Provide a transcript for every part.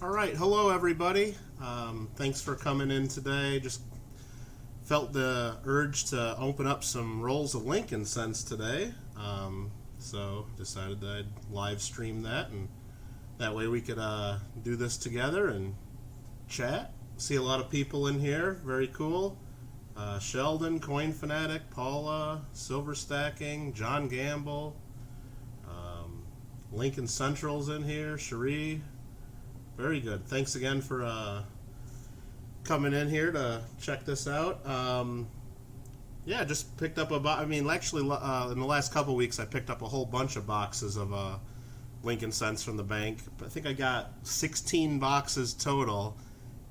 All right, hello everybody. Thanks for coming in today. Just felt the urge to open up some rolls of Lincoln Cents today, so decided that I'd live stream that, and that way we could do this together and chat. See a lot of people in here, very cool. Sheldon, Coin Fanatic, Paula, Silver Stacking, John Gamble, Lincoln Central's in here, Cherie. Very good. Thanks again for coming in here to check this out. Yeah, just picked up actually, in the last couple weeks, I picked up a whole bunch of boxes of Lincoln Cents from the bank. I think I got 16 boxes total,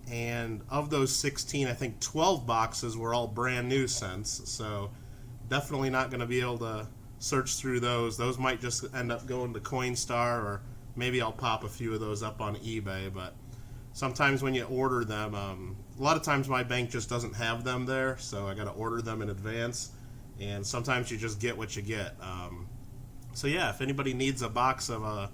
and of those 16, I think 12 boxes were all brand new cents. So definitely not going to be able to search through those. Those might just end up going to Coinstar, or maybe I'll pop a few of those up on eBay. But sometimes when you order them, a lot of times my bank just doesn't have them there, so I got to order them in advance, and sometimes you just get what you get. So yeah, if anybody needs a box of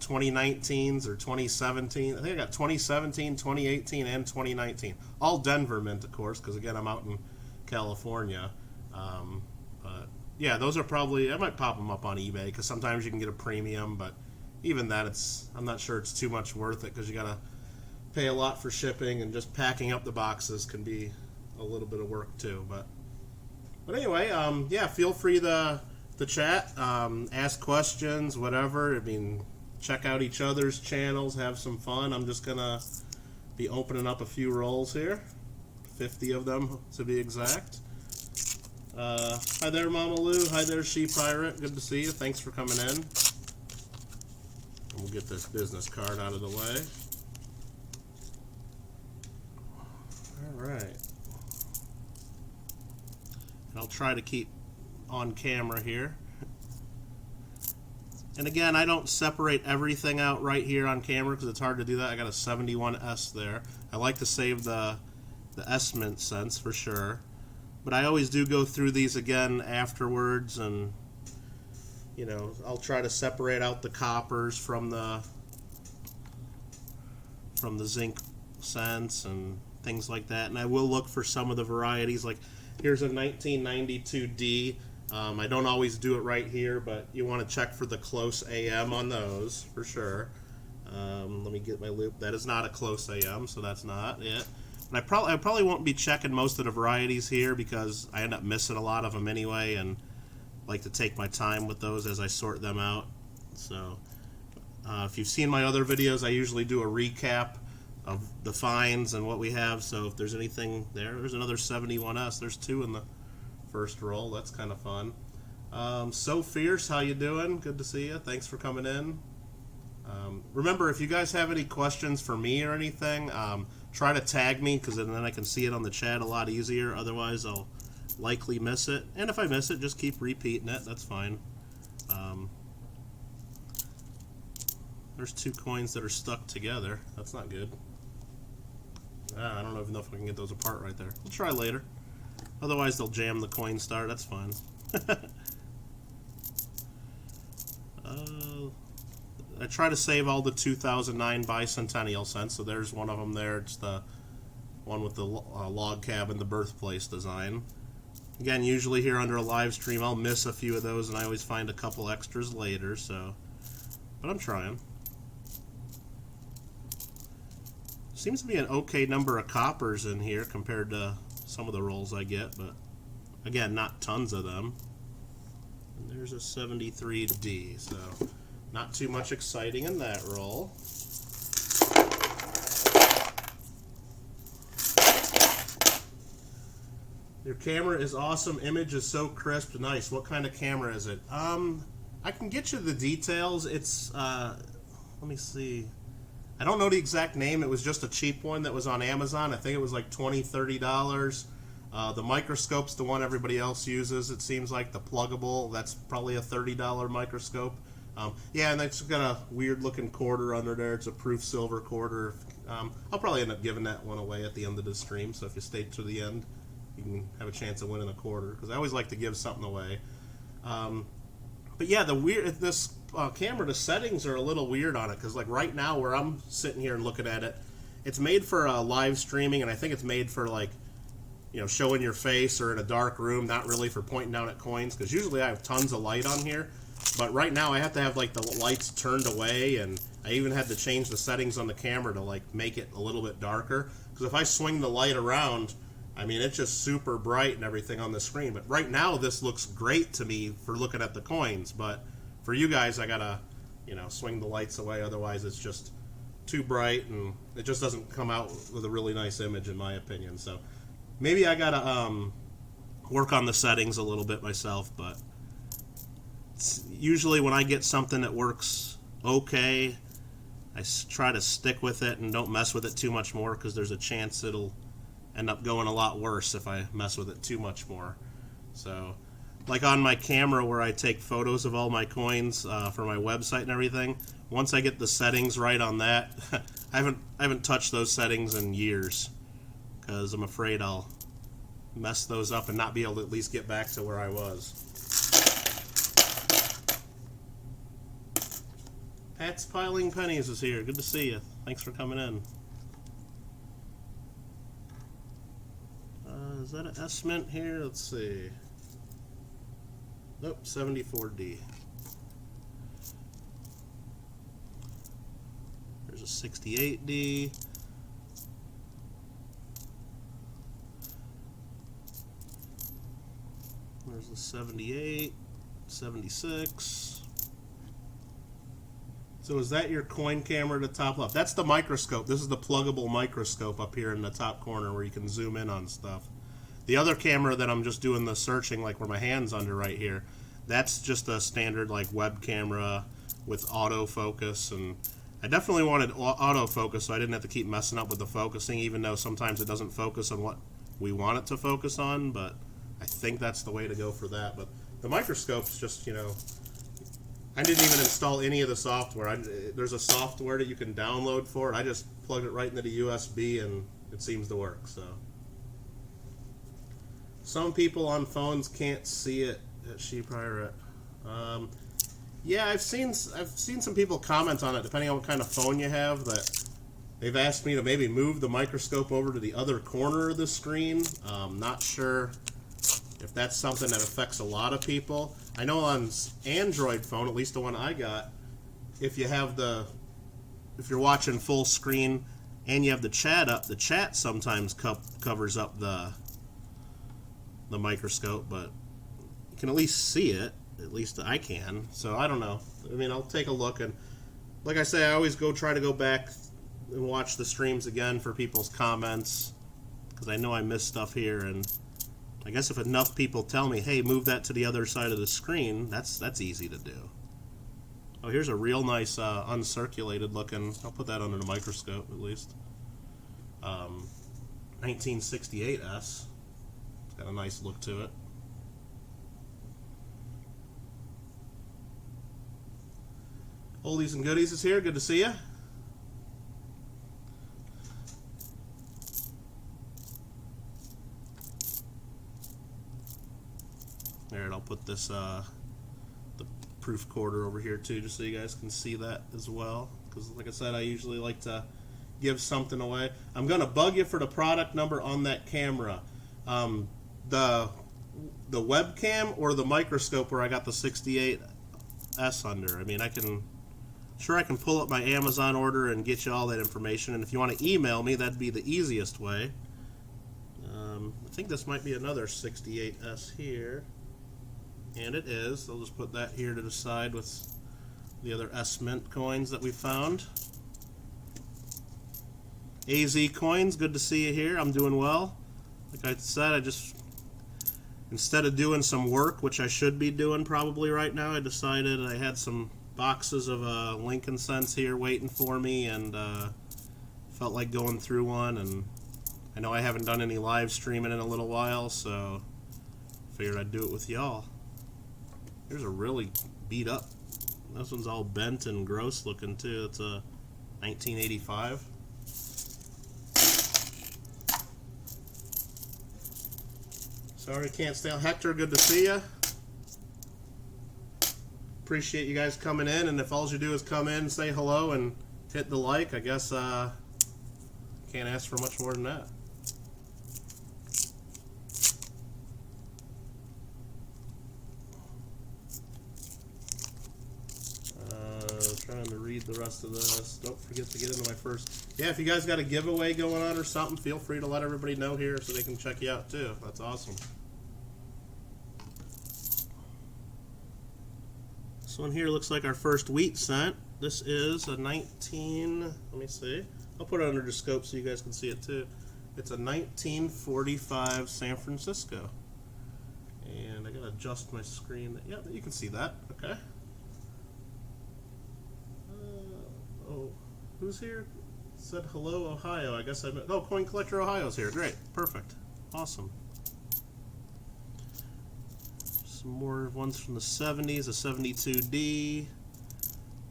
2019s or 2017, I think I got 2017, 2018, and 2019. All Denver mint, of course, because again, I'm out in California. But yeah, those are probably, I might pop them up on eBay, because sometimes you can get a premium, but even that, I'm not sure it's too much worth it, because you got to pay a lot for shipping, and just packing up the boxes can be a little bit of work too. But anyway, yeah, feel free to chat, ask questions, whatever. I mean, check out each other's channels, have some fun. I'm just gonna be opening up a few rolls here, 50 of them to be exact. Hi there, Mama Lou. Hi there, She Pirate. Good to see you. Thanks for coming in. And we'll get this business card out of the way. All right. And I'll try to keep on camera here. And again, I don't separate everything out right here on camera because it's hard to do that. I got a 71S there. I like to save the S mint cents for sure. But I always do go through these again afterwards, and you know, I'll try to separate out the coppers from the zinc cents and things like that. And I will look for some of the varieties. Like here's a 1992D. I don't always do it right here, but you want to check for the close AM on those for sure. Let me get my loop. That is not a close AM, so that's not it. And I probably won't be checking most of the varieties here because I end up missing a lot of them anyway, and like to take my time with those as I sort them out. So if you've seen my other videos, I usually do a recap of the finds and what we have. So if there's anything there's another 71S. There's two in the first roll. That's kind of fun. So Fierce, how you doing? Good to see you. Thanks for coming in. Remember, if you guys have any questions for me or anything, try to tag me, because then I can see it on the chat a lot easier. Otherwise, I'll likely miss it. And if I miss it, just keep repeating it. That's fine. There's two coins that are stuck together. That's not good. I don't even know if I can get those apart right there. We'll try later. Otherwise, they'll jam the Coinstar. That's fine. I try to save all the 2009 bicentennial cents, so there's one of them there. It's the one with the log cabin, the birthplace design. Again, usually here under a live stream, I'll miss a few of those, and I always find a couple extras later. So, but I'm trying. Seems to be an okay number of coppers in here compared to some of the rolls I get, but again, not tons of them. And there's a 73D, so not too much exciting in that roll. Your camera is awesome. Image is so crisp. Nice. What kind of camera is it? I can get you the details. It's let me see. I don't know the exact name. It was just a cheap one that was on Amazon. I think it was like $20, $30. The microscope's the one everybody else uses. It seems like the pluggable. That's probably a $30 microscope. Yeah, and it's got a weird looking quarter under there. It's a proof silver quarter. I'll probably end up giving that one away at the end of the stream. So if you stay to the end, you can have a chance of winning a quarter. Because I always like to give something away. But yeah, this camera, the settings are a little weird on it, because like right now where I'm sitting here and looking at it, it's made for live streaming, and I think it's made for like, you know, showing your face or in a dark room, not really for pointing down at coins, because usually I have tons of light on here, but right now I have to have like the lights turned away, and I even had to change the settings on the camera to like make it a little bit darker, because if I swing the light around, I mean, it's just super bright and everything on the screen. But right now this looks great to me for looking at the coins, but for you guys I gotta, you know, swing the lights away, otherwise it's just too bright and it just doesn't come out with a really nice image in my opinion. So maybe I gotta work on the settings a little bit myself, but usually when I get something that works okay, I try to stick with it and don't mess with it too much more, because there's a chance it'll end up going a lot worse if I mess with it too much more. So like on my camera where I take photos of all my coins for my website and everything, once I get the settings right on that, I haven't touched those settings in years, because I'm afraid I'll mess those up and not be able to at least get back to where I was. Pat's Piling Pennies is here. Good to see you. Thanks for coming in. Is that an S Mint here? Let's see. Nope, 74D. There's a 68D. There's the 78, 76. So is that your coin camera to top left? That's the microscope. This is the pluggable microscope up here in the top corner where you can zoom in on stuff. The other camera that I'm just doing the searching, like where my hand's under right here, that's just a standard like web camera with autofocus, and I definitely wanted autofocus so I didn't have to keep messing up with the focusing, even though sometimes it doesn't focus on what we want it to focus on, but I think that's the way to go for that. But the microscope's just, you know, I didn't even install any of the software. There's a software that you can download for it. I just plugged it right into the USB and it seems to work. So some people on phones can't see it at She Pirate. Yeah, I've seen some people comment on it, depending on what kind of phone you have, that they've asked me to maybe move the microscope over to the other corner of the screen. Not sure if that's something that affects a lot of people. I know on Android phone, at least the one I got, if you're watching full screen and you have the chat up, the chat sometimes covers up the microscope, but you can at least see it. At least I can. So I don't know. I mean, I'll take a look, and like I say, I always try to go back and watch the streams again for people's comments, because I know I miss stuff here, and I guess if enough people tell me, hey, move that to the other side of the screen, that's easy to do. Oh, here's a real nice uncirculated looking, I'll put that under the microscope at least, 1968S. It's got a nice look to it. Oldies and Goodies is here. Good to see you. There, I'll put this the proof quarter over here too, just so you guys can see that as well. Because, like I said, I usually like to give something away. I'm gonna bug you for the product number on that camera. The webcam or the microscope where I got the 68S under. I mean, I can pull up my Amazon order and get you all that information, and if you want to email me, that'd be the easiest way. I think this might be another 68S here, and it is. I'll just put that here to the side with the other S Mint coins that we found. AZ Coins, good to see you here. I'm doing well. Like I said, instead of doing some work, which I should be doing probably right now, I decided I had some boxes of Lincoln Cents here waiting for me, and felt like going through one, and I know I haven't done any live streaming in a little while, so figured I'd do it with y'all. Here's a really beat up, this one's all bent and gross looking too. It's a 1985. Sorry, can't stay on. Hector, good to see you. appreciate you guys coming in, and if all you do is come in, say hello, and hit the like, I guess can't ask for much more than that. Trying to read the rest of this. Don't forget to get into my first. Yeah, if you guys got a giveaway going on or something, feel free to let everybody know here so they can check you out too. That's awesome. This one here looks like our first wheat cent. This is a 19, let me see. I'll put it under the scope so you guys can see it too. It's a 1945 San Francisco. And I gotta adjust my screen. Yeah, you can see that. Okay. Oh, who's here? Said hello, Ohio. I guess I met. Oh, Coin Collector Ohio's here. Great. Perfect. Awesome. Some more ones from the 70s, a 72D.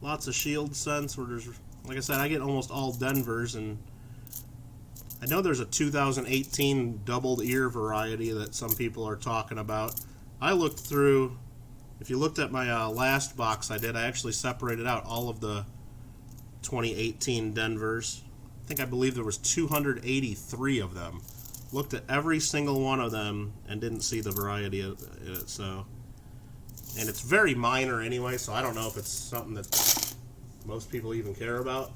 Lots of shield cents where there's, like I said, I get almost all Denvers, and I know there's a 2018 doubled ear variety that some people are talking about. I looked through, if you looked at my last box I did, I actually separated out all of the 2018 Denvers. I believe there was 283 of them. Looked at every single one of them and didn't see the variety of it. So, and it's very minor anyway, so I don't know if it's something that most people even care about.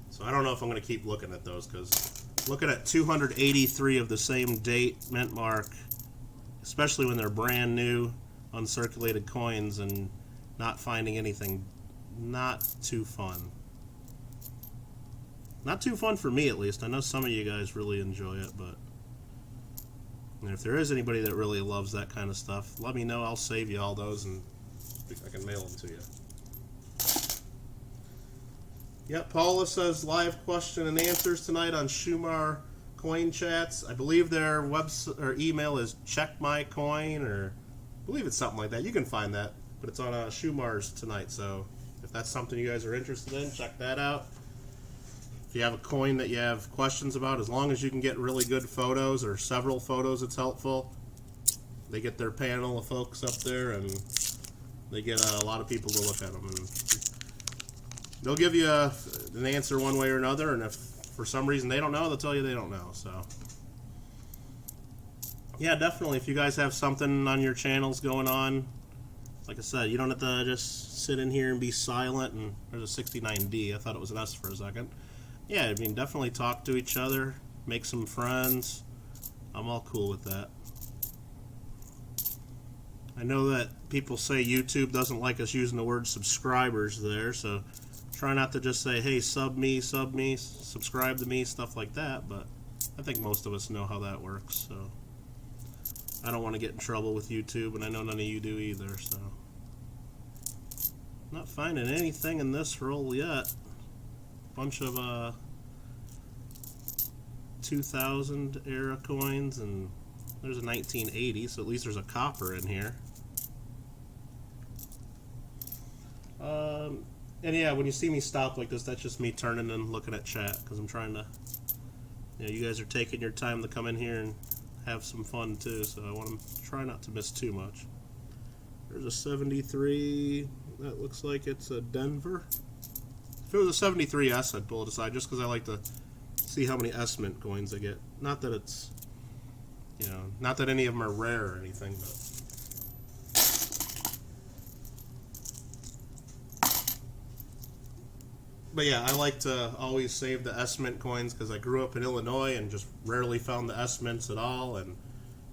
So I don't know if I'm going to keep looking at those, because looking at 283 of the same date mint mark, especially when they're brand new uncirculated coins, and not finding anything, not too fun. Not too fun for me, at least. I know some of you guys really enjoy it, but and if there is anybody that really loves that kind of stuff, let me know. I'll save you all those, and I can mail them to you. Yep, Paula says live question and answers tonight on Shumar Coin Chats. I believe their website or email is checkmycoin, or I believe it's something like that. You can find that, but it's on Shumar's tonight, so if that's something you guys are interested in, check that out. If you have a coin that you have questions about, as long as you can get really good photos or several photos, it's helpful. They get their panel of folks up there, and they get a lot of people to look at them. And they'll give you an answer one way or another, and if for some reason they don't know, they'll tell you they don't know. So, yeah, definitely, if you guys have something on your channels going on, like I said, you don't have to just sit in here and be silent. And there's a 69D. I thought it was an S for a second. Yeah, I mean, definitely talk to each other, make some friends. I'm all cool with that. I know that people say YouTube doesn't like us using the word subscribers there, so try not to just say, hey, sub me, subscribe to me, stuff like that, but I think most of us know how that works, so I don't want to get in trouble with YouTube, and I know none of you do either, so. Not finding anything in this roll yet. Bunch of 2000 era coins, and there's a 1980, so at least there's a copper in here. And yeah, when you see me stop like this, that's just me turning and looking at chat, because I'm trying to, you guys are taking your time to come in here and have some fun too, so I want to try not to miss too much. There's a 73, that looks like it's a Denver. If it was a 73S, I'd pull it aside, just because I like to see how many S Mint coins I get. Not that it's, not that any of them are rare or anything, but yeah, I like to always save the S Mint coins, because I grew up in Illinois and just rarely found the S Mints at all, and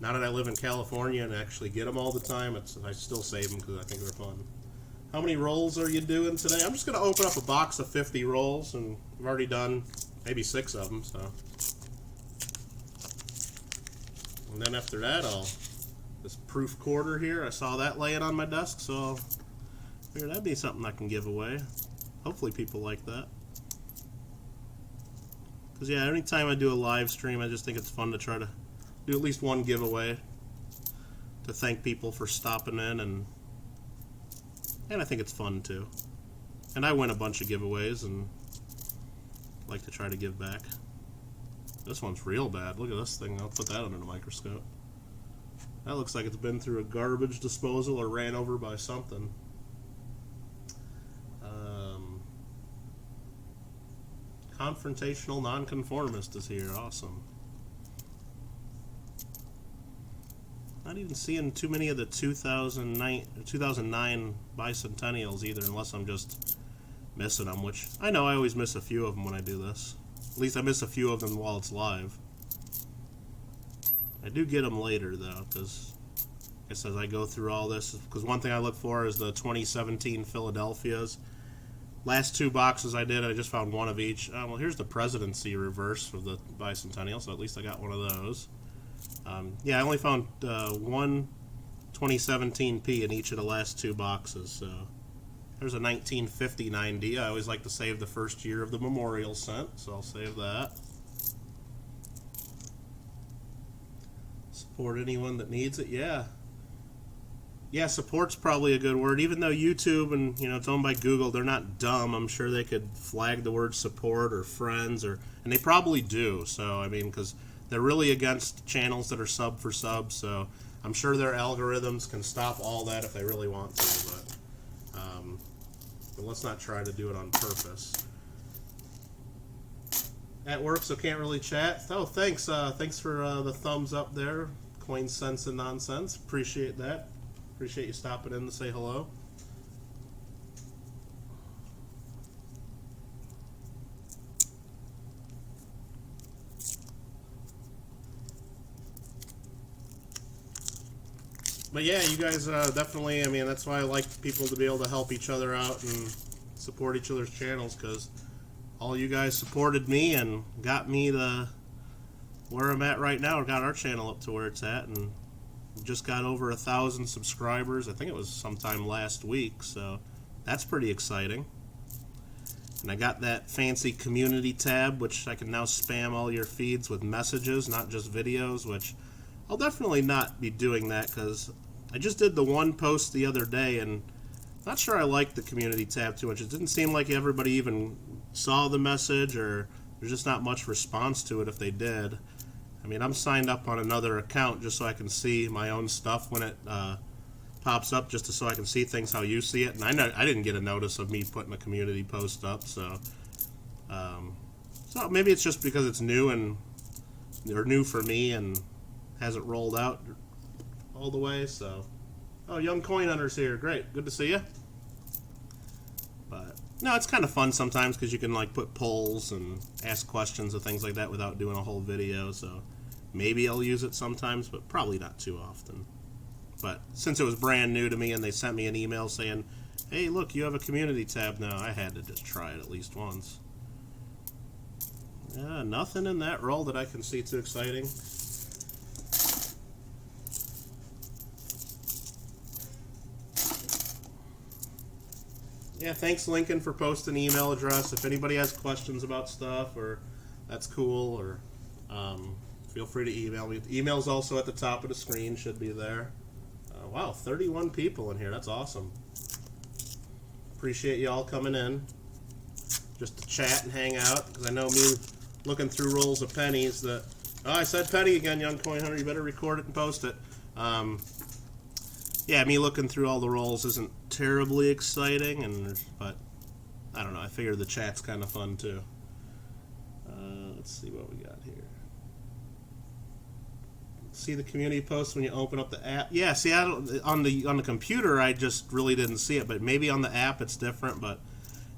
now that I live in California and actually get them all the time, I still save them because I think they're fun. How many rolls are you doing today? I'm just going to open up a box of 50 rolls, and I've already done maybe 6 of them, so. And then after that, this proof quarter here, I saw that laying on my desk, so I figured that'd be something I can give away. Hopefully people like that. Because yeah, anytime I do a live stream, I just think it's fun to try to do at least one giveaway to thank people for stopping in, and I think it's fun too. And I win a bunch of giveaways and like to try to give back. This one's real bad. Look at this thing. I'll put that under the microscope. That looks like it's been through a garbage disposal or ran over by something. Confrontational Nonconformist is here. Awesome. Not even seeing too many of the 2009 bicentennials either, unless I'm just missing them, which I know I always miss a few of them when I do this. At least I miss a few of them while it's live. I do get them later, though, because I guess as I go through all this, because one thing I look for is the 2017 Philadelphias. Last 2 boxes I did, I just found one of each. Well, here's the presidency reverse of the bicentennial, so at least I got one of those. Yeah, I only found one 2017P in each of the last 2 boxes, so there's a 1959D. I always like to save the first year of the memorial cent, so I'll save that. Support anyone that needs it, yeah. Yeah, support's probably a good word. Even though YouTube and, you know, it's owned by Google, they're not dumb. I'm sure they could flag the word support or friends, and they probably do. So, I mean, because they're really against channels that are sub for sub, so I'm sure their algorithms can stop all that if they really want to, but let's not try to do it on purpose. At work, so can't really chat. Oh, thanks. Thanks for the thumbs up there. Coin Sense and Nonsense. Appreciate that. Appreciate you stopping in to say hello. But yeah, you guys definitely, I mean, that's why I like people to be able to help each other out and support each other's channels, because all you guys supported me and got me to where I'm at right now, or got our channel up to where it's at, and just got over 1,000 subscribers. I think it was sometime last week, so that's pretty exciting. And I got that fancy community tab, which I can now spam all your feeds with messages, not just videos, which I'll definitely not be doing that, because I just did the one post the other day, and not sure I liked the community tab too much. It didn't seem like everybody even saw the message, or there's just not much response to it if they did. I mean, I'm signed up on another account just so I can see my own stuff when it pops up, just so I can see things how you see it. And I know I didn't get a notice of me putting a community post up, so maybe it's just because it's new or new for me and hasn't rolled out all the way. So, oh, Young Coin Hunter's here. Great, good to see you. But no, it's kind of fun sometimes because you can like put polls and ask questions and things like that without doing a whole video. So maybe I'll use it sometimes, but probably not too often. But since it was brand new to me and they sent me an email saying, hey, look, you have a community tab now, I had to just try it at least once. Yeah, nothing in that roll that I can see too exciting. Yeah, thanks Lincoln for posting email address. If anybody has questions about stuff, or that's cool, or feel free to email me. The email's also at the top of the screen, should be there. Wow, 31 people in here. That's awesome. Appreciate you all coming in just to chat and hang out, because I know me looking through rolls of pennies that... Oh, I said penny again, Young Coin Hunter. You better record it and post it. Yeah, me looking through all the rolls isn't terribly exciting, but I don't know. I figure the chat's kind of fun too. Let's see what we got here. See the community posts when you open up the app. Yeah, see, on the computer I just really didn't see it, but maybe on the app it's different. But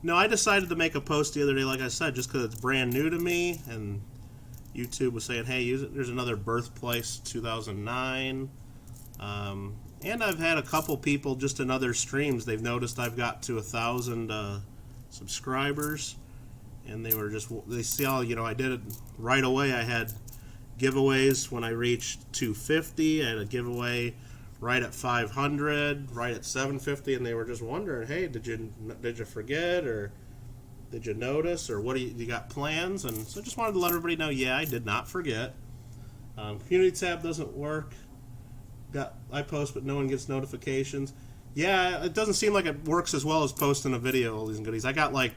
no, I decided to make a post the other day, like I said, just because it's brand new to me, and YouTube was saying, hey, use it. There's another birthplace 2009. And I've had a couple people just in other streams, they've noticed I've got to 1,000 subscribers, and they saw, you know, I did it right away. I had giveaways when I reached 250. I had a giveaway right at 500, right at 750, and they were just wondering, hey, did you forget, or did you notice, or what do you got plans? And so I just wanted to let everybody know, yeah, I did not forget. Community tab doesn't work. I post, but no one gets notifications. Yeah, it doesn't seem like it works as well as posting a video, all these and goodies. I got like,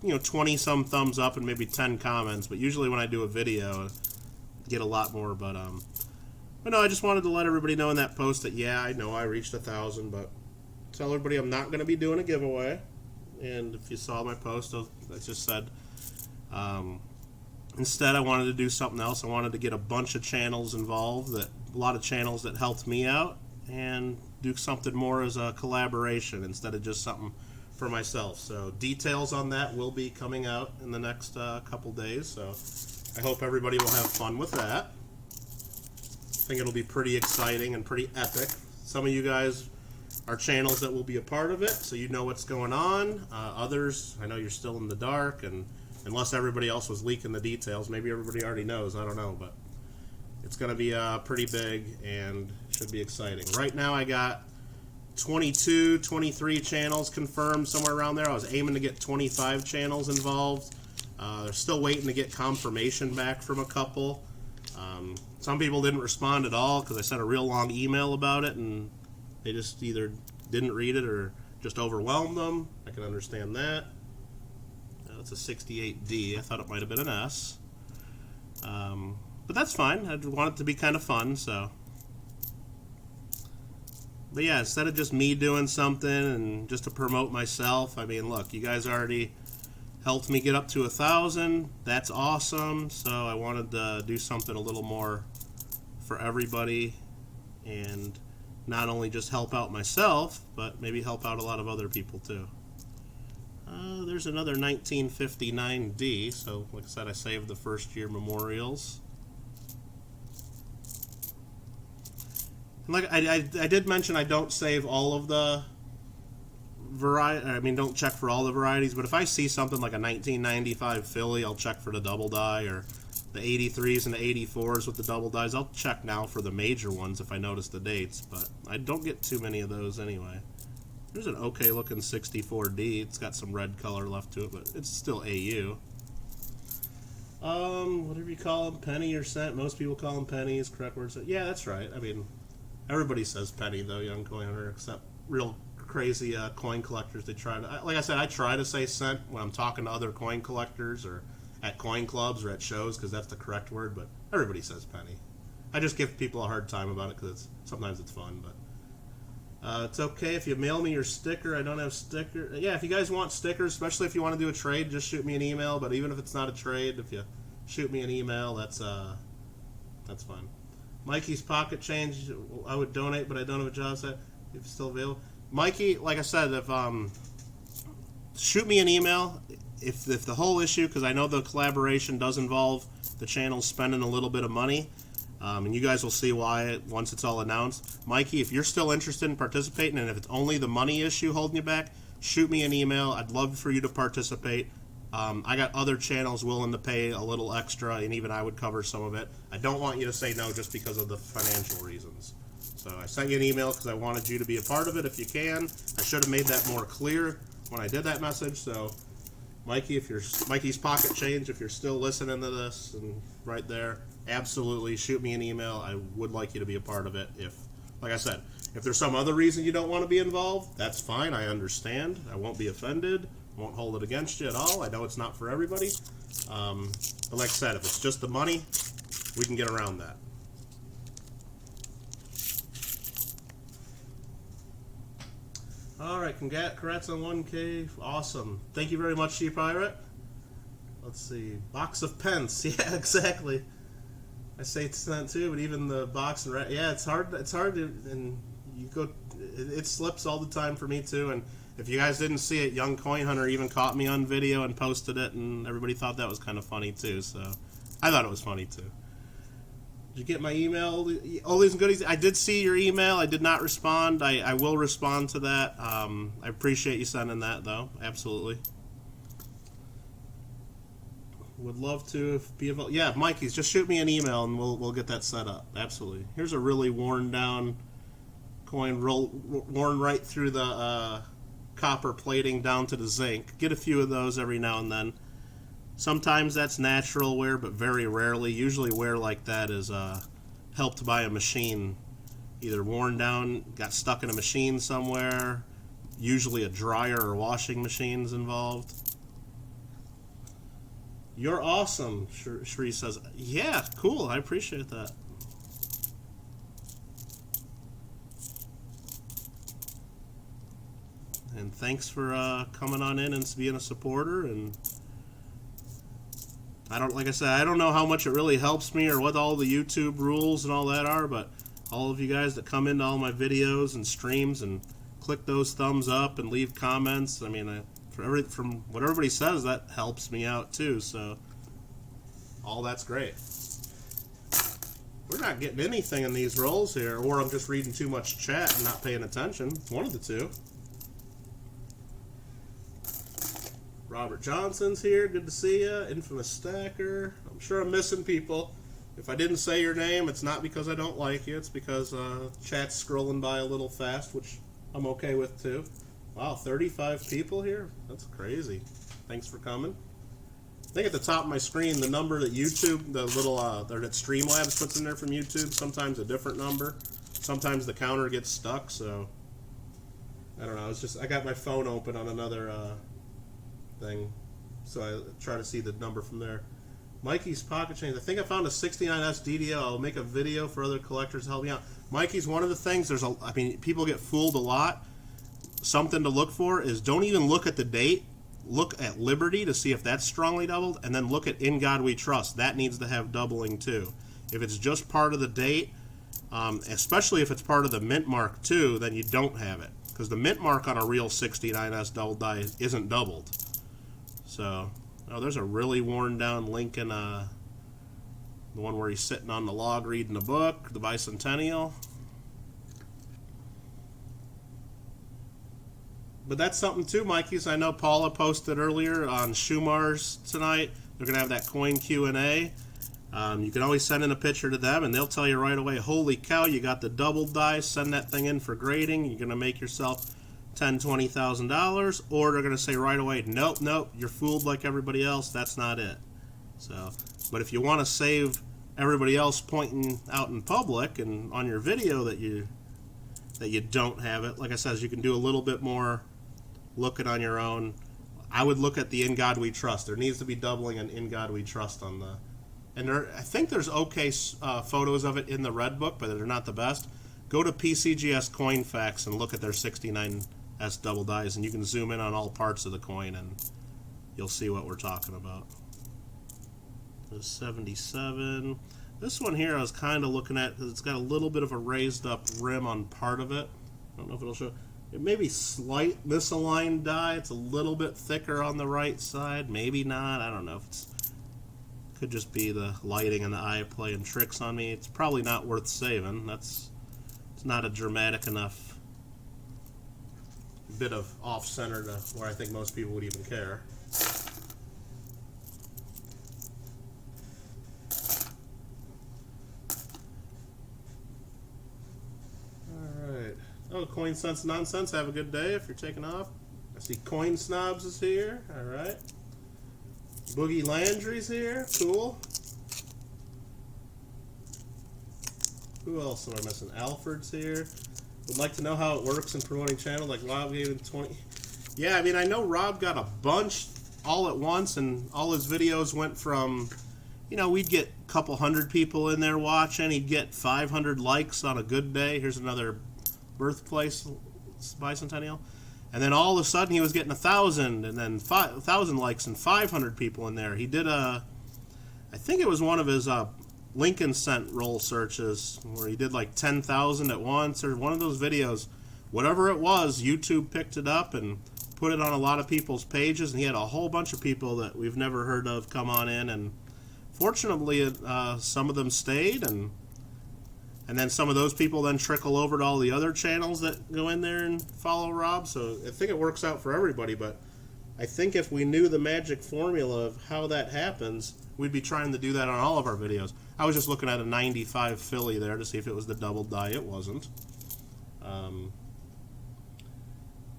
20-some thumbs up and maybe 10 comments, but usually when I do a video, I get a lot more. But But no, I just wanted to let everybody know in that post that, yeah, I know I reached 1,000, but tell everybody I'm not going to be doing a giveaway. And if you saw my post, I just said, instead I wanted to do something else. I wanted to get a bunch of channels involved, a lot of channels that helped me out, and do something more as a collaboration instead of just something for myself. So details on that will be coming out in the next couple days. So I hope everybody will have fun with that. I think it'll be pretty exciting and pretty epic. Some of you guys are channels that will be a part of it, so you know what's going on. Others, I know you're still in the dark, and unless everybody else was leaking the details, maybe everybody already knows, I don't know, but it's going to be pretty big and should be exciting. Right now I got 22, 23 channels confirmed, somewhere around there. I was aiming to get 25 channels involved. They're still waiting to get confirmation back from a couple. Some people didn't respond at all because I sent a real long email about it, and they just either didn't read it or just overwhelmed them. I can understand that. It's a 68D. I thought it might have been an S. But that's fine. I want it to be kind of fun, so. But yeah, instead of just me doing something and just to promote myself, I mean, look, you guys already helped me get up to 1,000. That's awesome. So I wanted to do something a little more for everybody and not only just help out myself, but maybe help out a lot of other people too. There's another 1959D. So like I said, I saved the first year memorials. And like I did mention, I don't save all of the variety. I mean, don't check for all the varieties. But if I see something like a 1995 Philly, I'll check for the double die, or the 83s and the 84s with the double dies. I'll check now for the major ones if I notice the dates. But I don't get too many of those anyway. There's an okay looking 64D. It's got some red color left to it, but it's still AU. Whatever you call them, penny or cent. Most people call them pennies. Correct word. Yeah, that's right. I mean, everybody says penny though, young coin hunter, except real crazy coin collectors. They try to, like I said, I try to say cent when I'm talking to other coin collectors or at coin clubs or at shows because that's the correct word. But everybody says penny. I just give people a hard time about it because sometimes it's fun, but. It's okay if you mail me your sticker. I don't have sticker. Yeah, if you guys want stickers, especially if you want to do a trade, just shoot me an email. But even if it's not a trade, if you shoot me an email, that's fine. Mikey's pocket change, I would donate, but I don't have a job set. If it's still available, Mikey, like I said, if shoot me an email. If the whole issue, because I know the collaboration does involve the channel spending a little bit of money. And you guys will see why once it's all announced. Mikey, if you're still interested in participating, and if it's only the money issue holding you back, shoot me an email. I'd love for you to participate. I got other channels willing to pay a little extra, and even I would cover some of it. I don't want you to say no just because of the financial reasons. So I sent you an email because I wanted you to be a part of it if you can. I should have made that more clear when I did that message. So, Mikey, if you're Mikey's pocket change, if you're still listening to this and right there, absolutely shoot me an email. I would like you to be a part of it. If, like I said, if there's some other reason you don't want to be involved, that's fine. I understand. I won't be offended. Won't hold it against you at all. I know it's not for everybody. But like I said, if it's just the money, we can get around that. All right, congrats on 1K. Awesome. Thank you very much, She-Pirate. Let's see. Box of pence. Yeah, exactly. I say it's that too, but even the box and yeah, it's hard. It's hard to, and you go. It slips all the time for me too. And if you guys didn't see it, Young Coin Hunter even caught me on video and posted it, and everybody thought that was kind of funny too. So I thought it was funny too. Did you get my email? Oldies and goodies. I did see your email. I did not respond. I will respond to that. I appreciate you sending that though. Absolutely. Would love to be involved. Yeah, Mikey's, just shoot me an email and we'll get that set up. Absolutely. Here's a really worn down coin, worn right through the copper plating down to the zinc. Get a few of those every now and then. Sometimes that's natural wear, but very rarely. Usually wear like that is helped by a machine. Either worn down, got stuck in a machine somewhere. Usually a dryer or washing machine's involved. You're awesome, Shri says. Yeah, cool. I appreciate that. thanks for coming on in and being a supporter. And like I said, I don't know how much it really helps me or what all the YouTube rules and all that are, but all of you guys that come into all my videos and streams and click those thumbs up and leave comments, I mean, from what everybody says, that helps me out too, so all that's great. We're not getting anything in these rolls here, or I'm just reading too much chat and not paying attention. One of the two. Robert Johnson's here. Good to see you. Infamous Stacker. I'm sure I'm missing people. If I didn't say your name, it's not because I don't like you. It's because chat's scrolling by a little fast, which I'm okay with too. Wow, 35 people here? That's crazy. Thanks for coming. I think at the top of my screen, the number that YouTube, the little that Streamlabs puts in there from YouTube, sometimes a different number. Sometimes the counter gets stuck, so I don't know. I got my phone open on another thing, so I try to see the number from there. Mikey's Pocket Change. I think I found a 69S DDO. I'll make a video for other collectors to help me out. Mikey's one of the things. I mean, people get fooled a lot. Something to look for is don't even look at the date. Look at Liberty to see if that's strongly doubled, and then look at In God We Trust. That needs to have doubling too. If it's just part of the date, especially if it's part of the mint mark too, then you don't have it, because the mint mark on a real 69S double die isn't doubled. So, oh, there's a really worn down Lincoln, the one where he's sitting on the log reading a book, the Bicentennial. But that's something too, Mikey's. I know Paula posted earlier on Schumar's tonight. They're going to have that coin Q&A. You can always send in a picture to them, and they'll tell you right away, holy cow, you got the double dice. Send that thing in for grading. You're going to make yourself $10,000, $20,000. Or they're going to say right away, nope, you're fooled like everybody else. That's not it. So, but if you want to save everybody else pointing out in public and on your video that you don't have it, like I said, you can do a little bit more looking on your own. I would look at the In God We Trust. There needs to be doubling an In God We Trust on the, and I think there's okay photos of it in the red book, but they're not the best. Go to PCGS Coin Facts and look at their 69S double dies, and you can zoom in on all parts of the coin and you'll see what we're talking about. There's 77. This one here I was kind of looking at because it's got a little bit of a raised up rim on part of it. I don't know if it'll show. It may be slight misaligned die. It's a little bit thicker on the right side. Maybe not. I don't know. Could just be the lighting and the eye playing tricks on me. It's probably not worth saving. It's not a dramatic enough bit of off-center to where I think most people would even care. Oh, Coin Sense Nonsense, have a good day if you're taking off. I see Coin Snobs is here. Alright. Boogie Landry's here. Cool. Who else am I missing? Alfred's here. Would like to know how it works in promoting channels like Rob gave him 20. Yeah, I mean, I know Rob got a bunch all at once, and all his videos went from, you know, we'd get a couple hundred people in there watching. He'd get 500 likes on a good day. Here's another birthplace Bicentennial, and then all of a sudden he was getting 1,000 and then 1,000 likes and 500 people in there. He did I think it was one of his Lincoln Cent roll searches where he did like 10,000 at once, or one of those videos. Whatever it was, YouTube picked it up and put it on a lot of people's pages, and he had a whole bunch of people that we've never heard of come on in, and fortunately some of them stayed, and then some of those people then trickle over to all the other channels that go in there and follow Rob. So I think it works out for everybody, but I think if we knew the magic formula of how that happens, we'd be trying to do that on all of our videos. I was just looking at a 95 Philly there to see if it was the double die. It wasn't.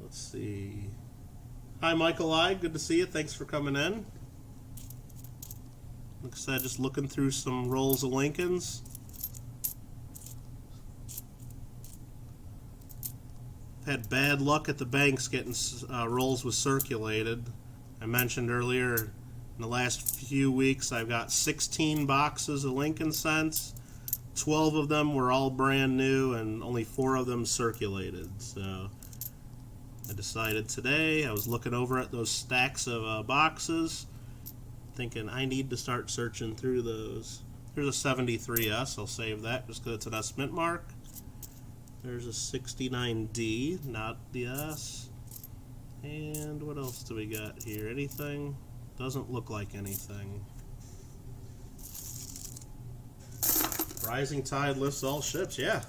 Let's see. Hi, Michael I. Good to see you. Thanks for coming in. Like I said, just looking through some rolls of Lincolns. Had bad luck at the banks getting rolls with circulated. I mentioned earlier, in the last few weeks, I've got 16 boxes of Lincoln Cents. 12 of them were all brand new, and only 4 of them circulated. So I decided today, I was looking over at those stacks of boxes, thinking I need to start searching through those. There's a 73S, I'll save that just because it's an S mint mark. There's a 69D, not the S. And what else do we got here? Anything? Doesn't look like anything. Rising tide lifts all ships, yeah.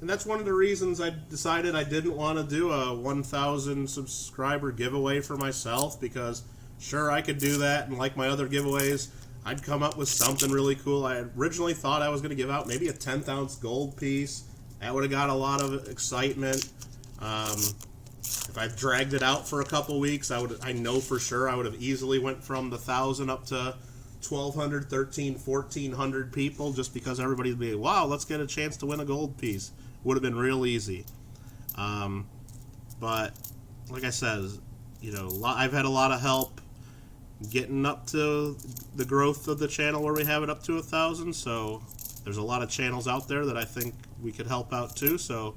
And that's one of the reasons I decided I didn't want to do a 1,000 subscriber giveaway for myself, because sure, I could do that, and like my other giveaways, I'd come up with something really cool. I originally thought I was going to give out maybe a 10th ounce gold piece. That would have got a lot of excitement. If I dragged it out for a couple weeks, I know for sure I would have easily went from the 1,000 up to 1,200, 1,300, 1,400 people, just because everybody would be, wow, let's get a chance to win a gold piece. Would have been real easy. But like I said, you know, I've had a lot of help getting up to the growth of the channel where we have it up to 1,000. So there's a lot of channels out there that I think we could help out too. So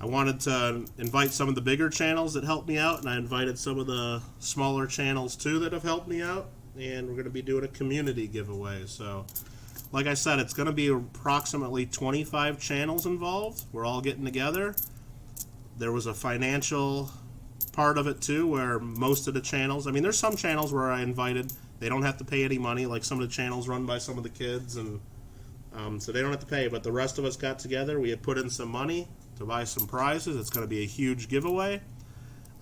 I wanted to invite some of the bigger channels that helped me out, and I invited some of the smaller channels too that have helped me out. And we're going to be doing a community giveaway. So like I said, it's going to be approximately 25 channels involved. We're all getting together. There was a financial part of it too, where most of the channels, I mean, there's some channels where I invited, they don't have to pay any money, like some of the channels run by some of the kids, and so they don't have to pay, but the rest of us got together. We had put in some money to buy some prizes. It's going to be a huge giveaway.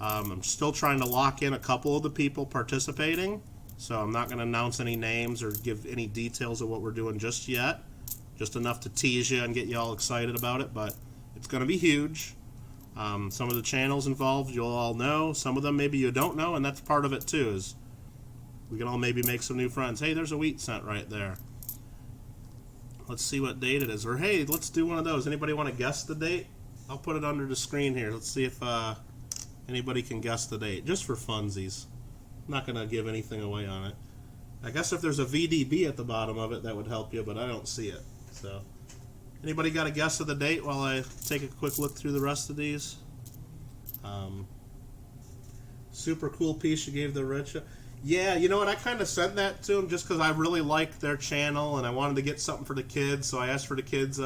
I'm still trying to lock in a couple of the people participating, so I'm not going to announce any names or give any details of what we're doing just yet. Just enough to tease you and get you all excited about it, but it's going to be huge. Some of the channels involved you'll all know. Some of them maybe you don't know, and that's part of it too, is we can all maybe make some new friends. Hey, there's a wheat cent right there. Let's see what date it is. Or hey, let's do one of those. Anybody want to guess the date? I'll put it under the screen here. Let's see if anybody can guess the date, just for funsies. I'm not going to give anything away on it. I guess if there's a VDB at the bottom of it, that would help you, but I don't see it. So, anybody got a guess of the date while I take a quick look through the rest of these? Super cool piece you gave the Rich. Yeah, you know what? I kind of sent that to them just because I really liked their channel and I wanted to get something for the kids. So I asked for the kids'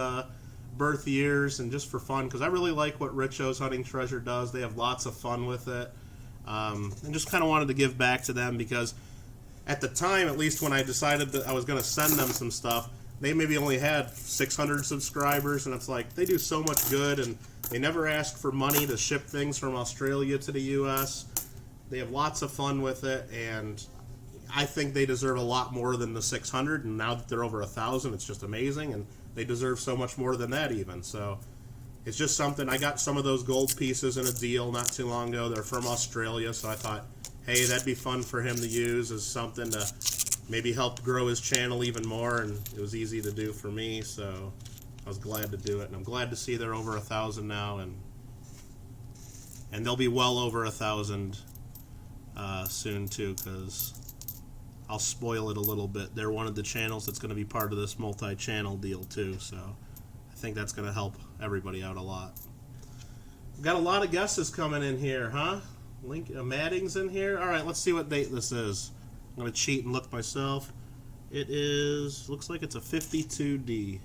birth years and just for fun, because I really like what Richo's Hunting Treasure does. They have lots of fun with it. And just kind of wanted to give back to them, because at the time, at least when I decided that I was going to send them some stuff, they maybe only had 600 subscribers, and it's like they do so much good, and they never ask for money to ship things from Australia to the U.S. They have lots of fun with it, and I think they deserve a lot more than the 600, and now that they're over 1,000, it's just amazing, and they deserve so much more than that even. So it's just something. I got some of those gold pieces in a deal not too long ago. They're from Australia, so I thought, hey, that'd be fun for him to use as something to maybe help grow his channel even more, and it was easy to do for me, so I was glad to do it. And I'm glad to see they're over 1,000 now, and they'll be well over 1,000 soon too, because I'll spoil it a little bit. They're one of the channels that's going to be part of this multi-channel deal too, so I think that's going to help everybody out a lot. We've got a lot of guesses coming in here, huh? Madding's in here. All right, let's see what date this is. I'm going to cheat and look myself. It is, looks like it's a 52D.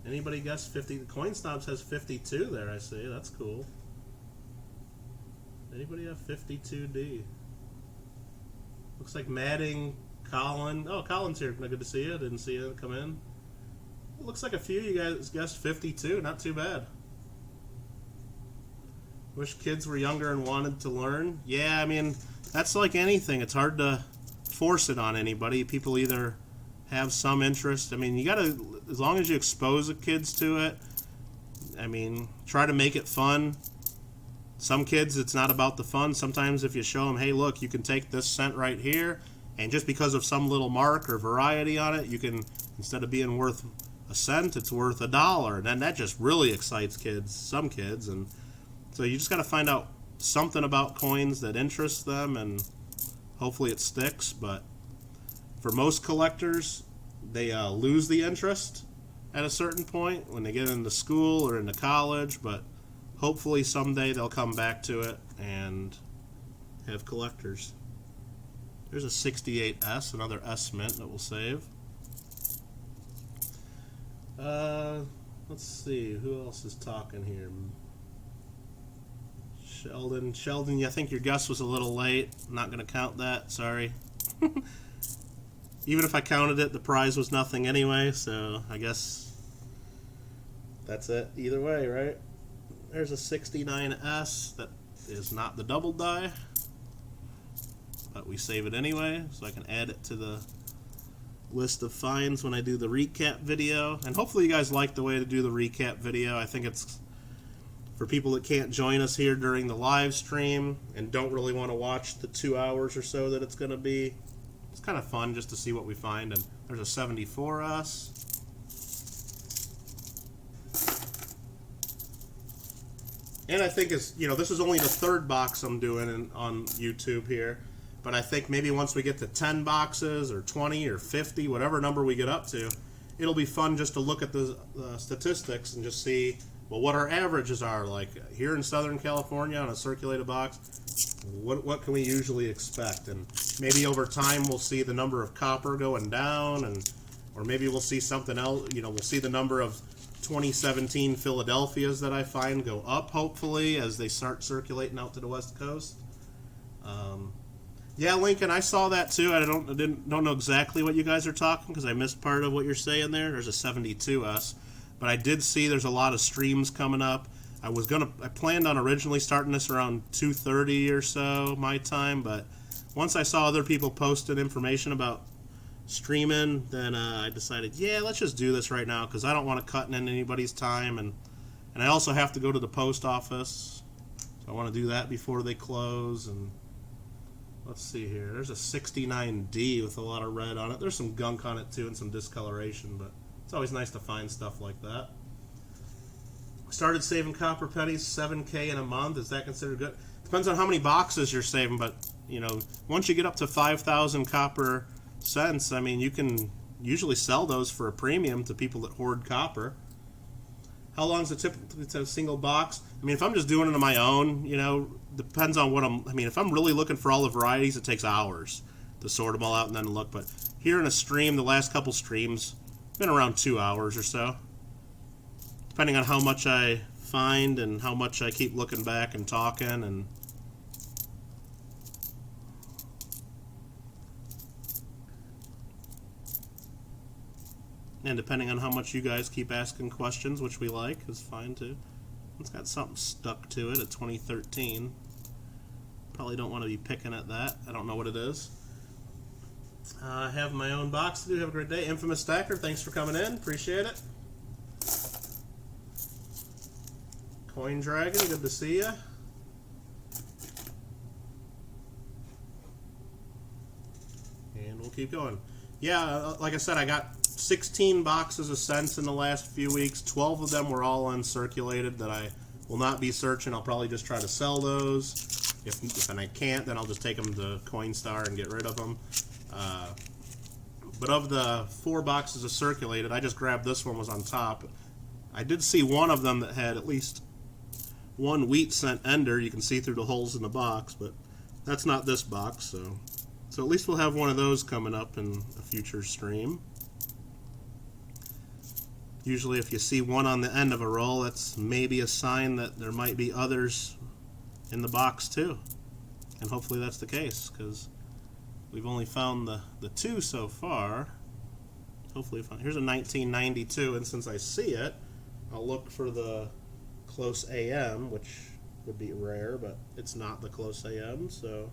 Anybody guess 50? The Coin Snobs has 52 there, I see. That's cool. Anybody have 52D? Looks like Madding, Colin. Oh, Colin's here. Good to see you. Didn't see you come in. It looks like a few of you guys guessed 52. Not too bad. Wish kids were younger and wanted to learn. Yeah, I mean, that's like anything. It's hard to force it on anybody. People either have some interest. I mean, you gotta, as long as you expose the kids to it, I mean, try to make it fun. Some kids, it's not about the fun. Sometimes if you show them, hey, look, you can take this cent right here, and just because of some little mark or variety on it, you can, instead of being worth a cent, it's worth $1. And then that just really excites kids, some kids. And so you just got to find out something about coins that interests them, and hopefully it sticks. But for most collectors, they lose the interest at a certain point when they get into school or into college, but hopefully someday they'll come back to it and have collectors. There's a 68S, another S Mint that we'll save. Let's see, who else is talking here? Sheldon, I think your guess was a little late. I'm not going to count that, sorry. Even if I counted it, the prize was nothing anyway, so I guess that's it either way, right? There's a 69S that is not the double die, but we save it anyway, so I can add it to the list of finds when I do the recap video. And hopefully you guys like the way to do the recap video. I think it's for people that can't join us here during the live stream and don't really want to watch the 2 hours or so that it's going to be. It's kind of fun just to see what we find. And there's a 74S. And I think this is only the third box I'm doing on YouTube here. But I think maybe once we get to 10 boxes or 20 or 50, whatever number we get up to, it'll be fun just to look at the statistics and just see, well, what our averages are. Like here in Southern California on a circulated box, what can we usually expect? And maybe over time we'll see the number of copper going down, or maybe we'll see something else. We'll see the number of 2017 Philadelphias that I find go up, hopefully, as they start circulating out to the West Coast. Yeah, Lincoln, I saw that too. I don't know exactly what you guys are talking because I missed part of what you're saying there. There's a 72S, but I did see there's a lot of streams coming up. I planned on originally starting this around 2:30 or so my time, but once I saw other people posting information about streaming, then I decided, yeah, let's just do this right now because I don't want to cut in anybody's time, and I also have to go to the post office, so I want to do that before they close. And let's see here. There's a 69D with a lot of red on it. There's some gunk on it too and some discoloration, but it's always nice to find stuff like that. Started saving copper pennies, 7K in a month. Is that considered good? Depends on how many boxes you're saving, but once you get up to 5,000 copper cents, I mean, you can usually sell those for a premium to people that hoard copper. How long is it typically to a single box? I mean, if I'm just doing it on my own, depends on what if I'm really looking for all the varieties, it takes hours to sort them all out and then look. But here in a stream, the last couple streams, been around 2 hours or so. Depending on how much I find and how much I keep looking back and talking, and depending on how much you guys keep asking questions, which we like, is fine too. It's got something stuck to it, a 2013. Probably don't want to be picking at that. I don't know what it is. I have my own box to do. Have a great day. Infamous Stacker, thanks for coming in. Appreciate it. Coin Dragon, good to see you. And we'll keep going. Yeah, like I said, I got 16 boxes of cents in the last few weeks. 12 of them were all uncirculated that I will not be searching. I'll probably just try to sell those. If I can't, then I'll just take them to Coinstar and get rid of them. But of the 4 boxes of circulated, I just grabbed this one, was on top. I did see one of them that had at least one wheat cent ender. You can see through the holes in the box, but that's not this box, so at least we'll have one of those coming up in a future stream. Usually if you see one on the end of a roll, that's maybe a sign that there might be others in the box too. And hopefully that's the case, because we've only found the 2 so far. Hopefully here's a 1992, and since I see it, I'll look for the close AM, which would be rare, but it's not the close AM, so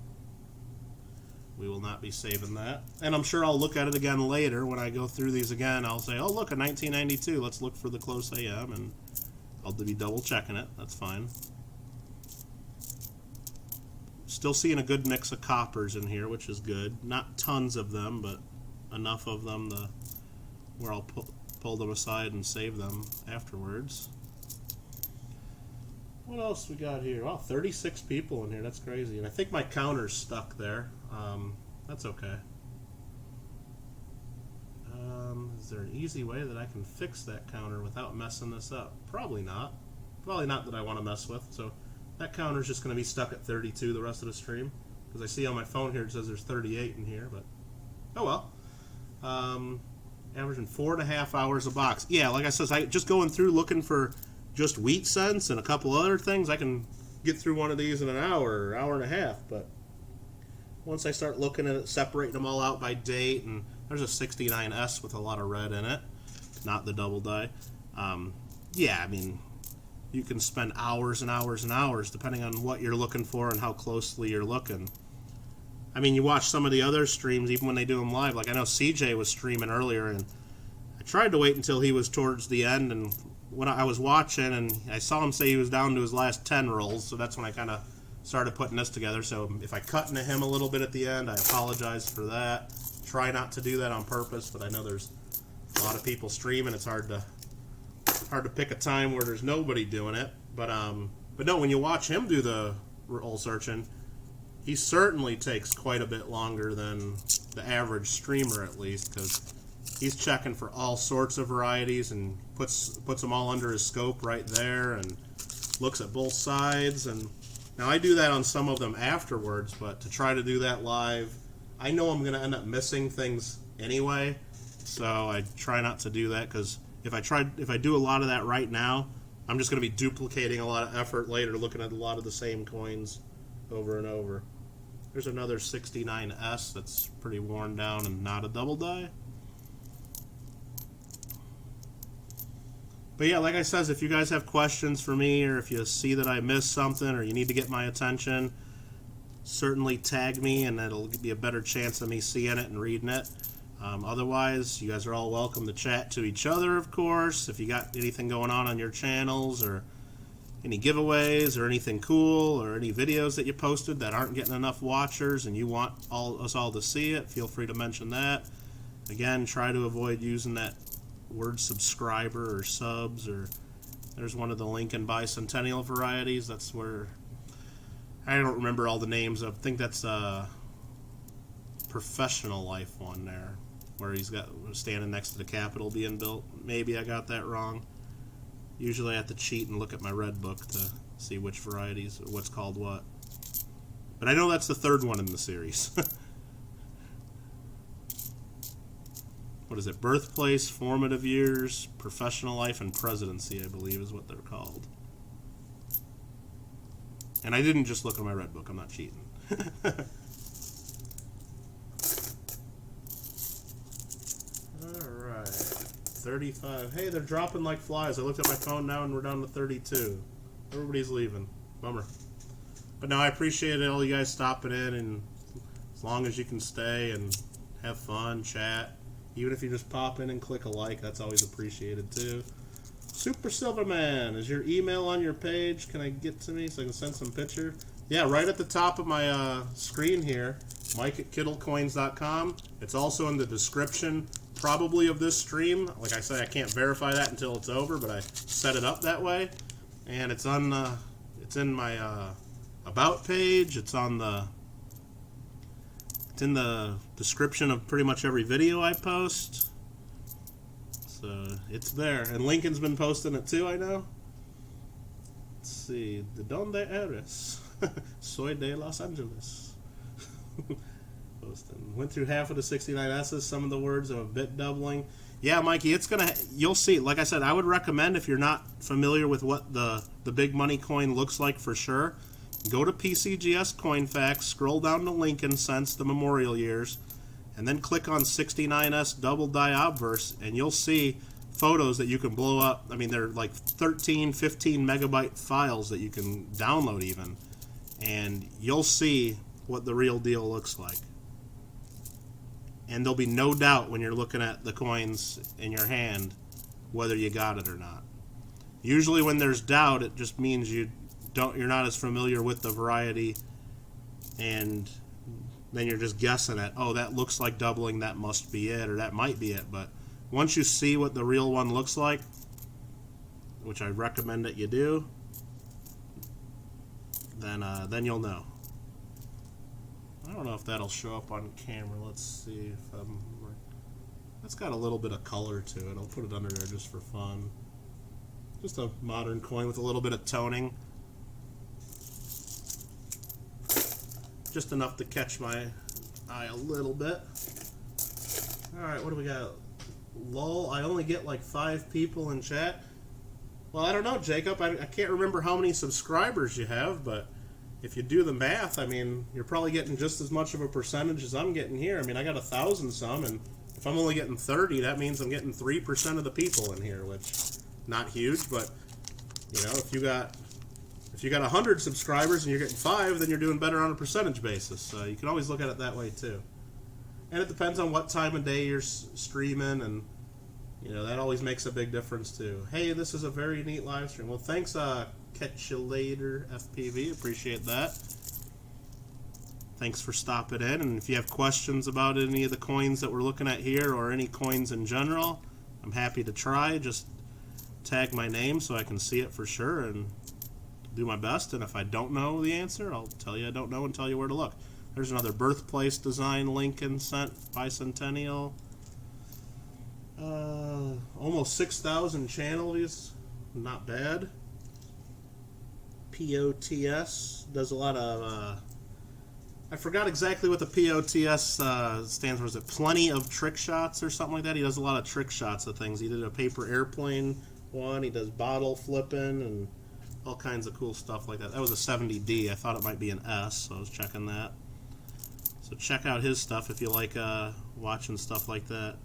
we will not be saving that. And I'm sure I'll look at it again later when I go through these again. I'll say, oh look, a 1992, let's look for the close AM, and I'll be double checking it. That's fine. Still seeing a good mix of coppers in here, which is good. Not tons of them, but enough of them where I'll pull them aside and save them afterwards. What else we got here? Wow, 36 people in here. That's crazy. And I think my counter's stuck there. That's okay. Is there an easy way that I can fix that counter without messing this up? Probably not. Probably not that I want to mess with. So that counter's just going to be stuck at 32 the rest of the stream. Because I see on my phone here it says there's 38 in here, but oh well. Averaging 4.5 hours a box. Yeah, like I said, I just going through looking for just wheat cents and a couple other things. I can get through one of these in an hour or hour and a half, but once I start looking at it, separating them all out by date, and there's a 69S with a lot of red in it, not the double die. Yeah, I mean, you can spend hours and hours and hours depending on what you're looking for and how closely you're looking. I mean, you watch some of the other streams, even when they do them live. Like I know CJ was streaming earlier, and I tried to wait until he was towards the end, and when I was watching, and I saw him say he was down to his last 10 rolls, so that's when I kind of started putting this together. So if I cut into him a little bit at the end, I apologize for that. Try not to do that on purpose, but I know there's a lot of people streaming. It's hard to pick a time where there's nobody doing it. But no, when you watch him do the roll searching, he certainly takes quite a bit longer than the average streamer, at least, because he's checking for all sorts of varieties and puts them all under his scope right there and looks at both sides. And now I do that on some of them afterwards, but to try to do that live, I know I'm going to end up missing things anyway, so I try not to do that, because if I do a lot of that right now, I'm just going to be duplicating a lot of effort later looking at a lot of the same coins over and over. There's another 69S that's pretty worn down and not a double die. But yeah, like I said, if you guys have questions for me, or if you see that I missed something, or you need to get my attention, certainly tag me, and it'll be a better chance of me seeing it and reading it. Otherwise, you guys are all welcome to chat to each other, of course. If you got anything going on your channels, or any giveaways, or anything cool, or any videos that you posted that aren't getting enough watchers and you want us all to see it, feel free to mention that. Again, try to avoid using that word subscriber or subs, or there's one of the Lincoln Bicentennial varieties. That's where I don't remember all the names. I think that's a Professional Life one there, where he's got standing next to the Capitol being built. Maybe I got that wrong. Usually I have to cheat and look at my red book to see which varieties, what's called what. But I know that's the third one in the series. What is it? Birthplace, Formative Years, Professional Life, and Presidency, I believe is what they're called. And I didn't just look at my red book. I'm not cheating. Alright. 35. Hey, they're dropping like flies. I looked at my phone now and we're down to 32. Everybody's leaving. Bummer. But no, I appreciate all you guys stopping in, and as long as you can stay and have fun, chat. Even if you just pop in and click a like, that's always appreciated too. Super Silverman, is your email on your page? Can I get to me so I can send some picture? Yeah, right at the top of my screen here, Mike@KittleCoins.com. It's also in the description, probably, of this stream. Like I said, I can't verify that until it's over, but I set it up that way. And it's on, it's in my about page. It's on the, it's in the description of pretty much every video I post. So it's there. And Lincoln's been posting it too, I know. Let's see. ¿De dónde eres? Soy de Los Angeles. Posting. Went through half of the 69S's. Some of the words I'm a bit doubling. Yeah, Mikey, it's gonna. You'll see. Like I said, I would recommend, if you're not familiar with what the big money coin looks like for sure, go to PCGS Coin Facts, scroll down to Lincoln since the Memorial Years, and then click on 69S Double Die Obverse, and you'll see photos that you can blow up. I mean, they're like 13, 15 megabyte files that you can download even, and you'll see what the real deal looks like. And there'll be no doubt when you're looking at the coins in your hand whether you got it or not. Usually when there's doubt, it just means you're not as familiar with the variety, and then you're just guessing at, oh, that looks like doubling, that must be it, or that might be it. But once you see what the real one looks like, which I recommend that you do, then you'll know. I don't know if that'll show up on camera. Let's see if I'm... That's got a little bit of color to it. I'll put it under there just for fun. Just a modern coin with a little bit of toning. Just enough to catch my eye a little bit. Alright, what do we got? Lol, I only get like 5 people in chat. Well, I don't know, Jacob. I can't remember how many subscribers you have, but if you do the math, I mean, you're probably getting just as much of a percentage as I'm getting here. I mean, I got 1,000 some, and if I'm only getting 30, that means I'm getting 3% of the people in here, which not huge, but you know, if you got 100 subscribers and you're getting 5, then you're doing better on a percentage basis. So you can always look at it that way too. And it depends on what time of day you're streaming, and you know, that always makes a big difference too. Hey, this is a very neat live stream. Well, thanks, Catch You Later FPV. Appreciate that. Thanks for stopping in. And if you have questions about any of the coins that we're looking at here, or any coins in general, I'm happy to try. Just tag my name so I can see it for sure and do my best. And if I don't know the answer, I'll tell you I don't know and tell you where to look. There's another birthplace design Lincoln cent bicentennial. Almost 6,000 channel views. Not bad. POTS does a lot of I forgot exactly what the POTS stands for. Is it plenty of trick shots or something like that? He does a lot of trick shots of things. He did a paper airplane one. He does bottle flipping and all kinds of cool stuff like that. That was a 70D. I thought it might be an S, so I was checking that. So check out his stuff if you like watching stuff like that.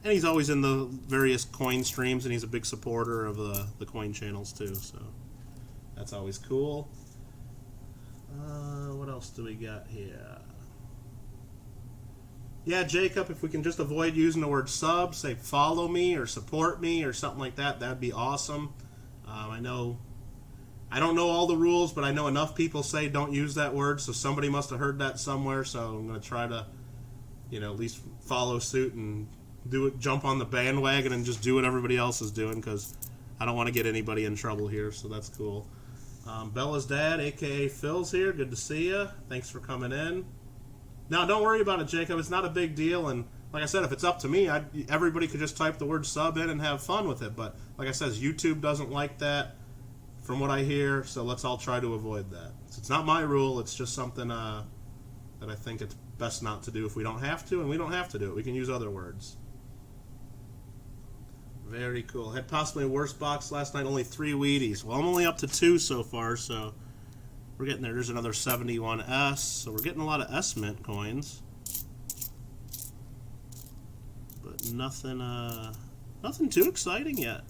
And he's always in the various coin streams, and he's a big supporter of the coin channels too, so that's always cool. What else do we got here? Yeah, Jacob, if we can just avoid using the word sub, say follow me or support me or something like that, that'd be awesome. I don't know all the rules, but I know enough people say don't use that word, so somebody must have heard that somewhere, so I'm going to try to, you know, at least follow suit and do it, jump on the bandwagon and just do what everybody else is doing, because I don't want to get anybody in trouble here, so that's cool. Bella's dad, aka Phil's here. Good to see you. Thanks for coming in. Now, don't worry about it, Jacob. It's not a big deal, and like I said, if it's up to me, everybody could just type the word sub in and have fun with it, but like I said, YouTube doesn't like that from what I hear, so let's all try to avoid that. So it's not my rule, it's just something that I think it's best not to do if we don't have to, and we don't have to do it. We can use other words. Very cool. Had possibly a worse box last night, only 3 Wheaties. Well, I'm only up to 2 so far, so we're getting there. There's another 71S, so we're getting a lot of S Mint coins. But nothing too exciting yet.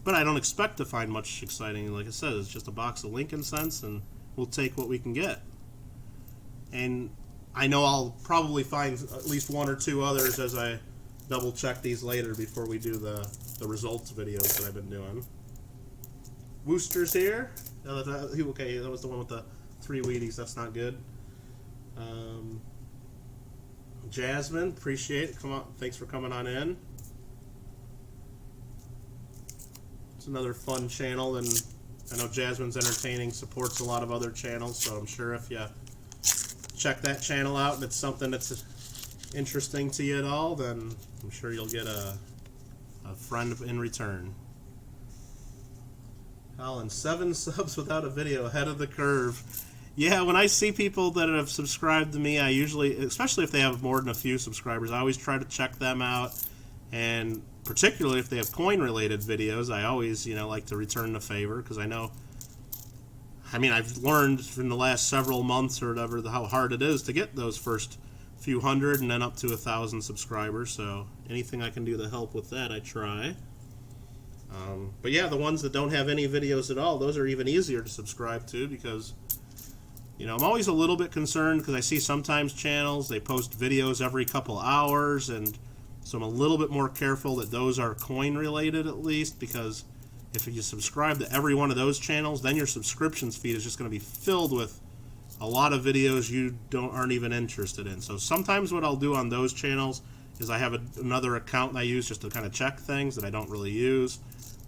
But I don't expect to find much exciting. Like I said, it's just a box of Lincoln cents, and we'll take what we can get. And I know I'll probably find at least 1 or 2 others as I double check these later before we do the results videos that I've been doing. Wooster's here. Okay, that was the one with the 3 Wheaties. That's not good. Jasmine, appreciate it. Come on, thanks for coming on in. It's another fun channel, and I know Jasmine's entertaining, supports a lot of other channels, so I'm sure if you check that channel out and it's something that's interesting to you at all, then I'm sure you'll get a friend in return. Colin, 7 subs without a video, ahead of the curve. Yeah, when I see people that have subscribed to me, I usually, especially if they have more than a few subscribers, I always try to check them out, and particularly if they have coin-related videos, I always, you know, like to return the favor, because I know, I mean, I've learned from the last several months or whatever how hard it is to get those first few hundred and then up to 1,000 subscribers, so anything I can do to help with that, I try. But yeah, the ones that don't have any videos at all, those are even easier to subscribe to, because, you know, I'm always a little bit concerned because I see sometimes channels, they post videos every couple hours, and so I'm a little bit more careful that those are coin related at least, because if you subscribe to every one of those channels, then your subscriptions feed is just going to be filled with a lot of videos you aren't even interested in. So sometimes what I'll do on those channels is I have another account that I use just to kind of check things that I don't really use.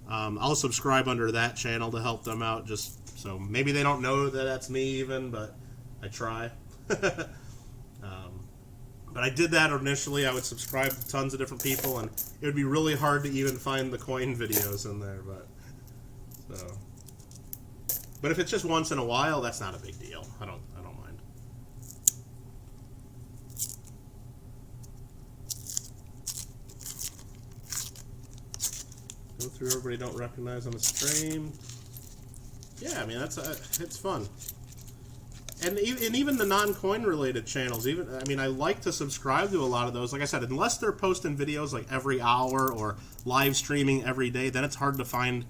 I'll subscribe under that channel to help them out, just so maybe they don't know that that's me even, but I try. But I did that initially. I would subscribe to tons of different people, and it would be really hard to even find the coin videos in there. But if it's just once in a while, that's not a big deal. I don't mind. Go through everybody don't recognize on the stream. Yeah, I mean it's fun. And even the non-coin related channels, I like to subscribe to a lot of those. Like I said, unless they're posting videos like every hour or live streaming every day, then it's hard to find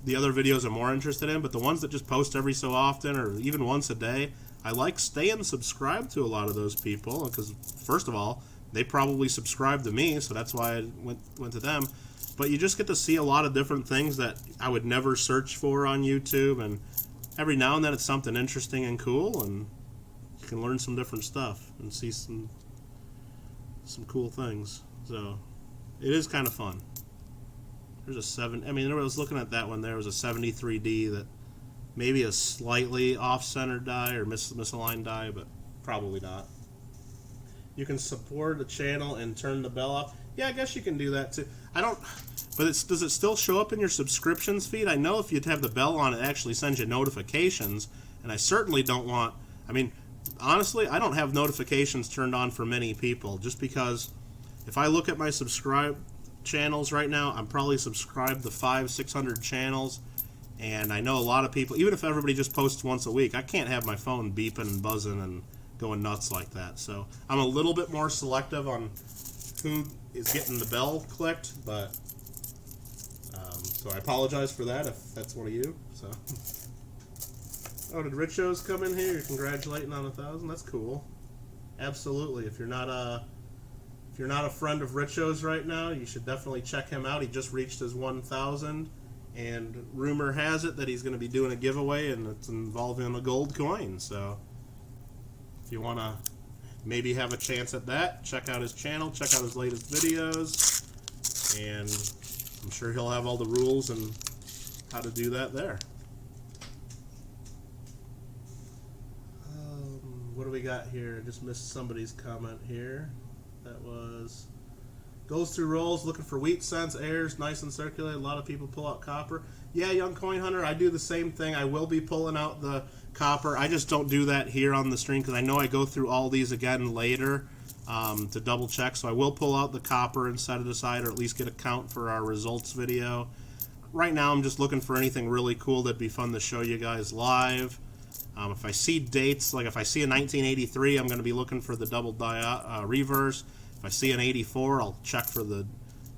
the other videos I'm more interested in. But the ones that just post every so often or even once a day, I like staying subscribed to a lot of those people because, first of all, they probably subscribe to me, so that's why I went to them. But you just get to see a lot of different things that I would never search for on YouTube, and every now and then it's something interesting and cool, and you can learn some different stuff and see some cool things. So it is kind of fun. There's a 7. I mean, I was looking at that one. There was a 73D that maybe a slightly off-centered die or misaligned die, but probably not. You can support the channel and turn the bell off. Yeah, I guess you can do that too. But does it still show up in your subscriptions feed? I know if you'd have the bell on, it actually sends you notifications, and I certainly don't want. I mean, honestly, I don't have notifications turned on for many people, just because if I look at my subscribe channels right now, I'm probably subscribed to 500-600 channels, and I know a lot of people, even if everybody just posts once a week, I can't have my phone beeping and buzzing and going nuts like that. So I'm a little bit more selective on who is getting the bell clicked, but so I apologize for that if that's one of you. So, oh, did Richo's come in here? You're congratulating on 1,000. That's cool. Absolutely. If you're not a friend of Richo's right now, you should definitely check him out. He just reached his 1,000, and rumor has it that he's going to be doing a giveaway, and it's involving a gold coin. So, if you want to maybe have a chance at that, check out his channel, check out his latest videos, and I'm sure he'll have all the rules and how to do that there. What do we got here? I just missed somebody's comment here. That was goes through rolls looking for wheat cents, airs, nice and circulated. A lot of people pull out copper. Yeah, Young Coin Hunter, I do the same thing. I will be pulling out the copper. I just don't do that here on the stream because I know I go through all these again later to double check. So I will pull out the copper and set it aside, or at least get a count for our results video. Right now I'm just looking for anything really cool that'd be fun to show you guys live. If I see dates, like if I see a 1983, I'm going to be looking for the double reverse. If I see an 84, I'll check for the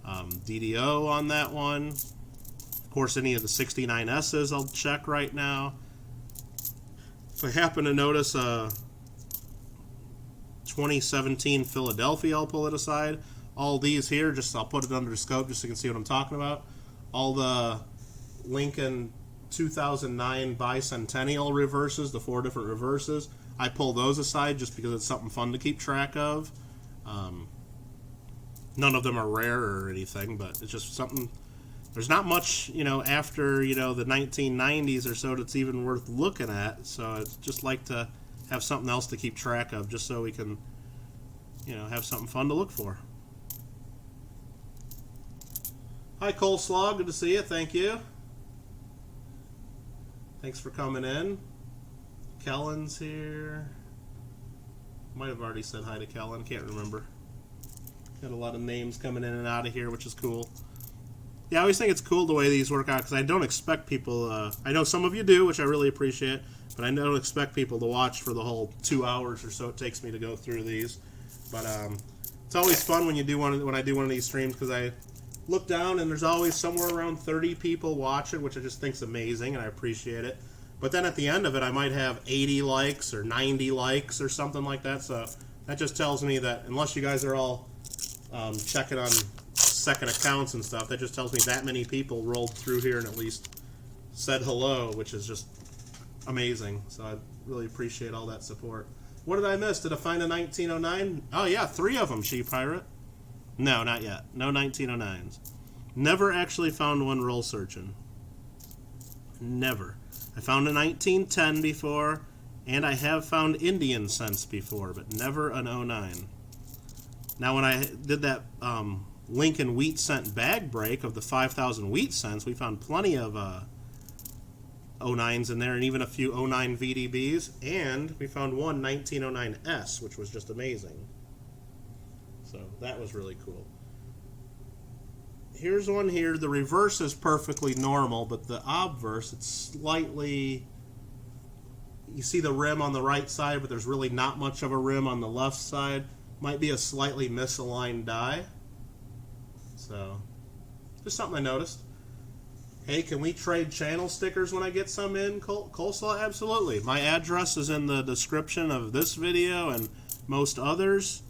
DDO on that one. Of course, any of the 69S's I'll check right now. If I happen to notice a 2017 Philadelphia, I'll pull it aside. All these here, I'll put it under the scope just so you can see what I'm talking about. All the Lincoln 2009 bicentennial reverses, the 4 different reverses, I pull those aside just because it's something fun to keep track of. None of them are rare or anything, but it's just something. There's not much, after, the 1990s or so that's even worth looking at. So I'd just like to have something else to keep track of just so we can, have something fun to look for. Hi, Coleslaw. Good to see you. Thank you. Thanks for coming in. Kellen's here. Might have already said hi to Kellen. Can't remember. Got a lot of names coming in and out of here, which is cool. Yeah, I always think it's cool the way these work out because I don't expect people. I know some of you do, which I really appreciate, but I don't expect people to watch for the whole 2 hours or so it takes me to go through these. But it's always fun when I do one of these streams because I look down and there's always somewhere around 30 people watching, which I just think is amazing and I appreciate it. But then at the end of it, I might have 80 likes or 90 likes or something like that. So that just tells me that unless you guys are all checking on second accounts and stuff, that just tells me that many people rolled through here and at least said hello, which is just amazing. So I really appreciate all that support. What did I miss? Did I find a 1909? Oh yeah, 3 of them, She Pirate. No, not yet. No 1909s. Never actually found one roll searching. Never. I found a 1910 before, and I have found Indian cents before, but never an 09. Now, when I did that Lincoln wheat cent bag break of the 5,000 wheat cents, we found plenty of 09s in there, and even a few 09 VDBs, and we found one 1909S, which was just amazing. So that was really cool. Here's one here. The reverse is perfectly normal, but the obverse, it's slightly... You see the rim on the right side, but there's really not much of a rim on the left side. Might be a slightly misaligned die. So, just something I noticed. Hey, can we trade channel stickers when I get some in, Coleslaw? Absolutely. My address is in the description of this video and most others.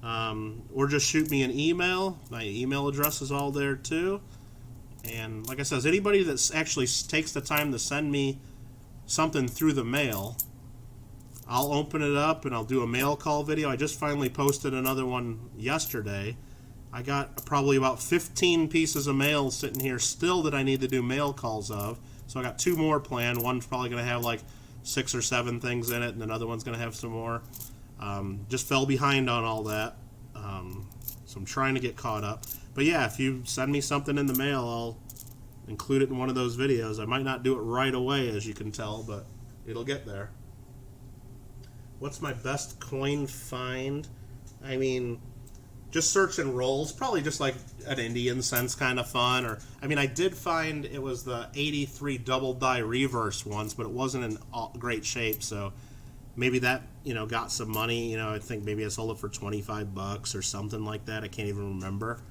Or just shoot me an email. My email address is all there too. And like I said, anybody that actually takes the time to send me something through the mail, I'll open it up and I'll do a mail call video. I just finally posted another one yesterday. I got probably about 15 pieces of mail sitting here still that I need to do mail calls of. So I got 2 more planned. One's probably going to have like 6 or 7 things in it, and another one's going to have some more. Just fell behind on all that. So I'm trying to get caught up. But yeah, if you send me something in the mail, I'll include it in one of those videos. I might not do it right away, as you can tell, but it'll get there. What's my best coin find? I mean, just search and rolls, probably just like an Indian cents kind of fun. Or I mean, I did find it was the 83 double die reverse once, but it wasn't in great shape, so maybe that, you know, got some money. You know, I think maybe I sold it for 25 bucks or something like that. I can't even remember.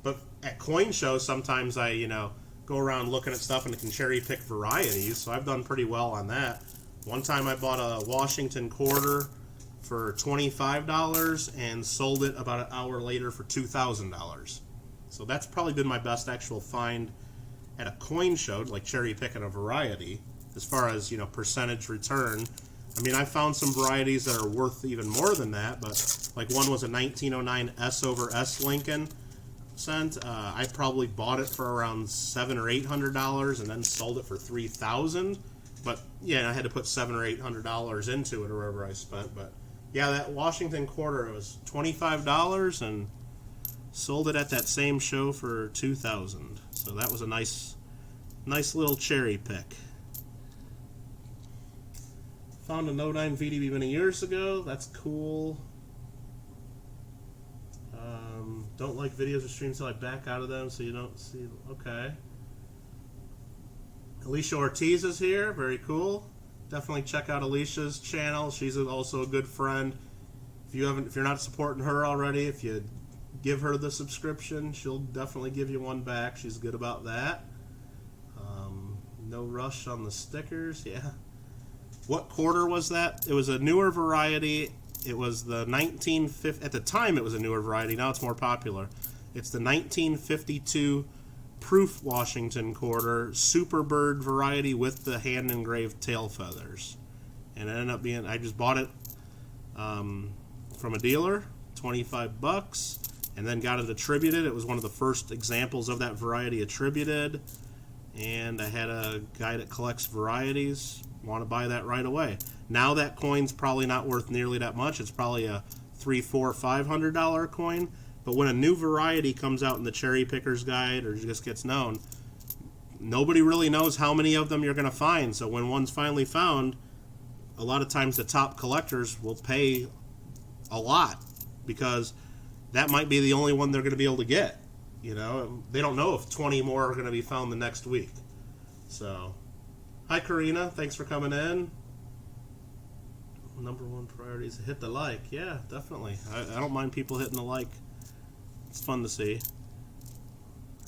But at coin shows, sometimes I, you know, go around looking at stuff and can cherry pick varieties, so I've done pretty well on that. One time I bought a Washington quarter for $25 and sold it about an hour later for $2,000. So that's probably been my best actual find at a coin show, like cherry picking a variety. As far as, you know, percentage return, I mean, I found some varieties that are worth even more than that, but like one was a 1909 S over S Lincoln cent. I probably bought it for around $700 or $800 and then sold it for $3,000. But yeah, I had to put $700 or $800 into it or wherever I spent. But yeah, that Washington quarter, it was $25 and sold it at that same show for $2,000. So that was a nice little cherry pick. Found a 09 VDB many years ago. That's cool. Don't like videos or streams until I back out of them, so you don't see. Okay. Alicia Ortiz is here. Very cool. Definitely check out Alicia's channel. She's also a good friend. If you're not supporting her already, if you give her the subscription, she'll definitely give you one back. She's good about that. No rush on the stickers. Yeah. What quarter was that? It was a newer variety. It was the 1950. At the time, it was a newer variety. Now it's more popular. It's the 1952 proof Washington quarter, Superbird variety with the hand engraved tail feathers, and it ended up being. I just bought it from a dealer, 25 bucks, and then got it attributed. It was one of the first examples of that variety attributed, and I had a guy that collects varieties want to buy that right away. Now that coin's probably not worth nearly that much. It's probably a $300, $400, $500 coin. But when a new variety comes out in the Cherry Picker's Guide or just gets known, nobody really knows how many of them you're going to find. So when one's finally found, a lot of times the top collectors will pay a lot because that might be the only one they're going to be able to get. You know, they don't know if 20 more are going to be found the next week. So, hi Karina, thanks for coming in. Number one priority is to hit the like. Yeah, definitely. I don't mind people hitting the like. It's fun to see.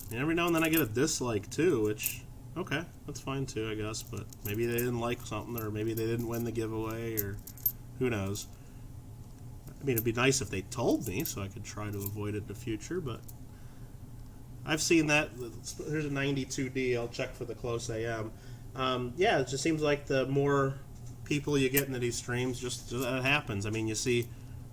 And every now and then I get a dislike too, which, okay, that's fine too, I guess. But maybe they didn't like something, or maybe they didn't win the giveaway, or who knows. I mean, it'd be nice if they told me so I could try to avoid it in the future, but I've seen that. Here's a 92D. I'll check for the close AM. Yeah, it just seems like the more people you get into these streams, just that happens. I mean, you see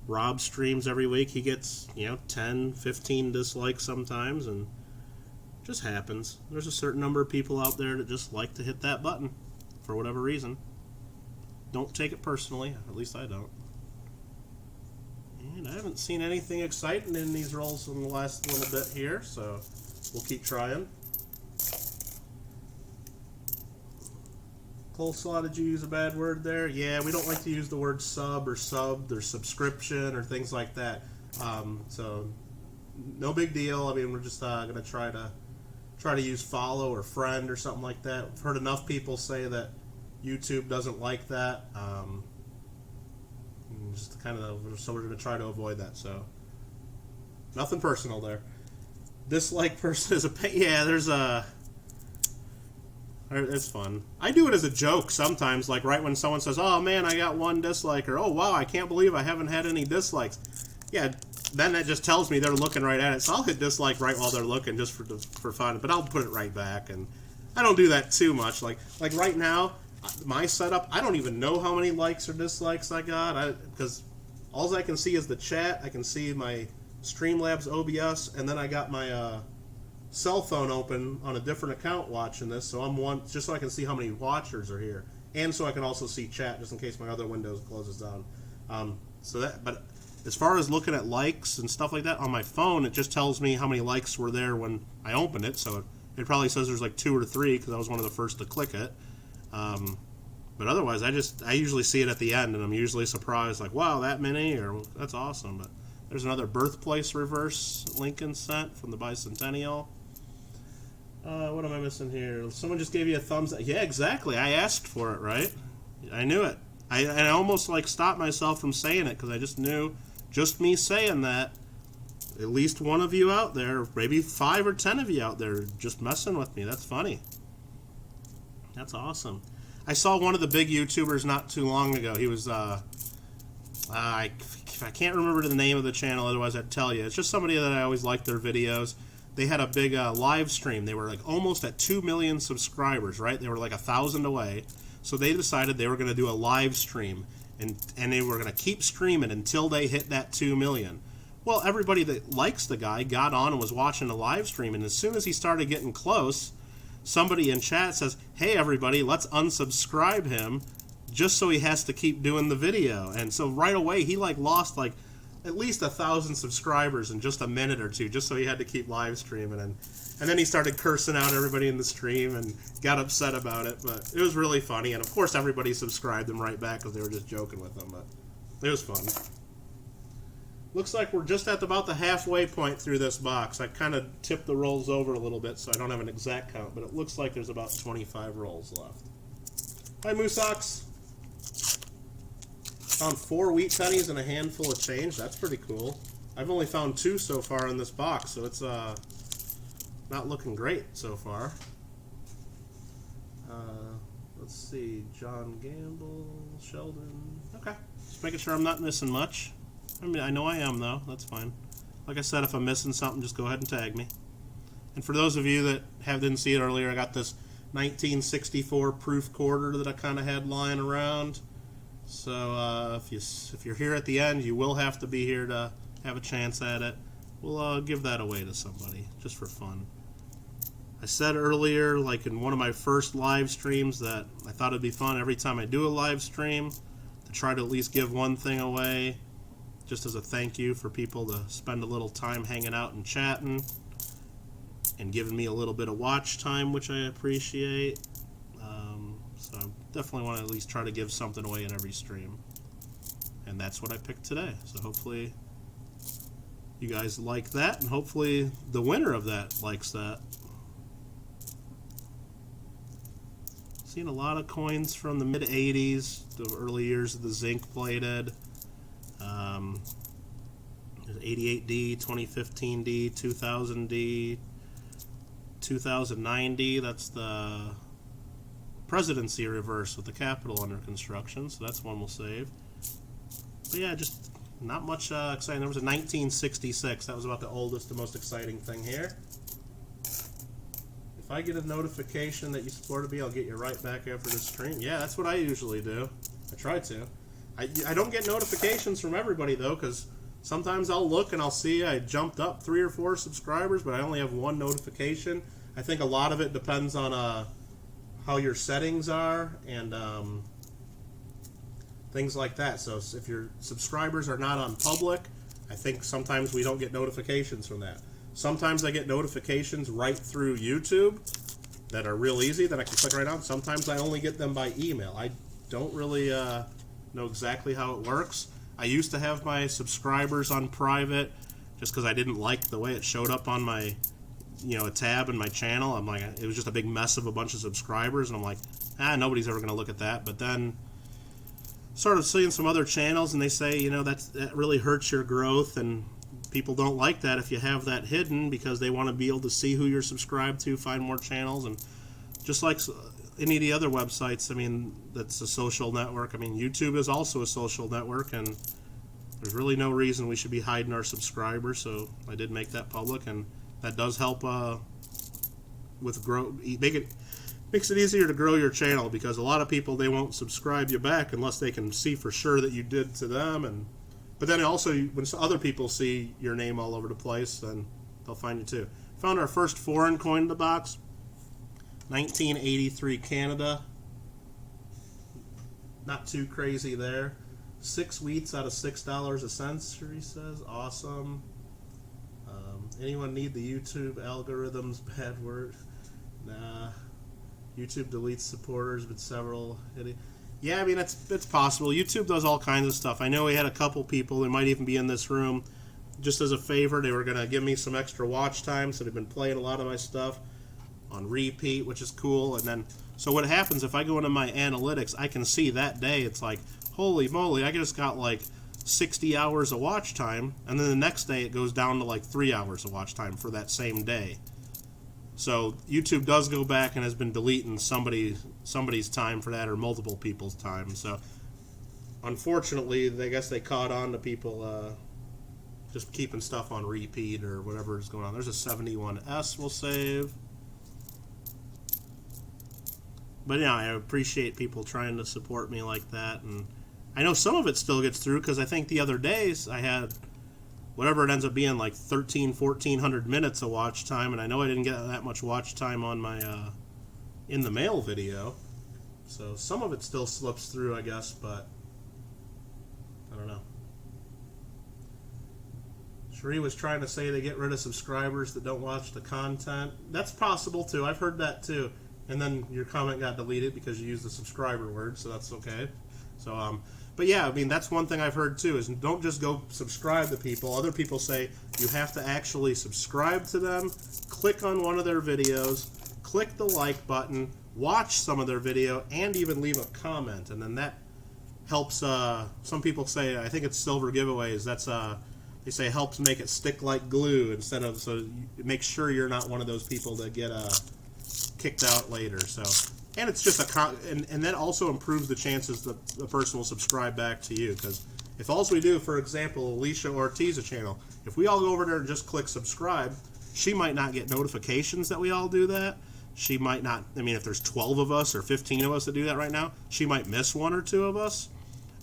Rob streams every week. He gets, 10, 15 dislikes sometimes, and it just happens. There's a certain number of people out there that just like to hit that button for whatever reason. Don't take it personally. At least I don't. And I haven't seen anything exciting in these rolls in the last little bit here, so we'll keep trying. Coleslaw, did you use a bad word there? Yeah, we don't like to use the word sub or subbed or subscription or things like that. So no big deal. I mean, we're just going to try to use follow or friend or something like that. I've heard enough people say that YouTube doesn't like that. Just kind of, so we're going to try to avoid that. So nothing personal there. Dislike person is a yeah. There's a. It's fun. I do it as a joke sometimes, like right when someone says, "Oh man, I got one dislike," or "Oh wow, I can't believe I haven't had any dislikes." Yeah, then that just tells me they're looking right at it, so I'll hit dislike right while they're looking just for fun. But I'll put it right back, and I don't do that too much. Like right now, my setup, I don't even know how many likes or dislikes I got, because all I can see is the chat. I can see my Streamlabs OBS, and then I got my cell phone open on a different account watching this, so I'm just so I can see how many watchers are here, and so I can also see chat just in case my other window closes down. But as far as looking at likes and stuff like that on my phone, it just tells me how many likes were there when I opened it. So it probably says there's like 2 or 3 because I was one of the first to click it. But otherwise, I usually see it at the end, and I'm usually surprised, like, wow, that many, or that's awesome. But there's another birthplace reverse Lincoln sent from the Bicentennial. What am I missing here? Someone just gave you a thumbs up. Yeah, exactly. I asked for it, right? I knew it. I almost like stopped myself from saying it because I just knew, just me saying that, at least one of you out there, maybe 5 or 10 of you out there just messing with me. That's funny. That's awesome. I saw one of the big YouTubers not too long ago. He was, I can't remember the name of the channel, otherwise I'd tell you. It's just somebody that I always liked their videos. They had a big live stream. They were like almost at 2 million subscribers, right? They were like 1,000 away. So they decided they were going to do a live stream, and they were going to keep streaming until they hit that 2 million. Well, everybody that likes the guy got on and was watching the live stream, and as soon as he started getting close, somebody in chat says, "Hey everybody, let's unsubscribe him just so he has to keep doing the video." And so right away he lost at least 1,000 subscribers in just a minute or two, just so he had to keep live streaming. And then he started cursing out everybody in the stream and got upset about it. But it was really funny, and of course everybody subscribed him right back because they were just joking with him. But it was fun. Looks like we're just at about the halfway point through this box. I kind of tipped the rolls over a little bit, so I don't have an exact count, but it looks like there's about 25 rolls left. Hi, Moosox. Found 4 wheat pennies and a handful of change. That's pretty cool. I've only found 2 so far in this box, so it's not looking great so far. Let's see. John Gamble, Sheldon. Okay. Just making sure I'm not missing much. I mean, I know I am, though. That's fine. Like I said, if I'm missing something, just go ahead and tag me. And for those of you that didn't see it earlier, I got this 1964 proof quarter that I kind of had lying around. So if you're here at the end, you will have to be here to have a chance at it. We'll give that away to somebody, just for fun. I said earlier, like in one of my first live streams, that I thought it'd be fun every time I do a live stream to try to at least give one thing away, just as a thank you for people to spend a little time hanging out and chatting and giving me a little bit of watch time, which I appreciate. So I definitely want to at least try to give something away in every stream. And that's what I picked today. So hopefully you guys like that, and hopefully the winner of that likes that. Seeing a lot of coins from the mid-'80s, the early years of the zinc plated. 88D, 2015D, 2000D, 2009D. That's the presidency reverse with the Capitol under construction, so that's one we'll save. But yeah, just not much exciting. There was a 1966. That was about the oldest, the most exciting thing here. If I get a notification that you supported me, I'll get you right back after the stream. Yeah, that's what I usually do. I try to. I don't get notifications from everybody, though, because sometimes I'll look and I'll see I jumped up 3 or 4 subscribers, but I only have 1 notification. I think a lot of it depends on how your settings are and things like that. So if your subscribers are not on public, I think sometimes we don't get notifications from that. Sometimes I get notifications right through YouTube that are real easy that I can click right on. Sometimes I only get them by email. I don't really know exactly how it works. I used to have my subscribers on private just because I didn't like the way it showed up on my, a tab in my channel. I'm like, it was just a big mess of a bunch of subscribers, and I'm like, nobody's ever going to look at that. But then started seeing some other channels, and they say, that really hurts your growth, and people don't like that if you have that hidden because they want to be able to see who you're subscribed to, find more channels, and just like any of the other websites, that's a social network. YouTube is also a social network, and there's really no reason we should be hiding our subscribers, so I did make that public, and that does help with makes it easier to grow your channel, because a lot of people, they won't subscribe you back unless they can see for sure that you did to them, but then also when other people see your name all over the place, then they'll find you too. Found our first foreign coin in the box, 1983 Canada. Not too crazy there. 6 wheats out of $6 a century, says. Awesome. Anyone need the YouTube algorithms? Bad word. Nah. YouTube deletes supporters, but several. Yeah, it's possible. YouTube does all kinds of stuff. I know we had a couple people that might even be in this room. Just as a favor, they were going to give me some extra watch time, so they've been playing a lot of my stuff on repeat, which is cool. And then, so what happens if I go into my analytics, I can see that day, it's like, holy moly, I just got like 60 hours of watch time, and then the next day it goes down to like 3 hours of watch time for that same day. So YouTube does go back and has been deleting somebody's time for that, or multiple people's time. So unfortunately, I guess they caught on to people just keeping stuff on repeat or whatever is going on. There's a 71S we'll save. But yeah, I appreciate people trying to support me like that, and I know some of it still gets through, because I think the other days I had whatever it ends up being, like 1,400 minutes of watch time, and I know I didn't get that much watch time on my in the mail video, so some of it still slips through, I guess, but I don't know. Sheree was trying to say they get rid of subscribers that don't watch the content. That's possible too. I've heard that too. And then your comment got deleted because you used the subscriber word, so that's okay. So, but yeah, that's one thing I've heard too, is don't just go subscribe to people. Other people say you have to actually subscribe to them, click on one of their videos, click the like button, watch some of their video, and even leave a comment. And then that helps, some people say, I think it's silver giveaways, they say helps make it stick like glue, instead of, so it makes sure you're not one of those people that get kicked out later. So, and it's just and that also improves the chances that the person will subscribe back to you, because if all we do, for example, Alicia Ortiz's channel, if we all go over there and just click subscribe, she might not get notifications that we all do that. She might not, if there's 12 of us or 15 of us that do that right now, she might miss one or two of us.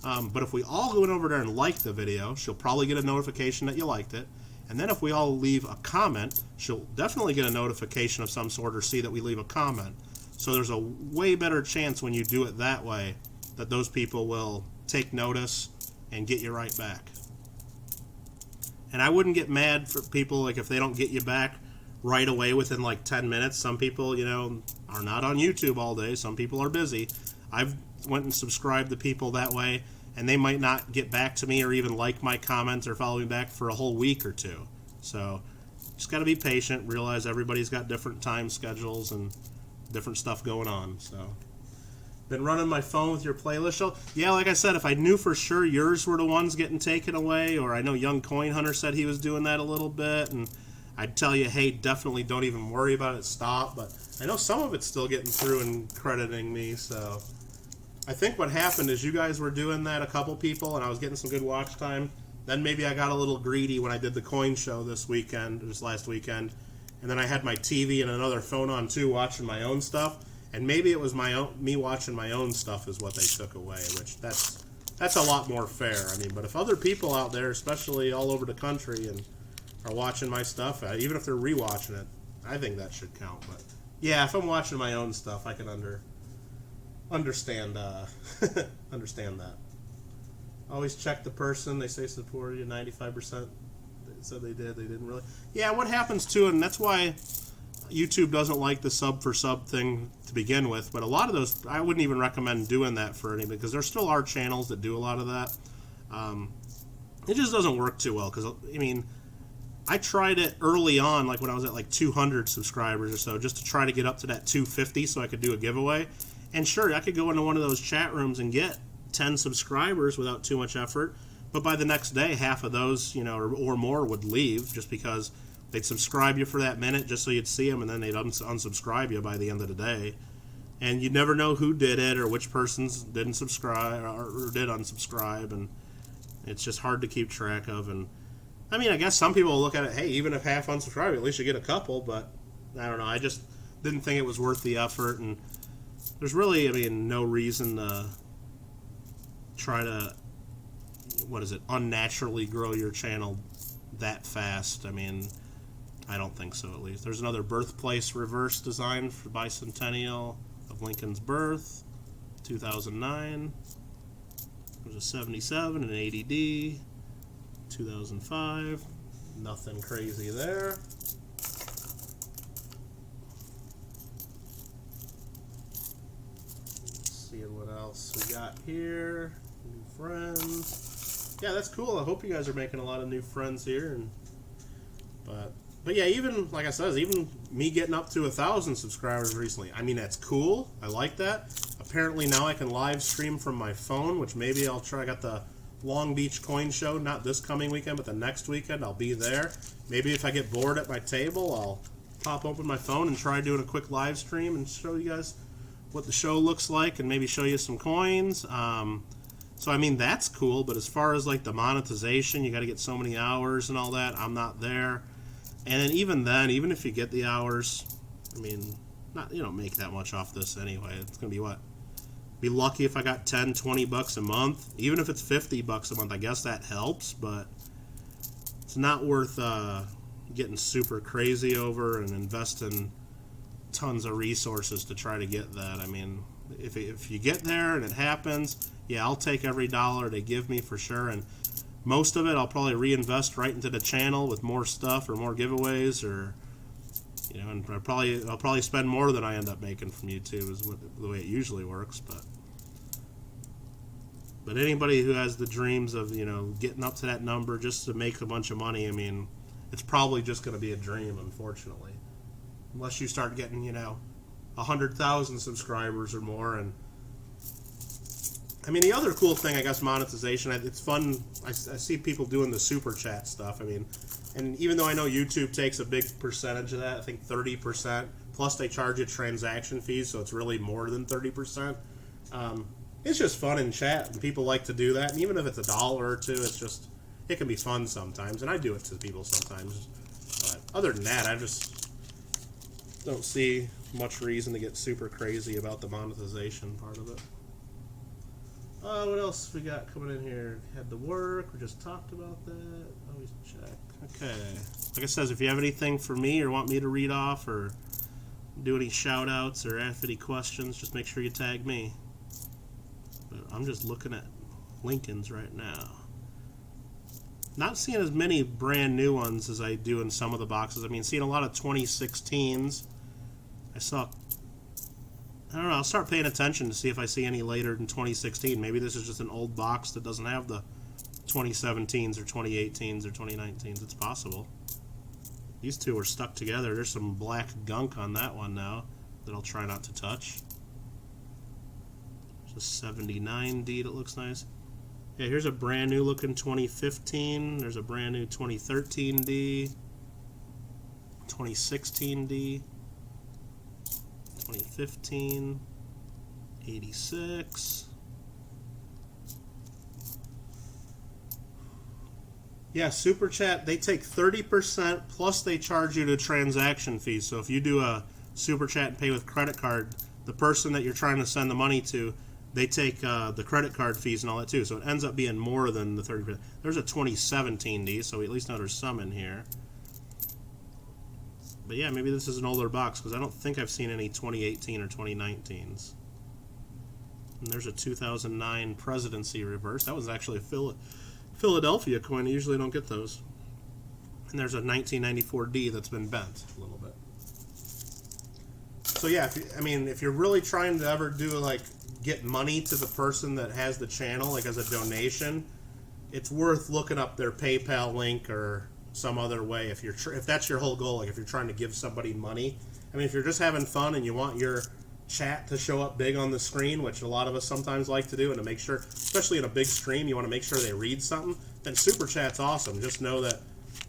But if we all go over there and like the video, she'll probably get a notification that you liked it. And then if we all leave a comment, she'll definitely get a notification of some sort, or see that we leave a comment. So there's a way better chance when you do it that way that those people will take notice and get you right back. And I wouldn't get mad for people, like, if they don't get you back right away within like 10 minutes. Some people, are not on YouTube all day. Some people are busy. I've went and subscribed to people that way, and they might not get back to me or even like my comments or follow me back for a whole week or two. So just got to be patient, realize everybody's got different time schedules and different stuff going on. So, been running my phone with your playlist show. Yeah, like I said, if I knew for sure yours were the ones getting taken away, or I know Young Coin Hunter said he was doing that a little bit, and I'd tell you, hey, definitely don't even worry about it, stop. But I know some of it's still getting through and crediting me, so I think what happened is you guys were doing that, a couple people, and I was getting some good watch time. Then maybe I got a little greedy when I did the coin show this last weekend, and then I had my TV and another phone on too, watching my own stuff, and maybe it was me watching my own stuff is what they took away, which that's a lot more fair. But if other people out there, especially all over the country, and are watching my stuff, even if they're rewatching it, I think that should count. But yeah, if I'm watching my own stuff, I can understand understand that. Always check the person. They say supported you 95%. They said they did. They didn't really. Yeah, what happens too, and that's why YouTube doesn't like the sub for sub thing to begin with. But a lot of those, I wouldn't even recommend doing that for anybody because there still are channels that do a lot of that. It just doesn't work too well because, I mean, I tried it early on, like when I was at like 200 subscribers or so, just to try to get up to that 250 so I could do a giveaway. And sure, I could go into one of those chat rooms and get 10 subscribers without too much effort. But by the next day, half of those, or more would leave just because they'd subscribe you for that minute just so you'd see them, and then they'd unsubscribe you by the end of the day. And you'd never know who did it or which persons didn't subscribe or did unsubscribe, and it's just hard to keep track of. And I mean, I guess some people will look at it, hey, even if half unsubscribe, at least you get a couple, but I don't know. I just didn't think it was worth the effort, and there's really, I mean, no reason to try to, unnaturally grow your channel that fast. I mean, I don't think so, at least. There's another birthplace reverse design for bicentennial of Lincoln's birth, 2009. There's a 77, an 80D, 2005. Nothing crazy there. Seeing what else we got here. New friends. Yeah, that's cool. I hope you guys are making a lot of new friends here. But yeah, even like I said, even me getting up to 1,000 subscribers recently. I mean, that's cool. I like that. Apparently now I can live stream from my phone, which maybe I'll try. I got the Long Beach Coin Show, not this coming weekend, but the next weekend. I'll be there. Maybe if I get bored at my table, I'll pop open my phone and try doing a quick live stream and show you guys what the show looks like and maybe show you some coins. So I mean, that's cool. But as far as like the monetization, you got to get so many hours and all that. I'm not there. And then, even if you get the hours, I mean, you don't make that much off this anyway. It's going to be what? Be lucky if I got 10, 20 bucks a month. Even if it's 50 bucks a month, I guess that helps, but it's not worth getting super crazy over and investing tons of resources to try to get that. I mean, if you get there and it happens, yeah, I'll take every dollar they give me for sure, and most of it I'll probably reinvest right into the channel with more stuff or more giveaways, or and I'll probably spend more than I end up making from YouTube is the way it usually works. But anybody who has the dreams of getting up to that number just to make a bunch of money, I mean, it's probably just going to be a dream, unfortunately, unless you start getting 100,000 subscribers or more. And I mean, the other cool thing, I guess, monetization, it's fun. I see people doing the super chat stuff. I mean, and even though I know YouTube takes a big percentage of that, I think 30%, plus they charge you transaction fees, so it's really more than 30%. It's just fun in chat, and people like to do that. And even if it's $1 or $2, it can be fun sometimes, and I do it to people sometimes. But other than that, I just don't see much reason to get super crazy about the monetization part of it. What else we got coming in here? Had the work. We just talked about that. Always check. Okay. Like I said, if you have anything for me or want me to read off or do any shout outs or ask any questions, just make sure you tag me. But I'm just looking at Lincoln's right now. Not seeing as many brand new ones as I do in some of the boxes. I mean, seeing a lot of 2016s. I don't know, I'll start paying attention to see if I see any later than 2016. Maybe this is just an old box that doesn't have the 2017s or 2018s or 2019s. It's possible. These two are stuck together. There's some black gunk on that one now that I'll try not to touch. There's a 79D that looks nice. Yeah, here's a brand new looking 2015. There's a brand new 2013D. 2016D. 2015, 86. Yeah, Super Chat, they take 30% plus they charge you the transaction fees. So if you do a Super Chat and pay with credit card, the person that you're trying to send the money to, they take the credit card fees and all that too. So it ends up being more than the 30%. There's a 2017D, so we at least know there's some in here. But yeah, maybe this is an older box because I don't think I've seen any 2018 or 2019s. And there's a 2009 presidency reverse. That was actually a Philadelphia coin. I usually don't get those. And there's a 1994 D that's been bent a little bit. So yeah, if you're really trying to ever do like get money to the person that has the channel, like as a donation, it's worth looking up their PayPal link or some other way if that's your whole goal. Like if you're trying to give somebody money. I mean, if you're just having fun and you want your chat to show up big on the screen, which a lot of us sometimes like to do, and to make sure, especially in a big stream, you want to make sure they read something, then super chat's awesome. Just know that,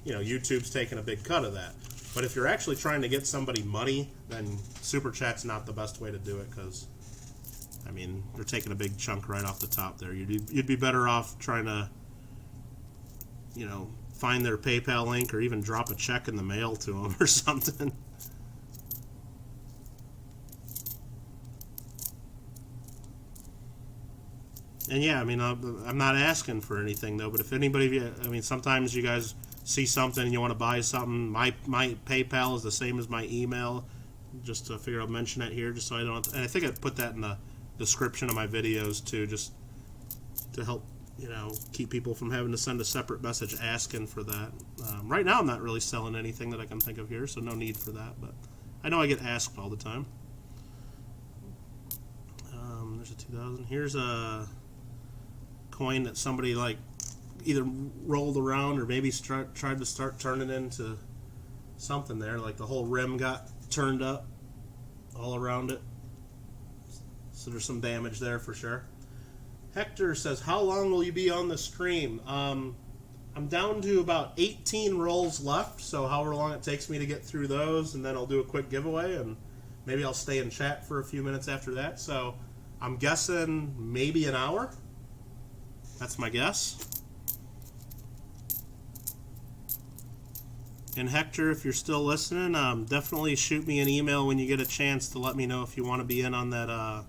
you know, YouTube's taking a big cut of that. But if you're actually trying to get somebody money, then super chat's not the best way to do it, because I mean, they're taking a big chunk right off the top there. You'd be better off trying to, you know, find their PayPal link or even drop a check in the mail to them or something. And yeah, I mean, I'm not asking for anything though, but if anybody, I mean, sometimes you guys see something and you want to buy something, my PayPal is the same as my email. Just to figure I'll mention it here, just so I don't. And I think I put that in the description of my videos too, just to help, you know, keep people from having to send a separate message asking for that. Right now, I'm not really selling anything that I can think of here, so no need for that. But I know I get asked all the time. There's a 2000. Here's a coin that somebody like either rolled around or maybe tried to start turning into something there. Like the whole rim got turned up all around it. So there's some damage there for sure. Hector says, how long will you be on the stream? I'm down to about 18 rolls left, so however long it takes me to get through those, and then I'll do a quick giveaway, and maybe I'll stay in chat for a few minutes after that. So I'm guessing maybe an hour. That's my guess. And Hector, if you're still listening, definitely shoot me an email when you get a chance to let me know if you want to be in on that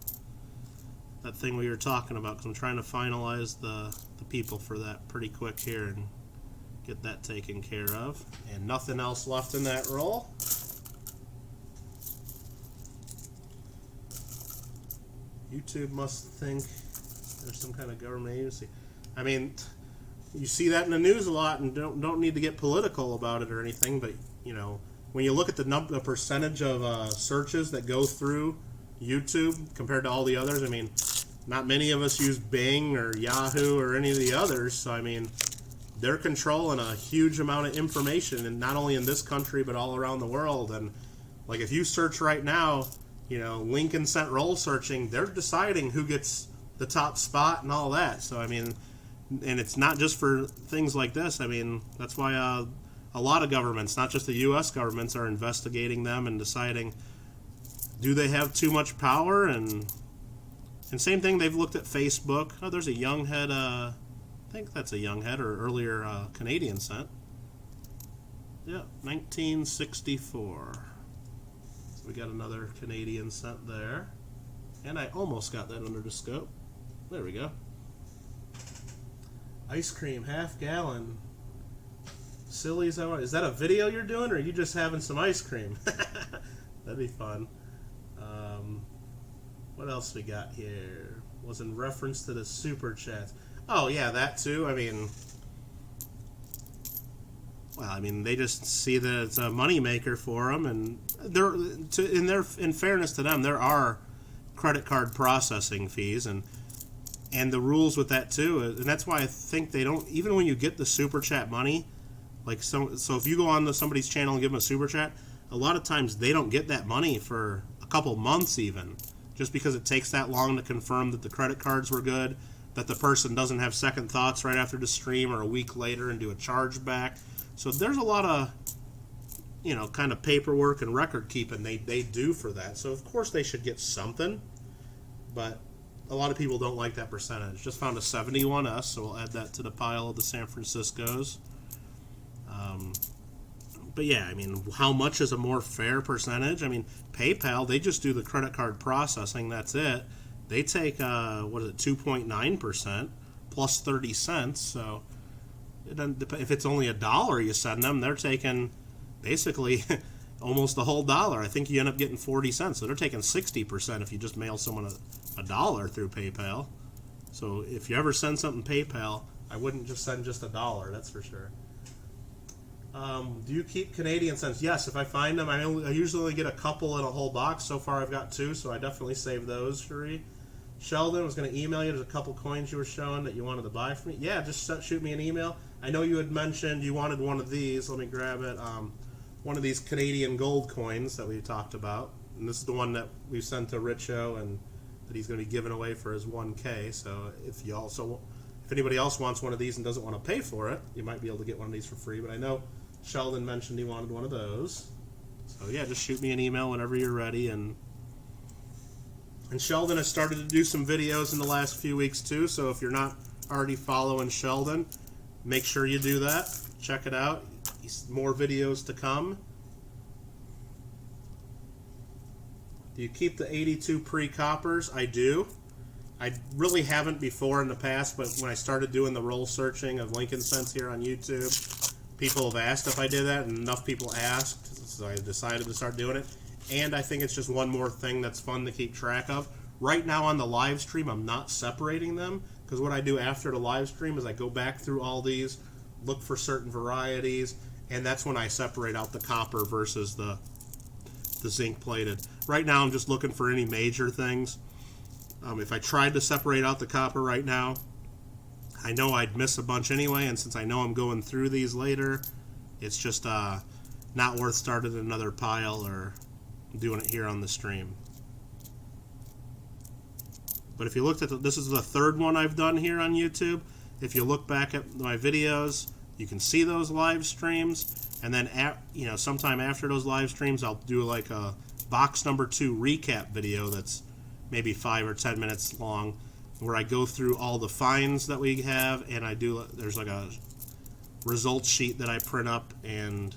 that thing we were talking about, because I'm trying to finalize the people for that pretty quick here and get that taken care of. And nothing else left in that roll. YouTube must think there's some kind of government agency. I mean, you see that in the news a lot, and don't need to get political about it or anything, but you know, when you look at the percentage of searches that go through YouTube compared to all the others, I mean, not many of us use Bing or Yahoo or any of the others, so I mean, they're controlling a huge amount of information, and not only in this country but all around the world. And like if you search right now, you know, Lincoln Cent roll searching, they're deciding who gets the top spot and all that. So I mean, and it's not just for things like this. I mean, that's why a lot of governments, not just the U.S. governments, are investigating them and deciding, do they have too much power? And same thing, they've looked at Facebook. Oh, there's a young head, I think that's a young head, or earlier Canadian cent. Yeah, 1964. So we got another Canadian cent there. And I almost got that under the scope. There we go. Ice cream, half gallon. Silly, is that a video you're doing, or are you just having some ice cream? That'd be fun. What else we got here? Was in reference to the super chats. Oh yeah, that too. I mean, well, I mean, they just see that it's a moneymaker for them, and in fairness to them, there are credit card processing fees, and the rules with that too, and that's why I think they don't, even when you get the super chat money, like so if you go on to somebody's channel and give them a super chat, a lot of times they don't get that money for a couple months even, just because it takes that long to confirm that the credit cards were good, that the person doesn't have second thoughts right after the stream or a week later and do a chargeback. So there's a lot of, you know, kind of paperwork and record keeping they do for that. So of course they should get something, but a lot of people don't like that percentage. Just found a 71S, so we'll add that to the pile of the San Franciscos. But yeah, I mean, how much is a more fair percentage? I mean, PayPal, they just do the credit card processing, that's it. They take, 2.9% plus 30 cents, so if it's only $1 you send them, they're taking basically almost the whole dollar. I think you end up getting 40 cents, so they're taking 60% if you just mail someone $1 through PayPal. So if you ever send something PayPal, I wouldn't just send just $1, that's for sure. Do you keep Canadian cents? Yes, if I find them. I usually only get a couple in a whole box. So far I've got 2, so I definitely save those, Cherie. Sheldon was going to email you. There's a couple coins you were showing that you wanted to buy from me. Yeah, just shoot me an email. I know you had mentioned you wanted one of these. Let me grab it. One of these Canadian gold coins that we talked about. And this is the one that we sent to Richo and that he's going to be giving away for his 1K. So if anybody else wants one of these and doesn't want to pay for it, you might be able to get one of these for free. But I know Sheldon mentioned he wanted one of those. So yeah, just shoot me an email whenever you're ready. And Sheldon has started to do some videos in the last few weeks too. So if you're not already following Sheldon, make sure you do that. Check it out. More videos to come. Do you keep the 82 pre-coppers? I do. I really haven't before in the past, but when I started doing the roll searching of Lincoln Cents here on YouTube, people have asked if I did that, and enough people asked, so I decided to start doing it. And I think it's just one more thing that's fun to keep track of. Right now on the live stream, I'm not separating them, because what I do after the live stream is I go back through all these, look for certain varieties, and that's when I separate out the copper versus the zinc plated. Right now I'm just looking for any major things. If I tried to separate out the copper right now, I know I'd miss a bunch anyway, and since I know I'm going through these later, it's just not worth starting another pile or doing it here on the stream. But if you looked at this is the 3rd one I've done here on YouTube. If you look back at my videos, you can see those live streams, and then sometime after those live streams, I'll do like a box number 2 recap video that's maybe 5 or 10 minutes long, where I go through all the finds that we have, and there's like a results sheet that I print up and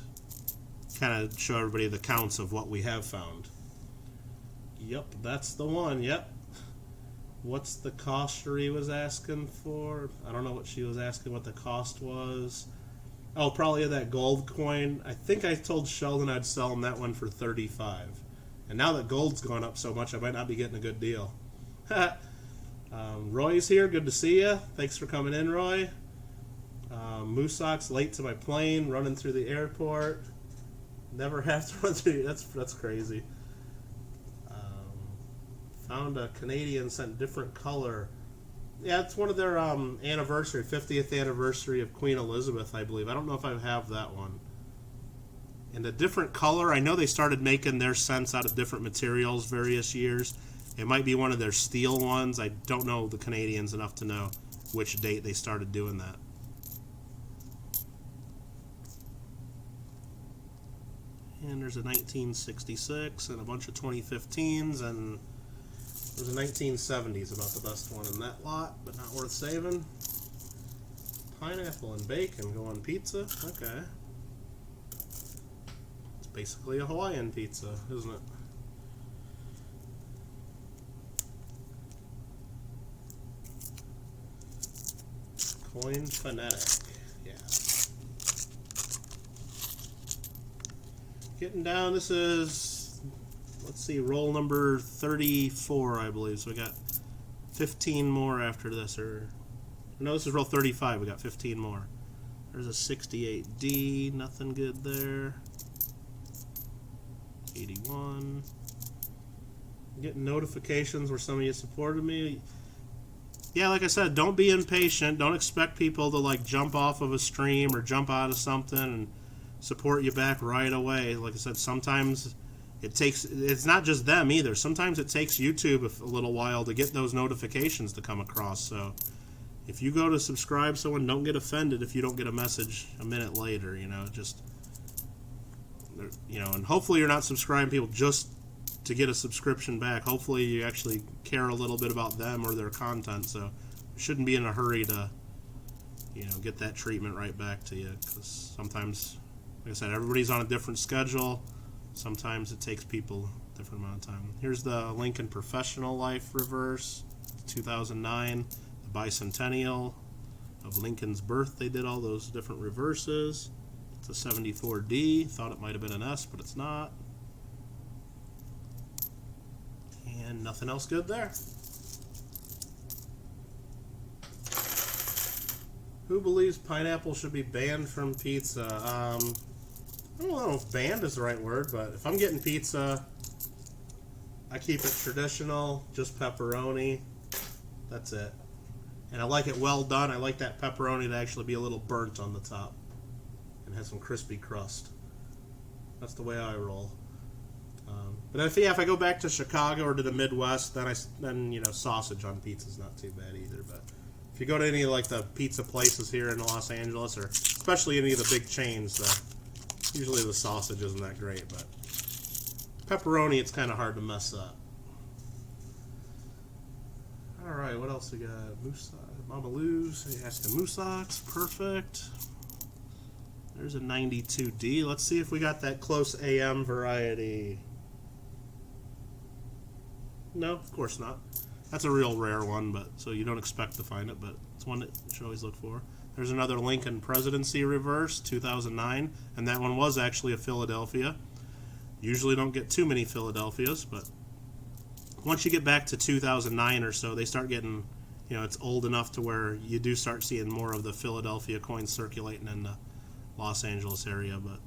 kind of show everybody the counts of what we have found. Yep, that's the one. Yep. What's the cost Cherie was asking for? I don't know what she was asking what the cost was. Oh, probably that gold coin. I think I told Sheldon I'd sell him that one for $35. And now that gold's gone up so much, I might not be getting a good deal. Roy's here. Good to see you. Thanks for coming in, Roy. Moosok's late to my plane, running through the airport. Never have to run through. That's crazy. Found a Canadian cent, different color. Yeah, it's one of their 50th anniversary of Queen Elizabeth, I believe. I don't know if I have that one. And a different color. I know they started making their cents out of different materials various years. It might be one of their steel ones. I don't know the Canadians enough to know which date they started doing that. And there's a 1966 and a bunch of 2015s, and there's a 1970s, about the best one in that lot, but not worth saving. Pineapple and bacon go on pizza. Okay. It's basically a Hawaiian pizza, isn't it? Coin Fanatic. Yeah. Getting down, this is, let's see, roll number 34, I believe. So we got 15 more after this. No, this is roll 35. We got 15 more. There's a 68D. Nothing good there. 81. Getting notifications where some of you supported me. Yeah, like I said, don't be impatient. Don't expect people to like jump off of a stream or jump out of something and support you back right away. Like I said, sometimes it's not just them either. Sometimes it takes YouTube a little while to get those notifications to come across. So if you go to subscribe someone, don't get offended if you don't get a message a minute later, and hopefully you're not subscribing people just to get a subscription back. Hopefully you actually care a little bit about them or their content, so you shouldn't be in a hurry to get that treatment right back to you, because sometimes, like I said, everybody's on a different schedule. Sometimes it takes people a different amount of time. Here's the Lincoln Professional Life reverse, 2009, the bicentennial of Lincoln's birth. They did all those different reverses. It's a 74D. Thought it might have been an S, but it's not. And nothing else good there. Who believes pineapple should be banned from pizza? I don't know if banned is the right word, but if I'm getting pizza, I keep it traditional, just pepperoni. That's it. And I like it well done. I like that pepperoni to actually be a little burnt on the top and have some crispy crust. That's the way I roll. But if I go back to Chicago or to the Midwest, then you know, sausage on pizza is not too bad either. But if you go to any of like the pizza places here in Los Angeles, or especially any of the big chains, usually the sausage isn't that great. But pepperoni, it's kind of hard to mess up. All right, what else we got? Mama Lou's asking Moosox, perfect. There's a 92D. Let's see if we got that close AM variety. No, of course not. That's a real rare one, but so you don't expect to find it, but it's one that you should always look for. There's another Lincoln Presidency Reverse, 2009, and that one was actually a Philadelphia. Usually don't get too many Philadelphias, but once you get back to 2009 or so, they start getting, you know, it's old enough to where you do start seeing more of the Philadelphia coins circulating in the Los Angeles area, but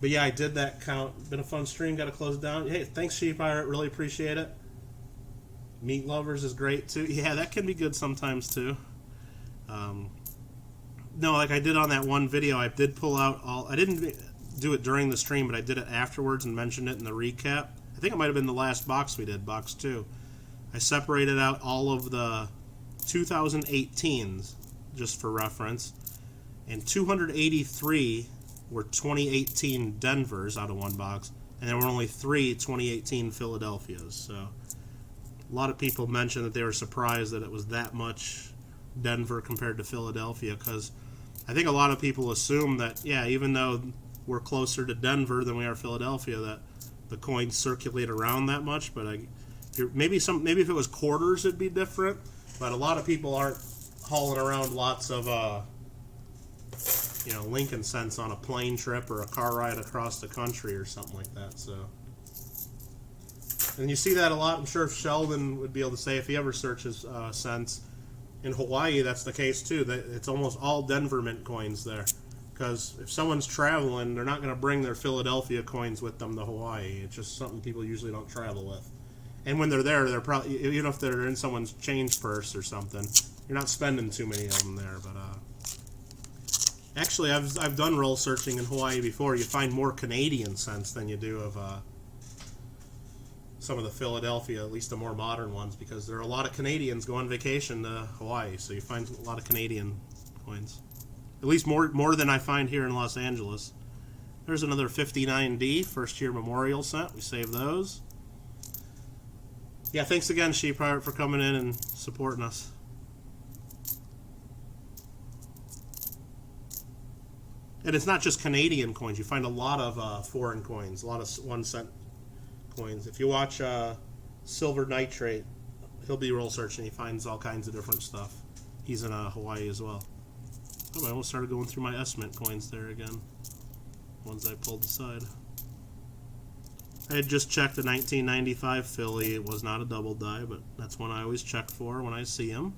yeah, I did that count. Been a fun stream. Got to close it down. Hey, thanks, Sheep Pirate. Really appreciate it. Meat Lovers is great too. Yeah, that can be good sometimes too. No, like I did on that one video, I did pull out all. I didn't do it during the stream, but I did it afterwards and mentioned it in the recap. I think it might have been the last box we did, box 2. I separated out all of the 2018s just for reference, and 283 were 2018 Denvers out of one box, and there were only 3 2018 Philadelphias. So a lot of people mentioned that they were surprised that it was that much Denver compared to Philadelphia, because I think a lot of people assume that, yeah, even though we're closer to Denver than we are Philadelphia, that the coins circulate around that much. But maybe if it was quarters it'd be different, but a lot of people aren't hauling around lots of Lincoln cents on a plane trip or a car ride across the country or something like that. So, and you see that a lot. I'm sure Sheldon would be able to say if he ever searches cents. In Hawaii, that's the case too. That it's almost all Denver mint coins there, because if someone's traveling, they're not going to bring their Philadelphia coins with them to Hawaii. It's just something people usually don't travel with. And when they're there, they're probably, even if they're in someone's change purse or something, you're not spending too many of them there. But actually, I've done roll searching in Hawaii before. You find more Canadian cents than you do of some of the Philadelphia, at least the more modern ones, because there are a lot of Canadians go on vacation to Hawaii, so you find a lot of Canadian coins. At least more than I find here in Los Angeles. There's another 59D, first year memorial cent. We save those. Yeah, thanks again, Sheep Pirate, for coming in and supporting us. And it's not just Canadian coins. You find a lot of foreign coins, a lot of 1 cent coins. If you watch Silver Nitrate, he'll be roll searching. He finds all kinds of different stuff. He's in Hawaii as well. Oh, I almost started going through my S-Mint coins there again. Ones I pulled aside. I had just checked the 1995 Philly. It was not a double die, but that's one I always check for when I see him.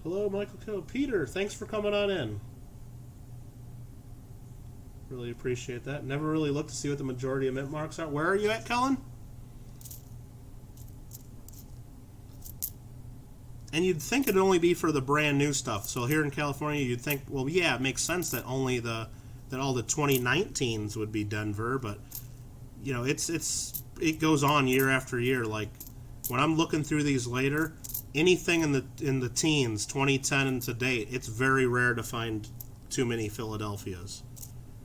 Hello, Michael Coe. Peter, thanks for coming on in. Really appreciate that. Never really looked to see what the majority of mint marks are. Where are you at, Kellen? And you'd think it'd only be for the brand new stuff. So here in California, you'd think, well, yeah, it makes sense that only that all the 2019s would be Denver, but you know, it goes on year after year. Like when I'm looking through these later, anything in the teens, 2010 and to date, it's very rare to find too many Philadelphias.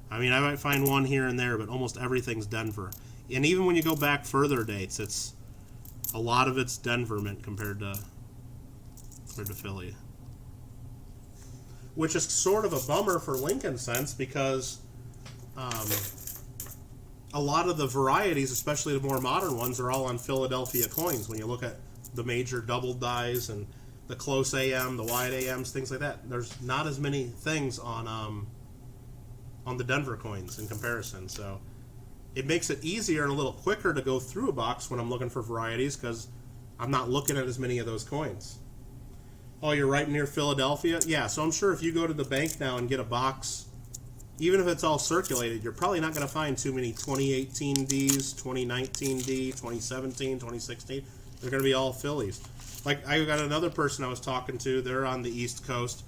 I mean, I might find one here and there, but almost everything's Denver. And even when you go back further dates, it's a lot of it's Denver mint compared to Philly. Which is sort of a bummer for Lincoln cents, because a lot of the varieties, especially the more modern ones, are all on Philadelphia coins. When you look at the major double dies and the close AM, the wide AMs, things like that, there's not as many things on the Denver coins in comparison. So it makes it easier and a little quicker to go through a box when I'm looking for varieties because I'm not looking at as many of those coins. Oh, you're right near Philadelphia? Yeah, so I'm sure if you go to the bank now and get a box, even if it's all circulated, you're probably not going to find too many 2018 Ds, 2019 D, 2017, 2016. They're going to be all Phillies. Like, I got another person I was talking to, they're on the East Coast.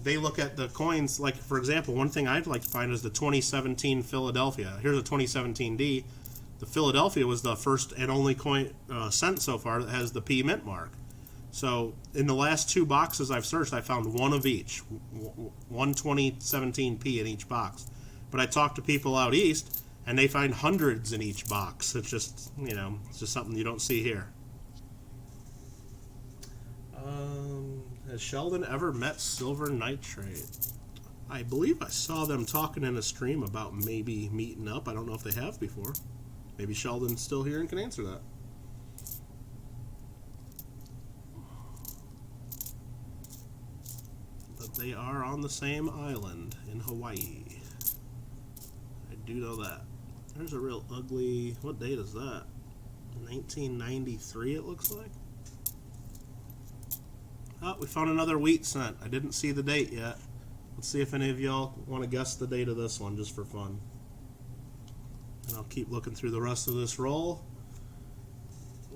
They look at the coins, like, for example, one thing I'd like to find is the 2017 Philadelphia. Here's a 2017 D. The Philadelphia was the first and only coin sent so far that has the P mint mark. So in the last 2 boxes I've searched, I found one of each, one 2017 P in each box. But I talked to people out east, and they find hundreds in each box. It's just, you know, it's just something you don't see here. Has Sheldon ever met Silver Nitrate? I believe I saw them talking in a stream about maybe meeting up. I don't know if they have before. Maybe Sheldon's still here and can answer that. But they are on the same island in Hawaii. I do know that. There's a real ugly... What date is that? 1993 it looks like. Oh, we found another wheat cent. I didn't see the date yet. Let's see if any of y'all want to guess the date of this one just for fun. And I'll keep looking through the rest of this roll.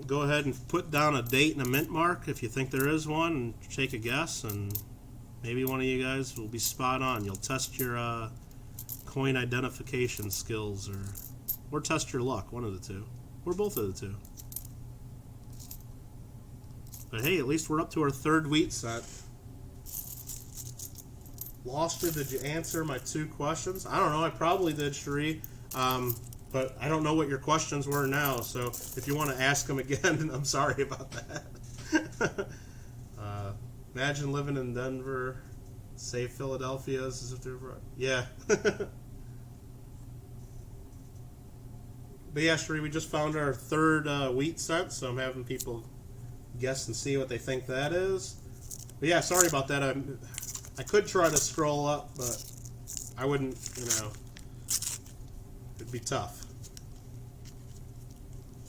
Go ahead and put down a date and a mint mark if you think there is one and take a guess, and maybe one of you guys will be spot on. You'll test your coin identification skills or test your luck, one of the two. Or both of the two. But hey, at least we're up to our 3rd wheat set. Lost you, did you answer my 2 questions? I don't know, I probably did, Cherie. But I don't know what your questions were now, so if you want to ask them again, I'm sorry about that. Imagine living in Denver, say Philadelphia as if they're... Yeah. But yeah, Cherie, we just found our 3rd wheat set, so I'm having people guess and see what they think that is. But yeah, sorry about that. I could try to scroll up, but I wouldn't, you know, it'd be tough.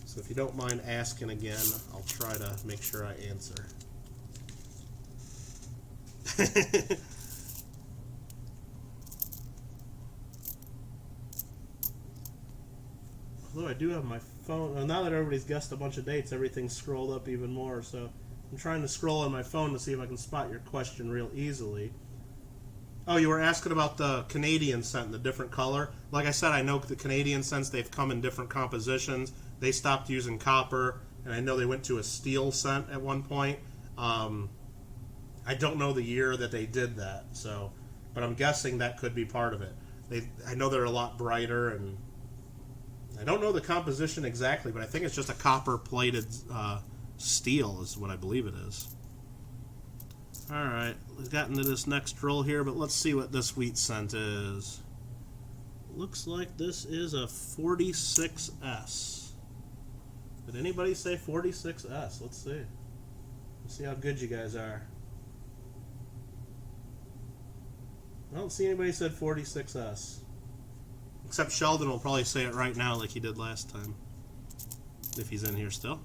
So if you don't mind asking again, I'll try to make sure I answer. Although I do have my phone, well, now that everybody's guessed a bunch of dates, everything's scrolled up even more, so I'm trying to scroll on my phone to see if I can spot your question real easily. Oh, you were asking about the Canadian cent in the different color. Like I said, I know the Canadian cents, they've come in different compositions. They stopped using copper, and I know they went to a steel cent at one point. I don't know the year that they did that, so, but I'm guessing that could be part of it. I know they're a lot brighter, and I don't know the composition exactly, but I think it's just a copper-plated steel is what I believe it is. Alright, we've gotten to this next roll here, but let's see what this wheat cent is. Looks like this is a 46S. Did anybody say 46S? Let's see. Let's see how good you guys are. I don't see anybody said 46S. Except Sheldon will probably say it right now like he did last time. If he's in here still.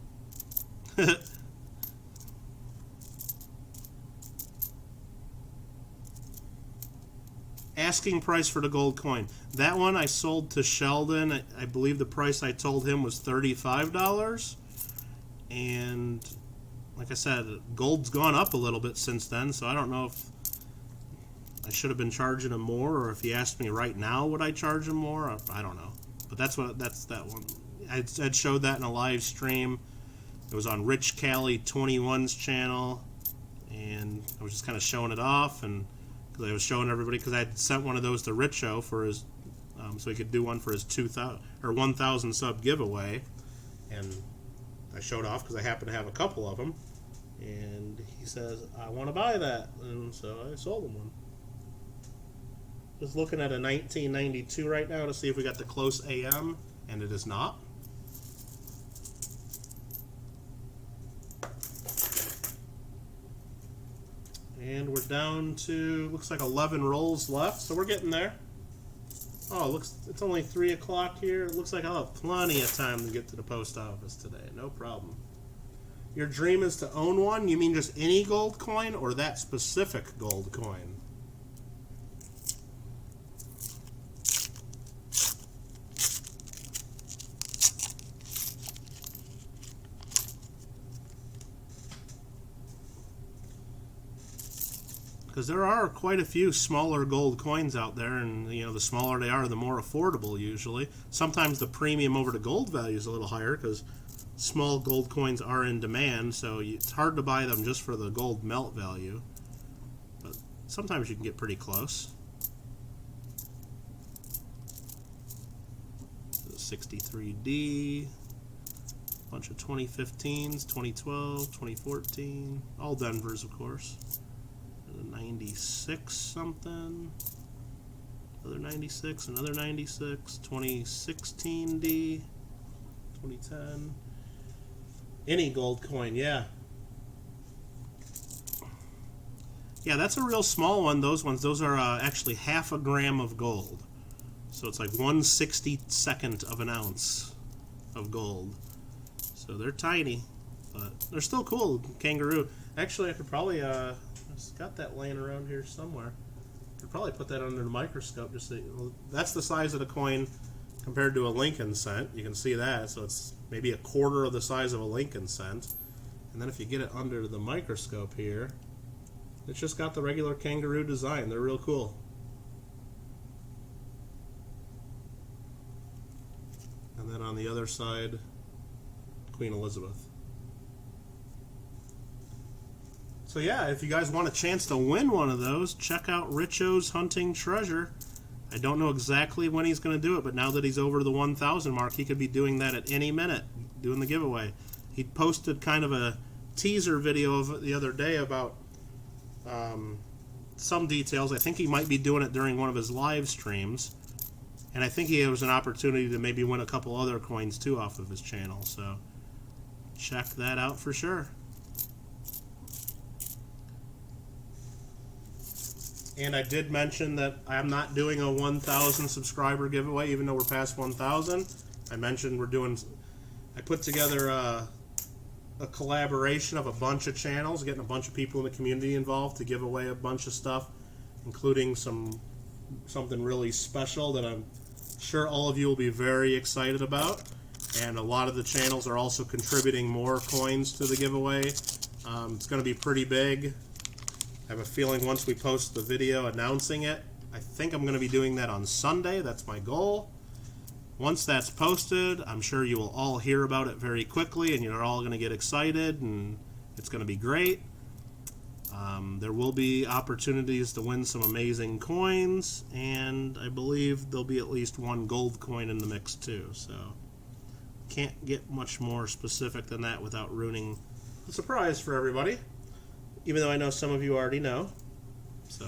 Asking price for the gold coin. That one I sold to Sheldon. I believe the price I told him was $35. And like I said, gold's gone up a little bit since then, so I don't know if I should have been charging him more, or if he asked me right now would I charge him more. I don't know. But that's that one. I showed that in a live stream. It was on Rich Cali 21's channel, and I was just kind of showing it off, and I was showing everybody because I had sent one of those to Richo for his, so he could do one for his 2,000 or 1,000 sub giveaway, and I showed off because I happen to have a couple of them, and he says I want to buy that, and so I sold him one. Just looking at a 1992 right now to see if we got the close AM, and it is not. And we're down to, looks like 11 rolls left, so we're getting there. Oh, it's only 3 o'clock here. It looks like I'll have plenty of time to get to the post office today. No problem. Your dream is to own one? You mean just any gold coin or that specific gold coin? Because there are quite a few smaller gold coins out there, and you know, the smaller they are, the more affordable usually. Sometimes the premium over the gold value is a little higher because small gold coins are in demand, so it's hard to buy them just for the gold melt value. But sometimes you can get pretty close. 63D, bunch of 2015s, 2012, 2014, all Denvers, of course. 96 something, another 96, another 96, 2016D, 2010, any gold coin, yeah. Yeah, that's a real small one. Those are actually half a gram of gold. So it's like 1/62nd of an ounce of gold. So they're tiny, but they're still cool. Kangaroo. Actually, I could probably, got that laying around here somewhere. Could probably put that under the microscope. Just see. Well, that's the size of the coin compared to a Lincoln cent. You can see that. So it's maybe a quarter of the size of a Lincoln cent. And then if you get it under the microscope here, it's just got the regular kangaroo design. They're real cool. And then on the other side, Queen Elizabeth. So yeah, if you guys want a chance to win one of those, check out Richo's Hunting Treasure. I don't know exactly when he's going to do it, but now that he's over the 1,000 mark, he could be doing that at any minute, doing the giveaway. He posted kind of a teaser video of the other day about some details. I think he might be doing it during one of his live streams, and I think he has an opportunity to maybe win a couple other coins too off of his channel, so check that out for sure. And I did mention that I'm not doing a 1,000 subscriber giveaway, even though we're past 1,000. I mentioned I put together a collaboration of a bunch of channels, getting a bunch of people in the community involved to give away a bunch of stuff, including something really special that I'm sure all of you will be very excited about. And a lot of the channels are also contributing more coins to the giveaway. It's going to be pretty big. I have a feeling once we post the video announcing it, I think I'm going to be doing that on Sunday. That's my goal. Once that's posted, I'm sure you will all hear about it very quickly, and you're all going to get excited, and it's going to be great. There will be opportunities to win some amazing coins, and I believe there'll be at least one gold coin in the mix too. So can't get much more specific than that without ruining the surprise for everybody, even though I know some of you already know. So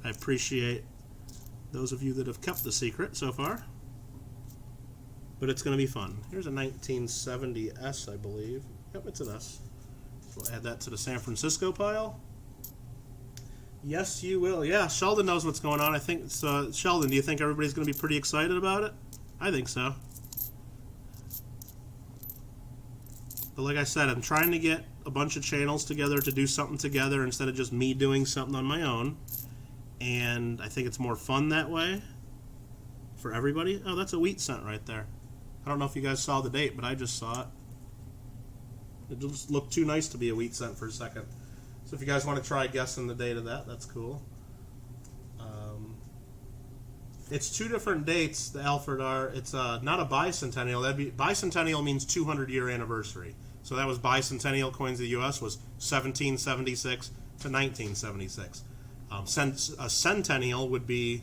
I appreciate those of you that have kept the secret so far. But it's going to be fun. Here's a 1970 S, I believe. Yep, it's an S. We'll add that to the San Francisco pile. Yes, you will. Yeah, Sheldon knows what's going on. I think so. Sheldon, do you think everybody's going to be pretty excited about it? I think so. But like I said, I'm trying to get a bunch of channels together to do something together instead of just me doing something on my own. And I think it's more fun that way for everybody. Oh, that's a wheat cent right there. I don't know if you guys saw the date, but I just saw it. It just looked too nice to be a wheat cent for a second. So if you guys want to try guessing the date of that, that's cool. It's two different dates, the Alfred R. It's not a bicentennial. Bicentennial means 200-year anniversary. So that was bicentennial coins of the U.S. was 1776 to 1976. A centennial would be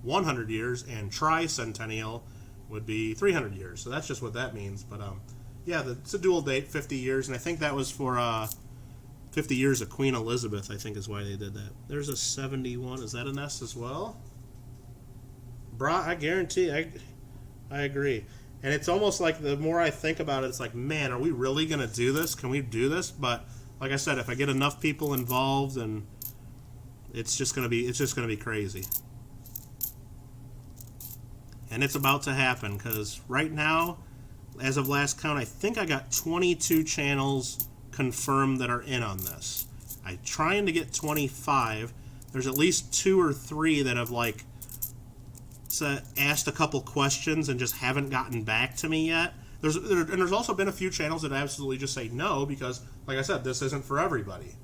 100 years, and tricentennial would be 300 years. So that's just what that means. But yeah, it's a dual date, 50 years, and I think that was for 50 years of Queen Elizabeth, I think is why they did that. There's a 71. Is that an S as well? I guarantee, I agree. And it's almost like the more I think about it, it's like, man, are we really going to do this? Can we do this? But like I said, if I get enough people involved, and it's just going to be crazy. And it's about to happen, because right now, as of last count, I think I got 22 channels confirmed that are in on this. I'm trying to get 25. There's at least 2 or 3 that have like asked a couple questions and just haven't gotten back to me yet. There's also been a few channels that absolutely just say no, because, like I said, this isn't for everybody.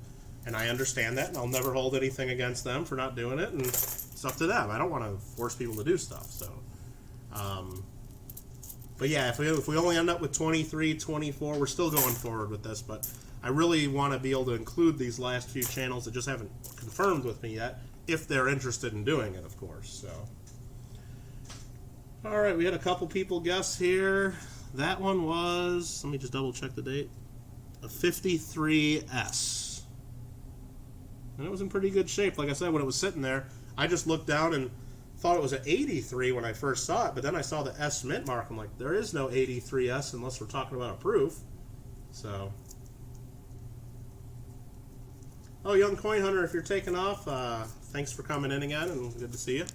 And I understand that, and I'll never hold anything against them for not doing it, and it's up to them. I don't want to force people to do stuff, so... but yeah, if we only end up with 23, 24, we're still going forward with this, but I really want to be able to include these last few channels that just haven't confirmed with me yet, if they're interested in doing it, of course. So, alright, we had a couple people guess here. That one was, let me just double check the date, a 53S. And it was in pretty good shape. Like I said, when it was sitting there, I just looked down and thought it was an 83 when I first saw it, but then I saw the S mint mark. I'm like, there is no 83S unless we're talking about a proof. So, oh, Young Coin Hunter, if you're taking off, thanks for coming in again, and good to see you.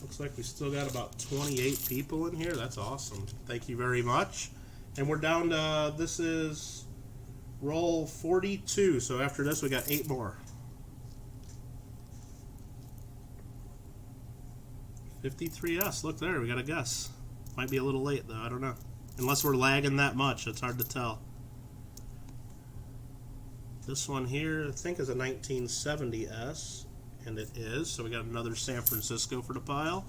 Looks like we still got about 28 people in here. That's awesome. Thank you very much. And we're down to, this is roll 42, so after this we got 8 more. 53S, look there, we got a guess. Might be a little late though, I don't know. Unless we're lagging that much, it's hard to tell. This one here, I think, is a 1970S, and it is, so we got another San Francisco for the pile.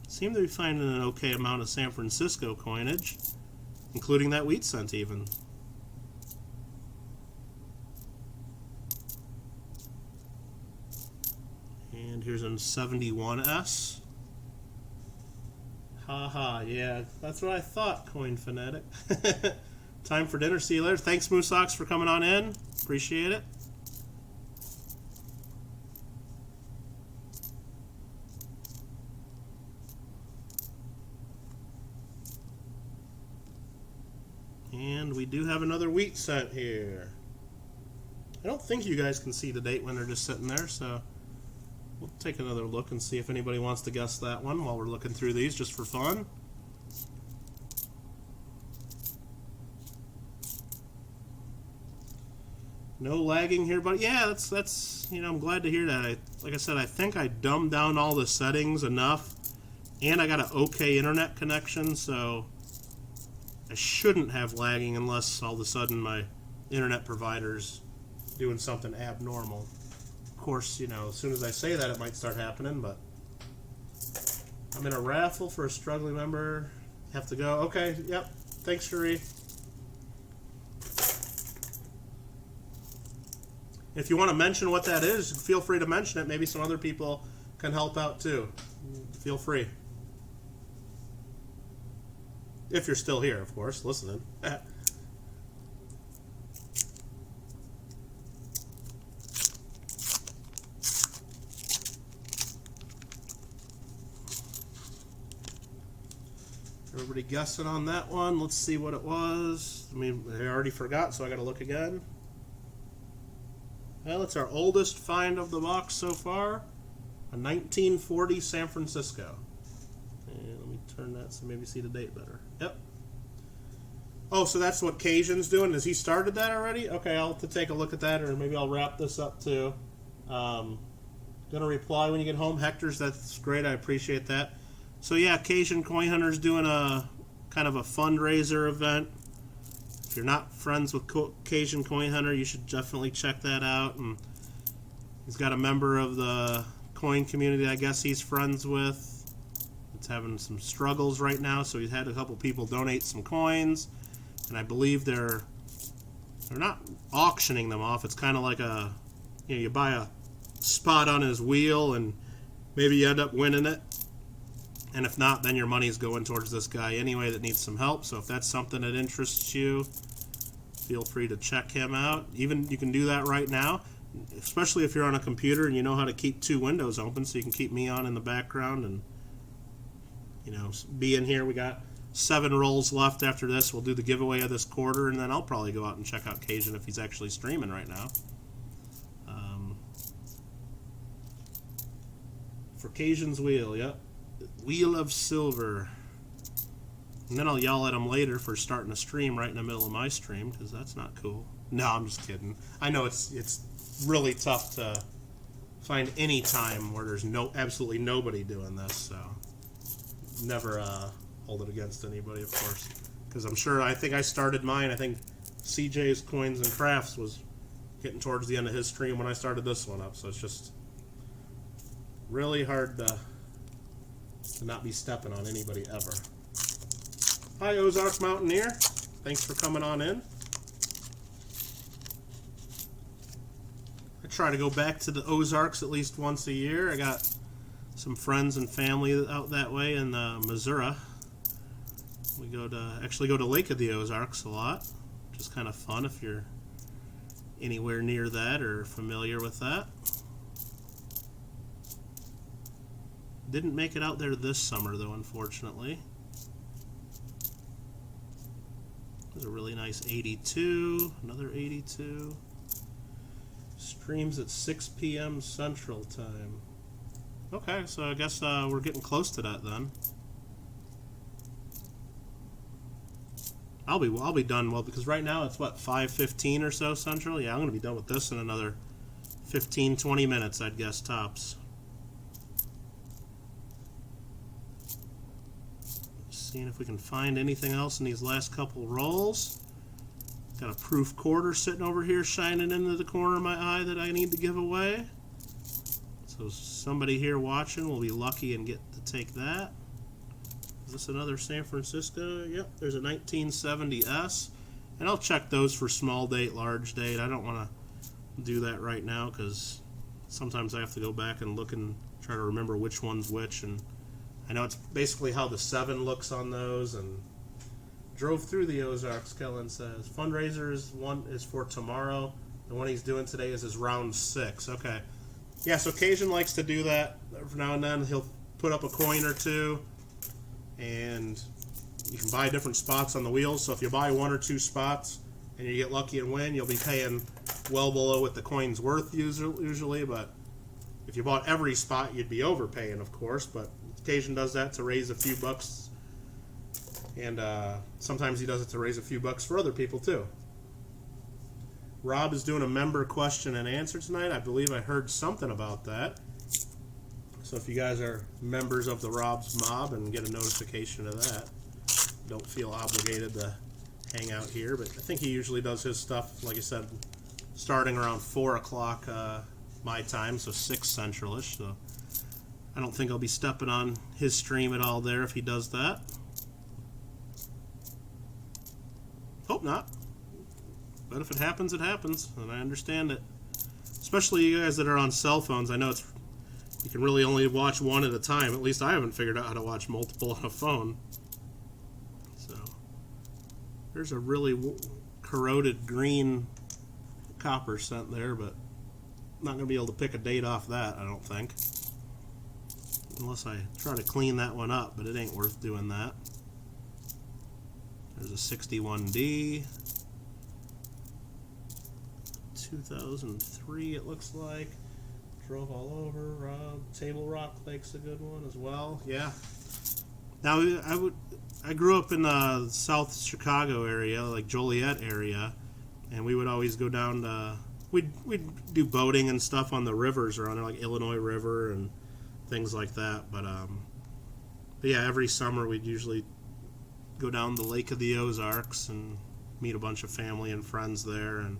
Seem to be finding an okay amount of San Francisco coinage, including that wheat cent even. And here's a 71S. Haha, yeah, that's what I thought, Coin Fanatic. Time for dinner, see you later. Thanks, Moosox, for coming on in. Appreciate it. And we do have another wheat cent here. I don't think you guys can see the date when they're just sitting there, so we'll take another look and see if anybody wants to guess that one while we're looking through these just for fun. No lagging here, but yeah, that's you know, I'm glad to hear that. Like I said, I think I dumbed down all the settings enough, and I got an okay internet connection, so I shouldn't have lagging unless all of a sudden my internet provider's doing something abnormal. Of course, you know, as soon as I say that, it might start happening, but I'm in a raffle for a struggling member. Have to go. Okay, yep. Thanks, Cherie. If you want to mention what that is, feel free to mention it. Maybe some other people can help out too. Feel free. If you're still here, of course, listening. Everybody guessing on that one. Let's see what it was. I mean, I already forgot, so I got to look again. Well, it's our oldest find of the box so far. A 1940 San Francisco. And let me turn that so maybe see the date better. Yep. Oh, so that's what Cajun's doing? Has he started that already? Okay, I'll have to take a look at that, or maybe I'll wrap this up too. Gonna reply when you get home. Hector's, that's great. I appreciate that. So yeah, Cajun Coin Hunter's doing a kind of a fundraiser event. If you're not friends with Cajun Coin Hunter, you should definitely check that out. And he's got a member of the coin community I guess he's friends with. It's having some struggles right now, so he's had a couple people donate some coins, and I believe they're not auctioning them off. It's kind of like a, you know, you buy a spot on his wheel and maybe you end up winning it, and if not, then your money's going towards this guy anyway that needs some help. So if that's something that interests you, feel free to check him out. Even you can do that right now, especially if you're on a computer and you know how to keep 2 windows open, so you can keep me on in the background and, you know, be in here. We got 7 rolls left after this. We'll do the giveaway of this quarter, and then I'll probably go out and check out Cajun if he's actually streaming right now. For Cajun's wheel, yep. Wheel of Silver. And then I'll yell at him later for starting a stream right in the middle of my stream, because that's not cool. No, I'm just kidding. I know it's really tough to find any time where there's absolutely nobody doing this, so never hold it against anybody, of course. Because I'm sure, I think I started mine, I think CJ's Coins and Crafts was getting towards the end of his stream when I started this one up, so it's just really hard to not be stepping on anybody ever. Hi, Ozark Mountaineer. Thanks for coming on in. I try to go back to the Ozarks at least once a year. I got some friends and family out that way in Missouri. We actually go to Lake of the Ozarks a lot, which is kind of fun if you're anywhere near that or familiar with that. Didn't make it out there this summer though, unfortunately. There's a really nice 82, another 82. Streams at 6 p.m. Central Time. Okay, so I guess we're getting close to that then. I'll be done, well, because right now it's what, 5:15 or so Central? Yeah, I'm going to be done with this in another 15-20 minutes, I'd guess, tops. Seeing if we can find anything else in these last couple rolls. Got a proof quarter sitting over here shining into the corner of my eye that I need to give away. So somebody here watching will be lucky and get to take that. Is this another San Francisco? Yep, there's a 1970S. And I'll check those for small date, large date. I don't want to do that right now because sometimes I have to go back and look and try to remember which one's which. And I know it's basically how the 7 looks on those. And drove through the Ozarks, Kellen says. Fundraisers one is for tomorrow. The one he's doing today is his round 6. Okay. Yeah, so Cajun likes to do that every now and then. He'll put up a coin or two, and you can buy different spots on the wheels. So if you buy 1 or 2 spots and you get lucky and win, you'll be paying well below what the coin's worth usually. But if you bought every spot, you'd be overpaying, of course. But Cajun does that to raise a few bucks. And sometimes he does it to raise a few bucks for other people too. Rob is doing a member question and answer tonight. I believe I heard something about that. So if you guys are members of the Rob's Mob and get a notification of that, don't feel obligated to hang out here. But I think he usually does his stuff, like I said, starting around 4 o'clock my time, so 6 Central-ish. So I don't think I'll be stepping on his stream at all there if he does that. Hope not. But if it happens, it happens, and I understand it. Especially you guys that are on cell phones. I know you can really only watch one at a time. At least I haven't figured out how to watch multiple on a phone. So there's a really corroded green copper cent there, but I'm not going to be able to pick a date off that, I don't think. Unless I try to clean that one up, but it ain't worth doing that. There's a 61D. 2003 it looks like. Drove all over. Table Rock Lake's a good one as well. Yeah. Now I grew up in the South Chicago area, like Joliet area, and we would always go down to we'd do boating and stuff on the rivers around there, like Illinois River and things like that. But yeah, every summer we'd usually go down the Lake of the Ozarks and meet a bunch of family and friends there. And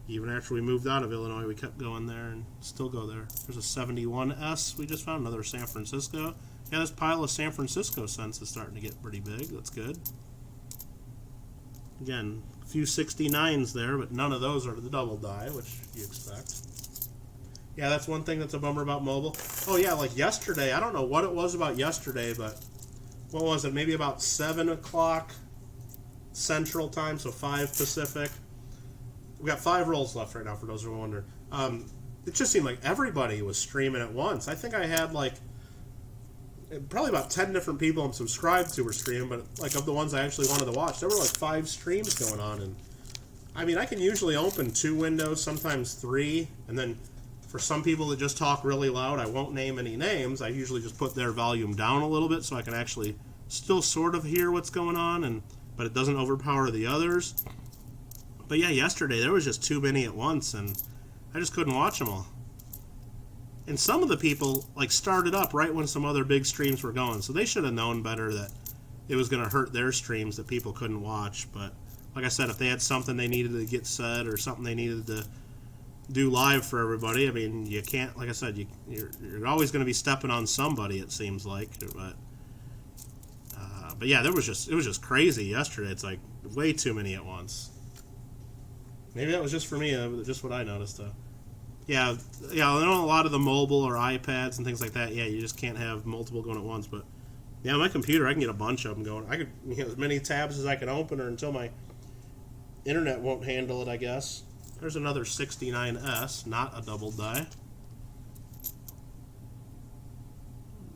even after we moved out of Illinois, we kept going there and still go there. There's a 71S we just found, another San Francisco. Yeah, this pile of San Francisco cents is starting to get pretty big. That's good. Again, a few 69s there, but none of those are the double die, which you expect. Yeah, that's one thing that's a bummer about mobile. Oh yeah, like yesterday, I don't know what it was about yesterday, but what was it? Maybe about 7 o'clock Central Time, so 5 Pacific. We got 5 rolls left right now, for those who are wondering. It just seemed like everybody was streaming at once. I think I had like probably about 10 different people I'm subscribed to were streaming, but like of the ones I actually wanted to watch, there were like 5 streams going on. And I mean, I can usually open 2 windows, sometimes 3, and then for some people that just talk really loud, I won't name any names. I usually just put their volume down a little bit so I can actually still sort of hear what's going on, but it doesn't overpower the others. But yeah, yesterday there was just too many at once, and I just couldn't watch them all. And some of the people like started up right when some other big streams were going, so they should have known better that it was going to hurt their streams that people couldn't watch. But like I said, if they had something they needed to get said or something they needed to do live for everybody, I mean, you can't, like I said, you're always going to be stepping on somebody, it seems like. But yeah, it was just crazy yesterday. It's like way too many at once. Maybe that was just for me, just what I noticed though. Yeah, I know a lot of the mobile or iPads and things like that. Yeah, you just can't have multiple going at once. But yeah, my computer, I can get a bunch of them going. I could, as many tabs as I can open, or until my internet won't handle it, I guess. There's another 69S, not a double die.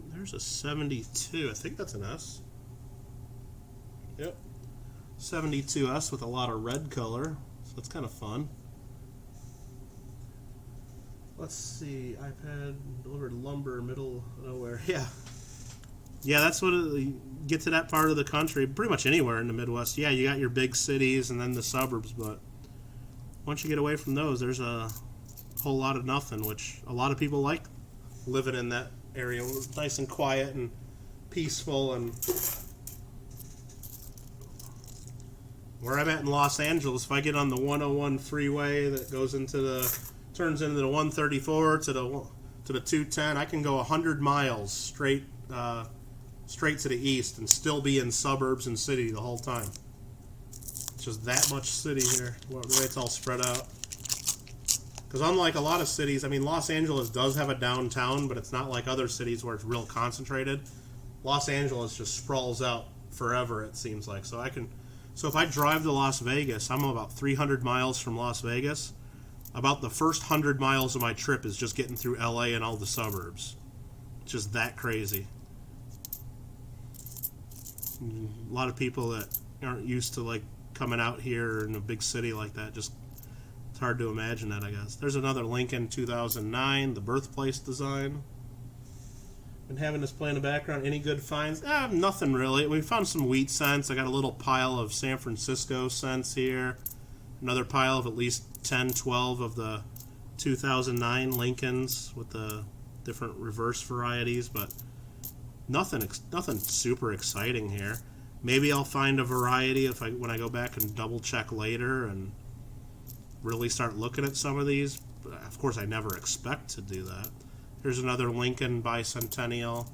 There's a 72. I think that's an S. Yep, 72S with a lot of red color, so that's kind of fun. Let's see, iPad delivered lumber, middle of nowhere. Yeah, that's what get to that part of the country, pretty much anywhere in the Midwest. Yeah, you got your big cities and then the suburbs, but once you get away from those, there's a whole lot of nothing, which a lot of people like living in that area. It's nice and quiet and peaceful. And where I'm at in Los Angeles, if I get on the 101 freeway that turns into the 134 to the 210, I can go 100 miles straight to the east and still be in suburbs and city the whole time. It's just that much city here, the way it's all spread out. Because unlike a lot of cities, I mean, Los Angeles does have a downtown, but it's not like other cities where it's real concentrated. Los Angeles just sprawls out forever, it seems like. So if I drive to Las Vegas, I'm about 300 miles from Las Vegas. About the first 100 miles of my trip is just getting through LA and all the suburbs. It's just that crazy. A lot of people that aren't used to like coming out here in a big city like that, just it's hard to imagine that, I guess. There's another Lincoln 2009, the birthplace design. Been having this play in the background. Any good finds? Nothing really. We found some wheat cents. I got a little pile of San Francisco cents here. Another pile of at least 10, 12 of the 2009 Lincolns with the different reverse varieties, but nothing super exciting here. Maybe I'll find a variety when I go back and double check later and really start looking at some of these. But of course, I never expect to do that. Here's another Lincoln bicentennial.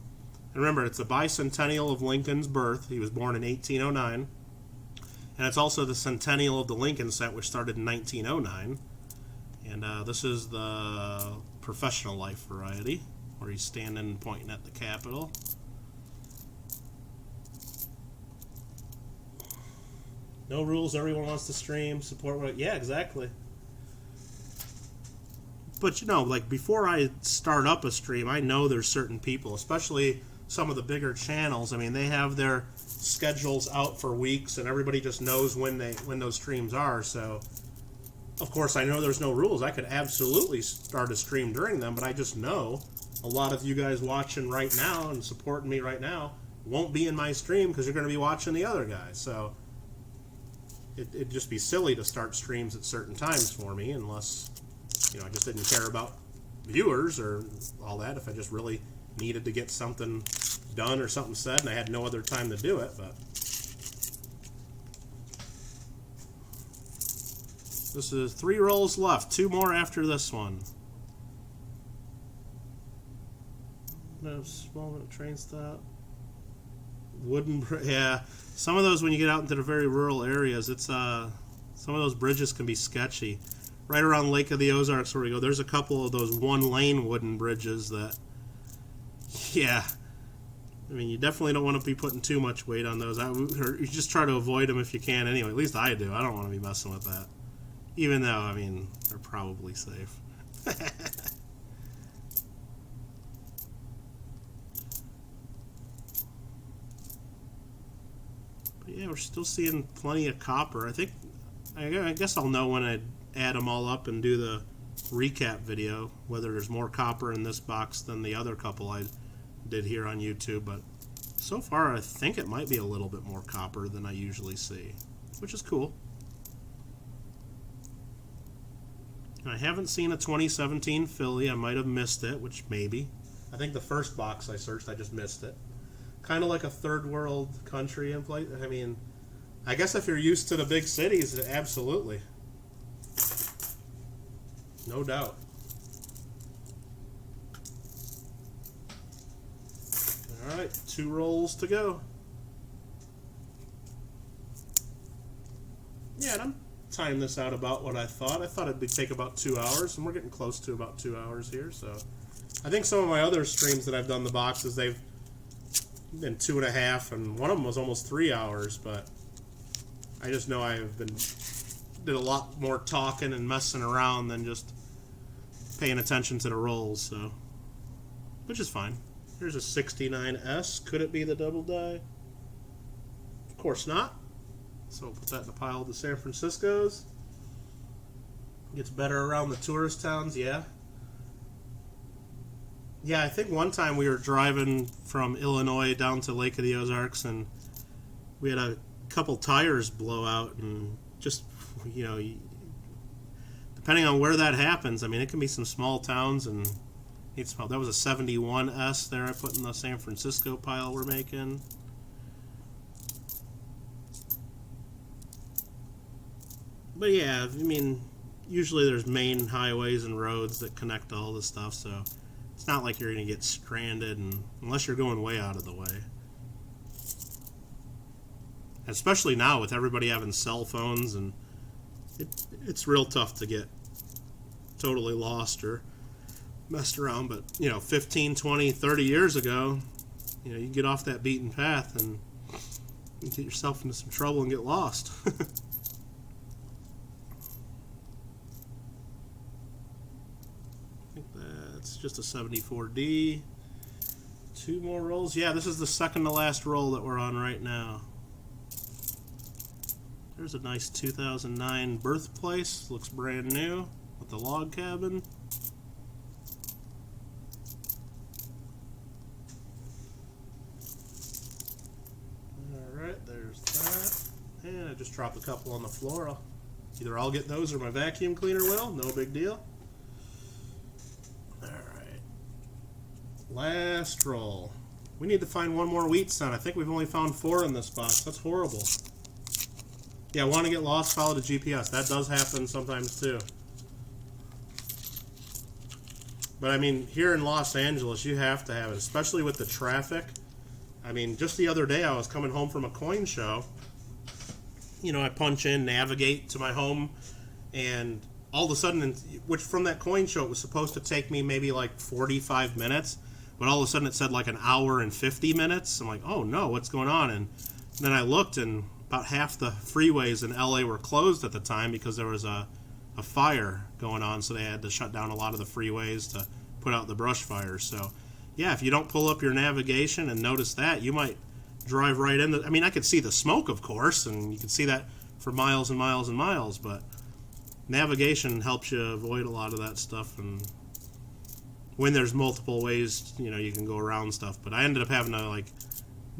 And remember, it's the bicentennial of Lincoln's birth. He was born in 1809. And it's also the centennial of the Lincoln set, which started in 1909. And this is the professional life variety, where he's standing and pointing at the Capitol. No rules, everyone wants to stream, support what... Yeah, exactly. But, like, before I start up a stream, I know there's certain people, especially some of the bigger channels. I mean, they have their schedules out for weeks, and everybody just knows when those streams are. So, of course, I know there's no rules. I could absolutely start a stream during them, but I just know a lot of you guys watching right now and supporting me right now won't be in my stream because you're going to be watching the other guys. So, it'd just be silly to start streams at certain times for me unless, I just didn't care about viewers or all that. If I just really needed to get something done or something said and I had no other time to do it. But this is 3 rolls left, 2 more after this one. No small train stop. Yeah, some of those, when you get out into the very rural areas, it's some of those bridges can be sketchy. Right around Lake of the Ozarks where we go, there's a couple of those 1-lane wooden bridges that, yeah, I mean, you definitely don't want to be putting too much weight on those. Or you just try to avoid them if you can anyway. At least I do. I don't want to be messing with that. Even though, I mean, they're probably safe. yeah, we're still seeing plenty of copper. I guess I'll know when I add them all up and do the recap video whether there's more copper in this box than the other couple I did here on YouTube, but so far I think it might be a little bit more copper than I usually see, which is cool. And I haven't seen a 2017 Philly. I might have missed it, which maybe. I think the first box I searched, I just missed it. Kind of like a third world country in place. I mean, I guess if you're used to the big cities, absolutely. No doubt. Alright, 2 rolls to go. Yeah, and I'm timed this out about what I thought. I thought it'd take about 2 hours, and we're getting close to about 2 hours here, so I think some of my other streams that I've done the boxes, they've been 2.5, and one of them was almost 3 hours, but I just know did a lot more talking and messing around than just paying attention to the rolls, so, which is fine. Here's a 69S. Could it be the double die? Of course not. So we'll put that in the pile of the San Franciscos. Gets better around the tourist towns, yeah. Yeah, I think one time we were driving from Illinois down to Lake of the Ozarks, and we had a couple tires blow out, and just, you know, depending on where that happens, I mean, it can be some small towns, and that was a 71S there I put in the San Francisco pile we're making. But yeah, I mean, usually there's main highways and roads that connect all this stuff, so it's not like you're going to get stranded, unless you're going way out of the way. Especially now with everybody having cell phones, and it's real tough to get totally lost or messed around. But, you know, 15, 20, 30 years ago, you know, you get off that beaten path and you get yourself into some trouble and get lost. It's just a 74D. 2 more rolls. Yeah, this is the second to last roll that we're on right now. There's a nice 2009 Birthplace. Looks brand new with the log cabin. Alright, there's that. And I just dropped a couple on the floor. Either I'll get those or my vacuum cleaner will. No big deal. Last roll. We need to find one more wheat cent. I think we've only found 4 in this box. That's horrible. Yeah, want to get lost, follow the GPS. That does happen sometimes too. But I mean, here in Los Angeles, you have to have it, especially with the traffic. I mean, just the other day I was coming home from a coin show. You know, I punch in, navigate to my home, and all of a sudden, which from that coin show, it was supposed to take me maybe like 45 minutes. But all of a sudden it said like an hour and 50 minutes. I'm like, oh no, what's going on? And then I looked, and about half the freeways in LA were closed at the time because there was a fire going on. So they had to shut down a lot of the freeways to put out the brush fires. So yeah, if you don't pull up your navigation and notice that, you might drive right into, I mean, I could see the smoke, of course, and you can see that for miles and miles and miles, but navigation helps you avoid a lot of that stuff. And when there's multiple ways, you know, you can go around stuff. But I ended up having to like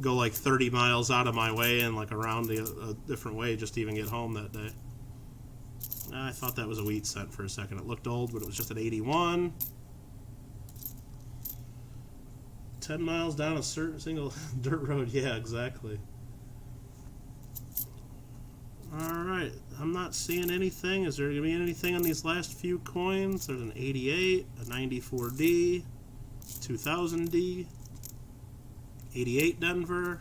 go like 30 miles out of my way and like around a different way just to even get home that day. I thought that was a wheat cent for a second. It looked old, but it was just at 81. 10 miles down a certain single dirt road. Yeah, exactly. Alright, I'm not seeing anything. Is there going to be anything on these last few coins? There's an 88, a 94D, 2000D, 88 Denver,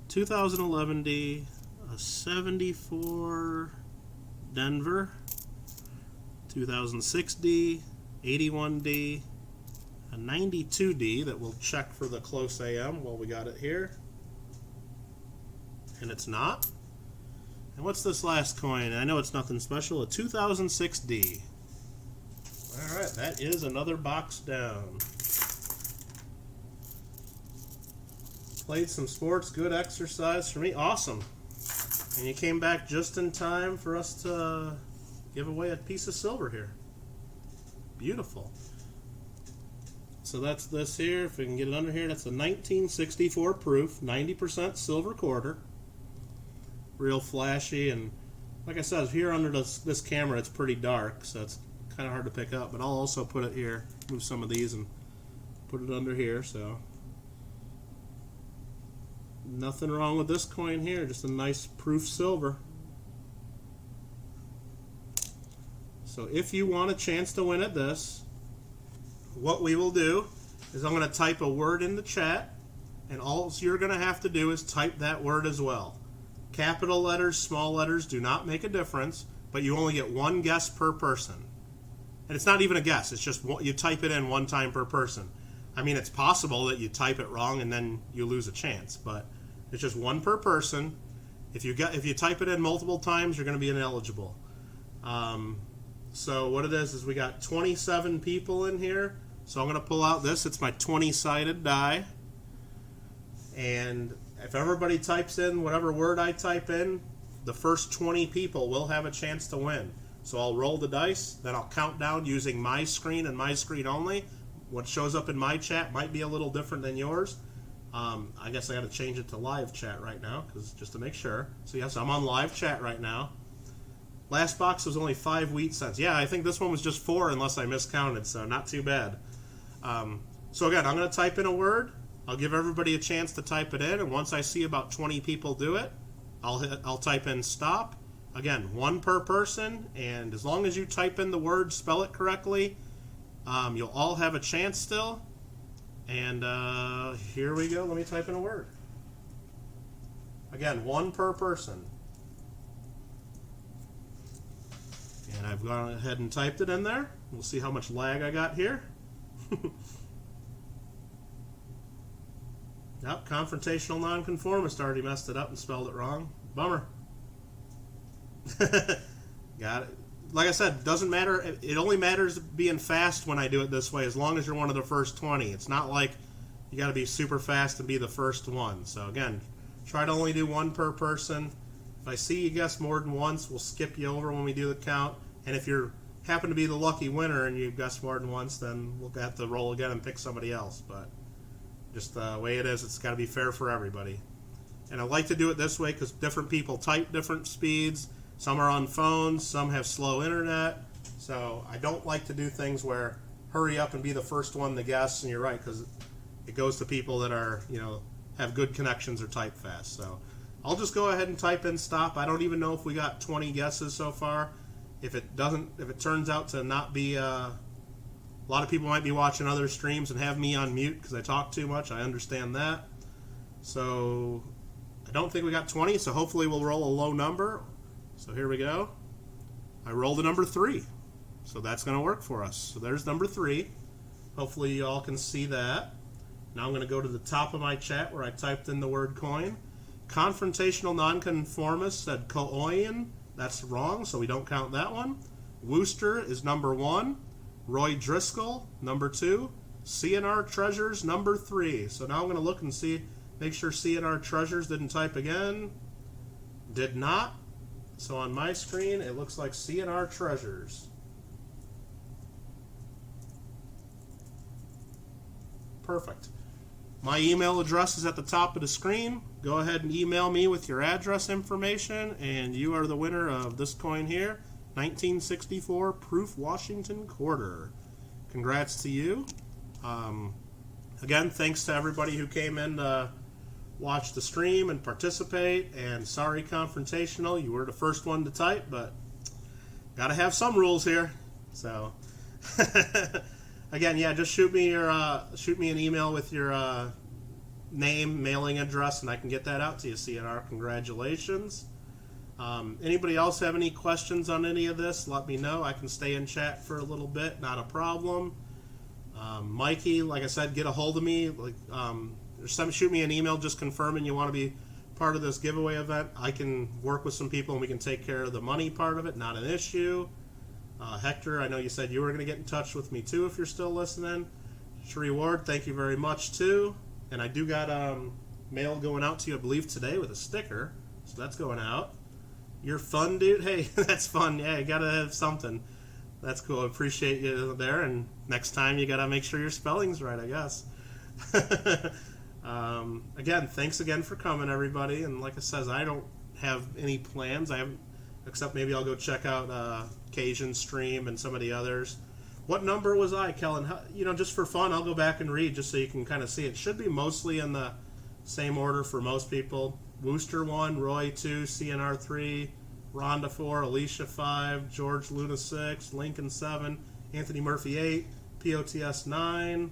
2011D, a 74 Denver, 2006D, 81D, a 92D that we'll check for the close AM while we got it here. And it's not. And what's this last coin? I know it's nothing special. A 2006D. Alright, that is another box down. Played some sports, good exercise for me. Awesome. And you came back just in time for us to give away a piece of silver here. Beautiful. So that's this here. If we can get it under here, that's a 1964 proof, 90% silver quarter. Real flashy, and like I said, here under this camera it's pretty dark, so it's kind of hard to pick up, but I'll also put it here, move some of these and put it under here. So nothing wrong with this coin here, just a nice proof silver. So if you want a chance to win at this, what we will do is I'm going to type a word in the chat, and all you're going to have to do is type that word as well. Capital letters, small letters do not make a difference, but you only get one guess per person. And it's not even a guess, it's just you type it in one time per person. I mean, it's possible that you type it wrong and then you lose a chance, but it's just one per person. If you type it in multiple times, you're going to be ineligible. So what it is we got 27 people in here. So I'm going to pull out this. It's my 20-sided die. And if everybody types in whatever word I type in, the first 20 people will have a chance to win. So I'll roll the dice, then I'll count down using my screen and my screen only. What shows up in my chat might be a little different than yours. I guess I got to change it to live chat right now, just to make sure. So yes, I'm on live chat right now. Last box was only 5 wheat cents. Yeah, I think this one was just 4 unless I miscounted, so not too bad. So again, I'm going to type in a word. I'll give everybody a chance to type it in, and once I see about 20 people do it, I'll type in stop. Again, one per person, and as long as you type in the word, spell it correctly, you'll all have a chance still. And here we go. Let me type in a word. Again, one per person. And I've gone ahead and typed it in there. We'll see how much lag I got here. Yep, confrontational nonconformist already messed it up and spelled it wrong. Bummer. Got it. Like I said, doesn't matter. It only matters being fast when I do it this way, as long as you're one of the first 20. It's not like you got to be super fast and be the first one. So again, try to only do one per person. If I see you guess more than once, we'll skip you over when we do the count. And if you happen to be the lucky winner and you guess more than once, then we'll have to roll again and pick somebody else. But just the way it is, it's got to be fair for everybody. And I like to do it this way because different people type different speeds. Some are on phones, some have slow internet. So I don't like to do things where hurry up and be the first one to guess, and you're right, because it goes to people that are, have good connections or type fast. So I'll just go ahead and type in stop. I don't even know if we got 20 guesses so far. If it turns out to not be, a lot of people might be watching other streams and have me on mute because I talk too much. I understand that. So I don't think we got 20, so hopefully we'll roll a low number. So here we go. I rolled a number 3. So that's going to work for us. So there's number 3. Hopefully you all can see that. Now I'm going to go to the top of my chat where I typed in the word coin. Confrontational nonconformist said coin. That's wrong, so we don't count that one. Wooster is number 1. Roy Driscoll, number 2. CNR Treasures, number 3. So now I'm going to look and make sure CNR Treasures didn't type again. Did not. So on my screen, it looks like CNR Treasures. Perfect. My email address is at the top of the screen. Go ahead and email me with your address information, and you are the winner of this coin here, 1964 Proof Washington Quarter. Congrats to you. Again, thanks to everybody who came in to watch the stream and participate, and sorry Confrontational, you were the first one to type, but gotta have some rules here. So again, yeah, just shoot me an email with your name, mailing address, and I can get that out to you. CNR, congratulations. Anybody else have any questions on any of this? Let me know. I can stay in chat for a little bit, not a problem. Mikey, like I said, get a hold of me. Shoot me an email just confirming you want to be part of this giveaway event. I can work with some people and we can take care of the money part of it. Not an issue. Hector, I know you said you were going to get in touch with me too if you're still listening. Sheree Ward, thank you very much too. And I do got mail going out to you, I believe, today with a sticker. So that's going out. You're fun, dude. Hey, that's fun. Yeah, you gotta have something. That's cool. I appreciate you there. And next time you gotta make sure your spelling's right, I guess. Again, thanks again for coming, everybody. And like I says, I don't have any plans. I haven't, except maybe I'll go check out Cajun Stream and some of the others. What number was I, Kellen? You know, just for fun, I'll go back and read just so you can kind of see. It should be mostly in the same order for most people. Wooster 1, Roy 2, CNR 3, Rhonda 4, Alicia 5, George Luna 6, Lincoln 7, Anthony Murphy 8, POTS 9,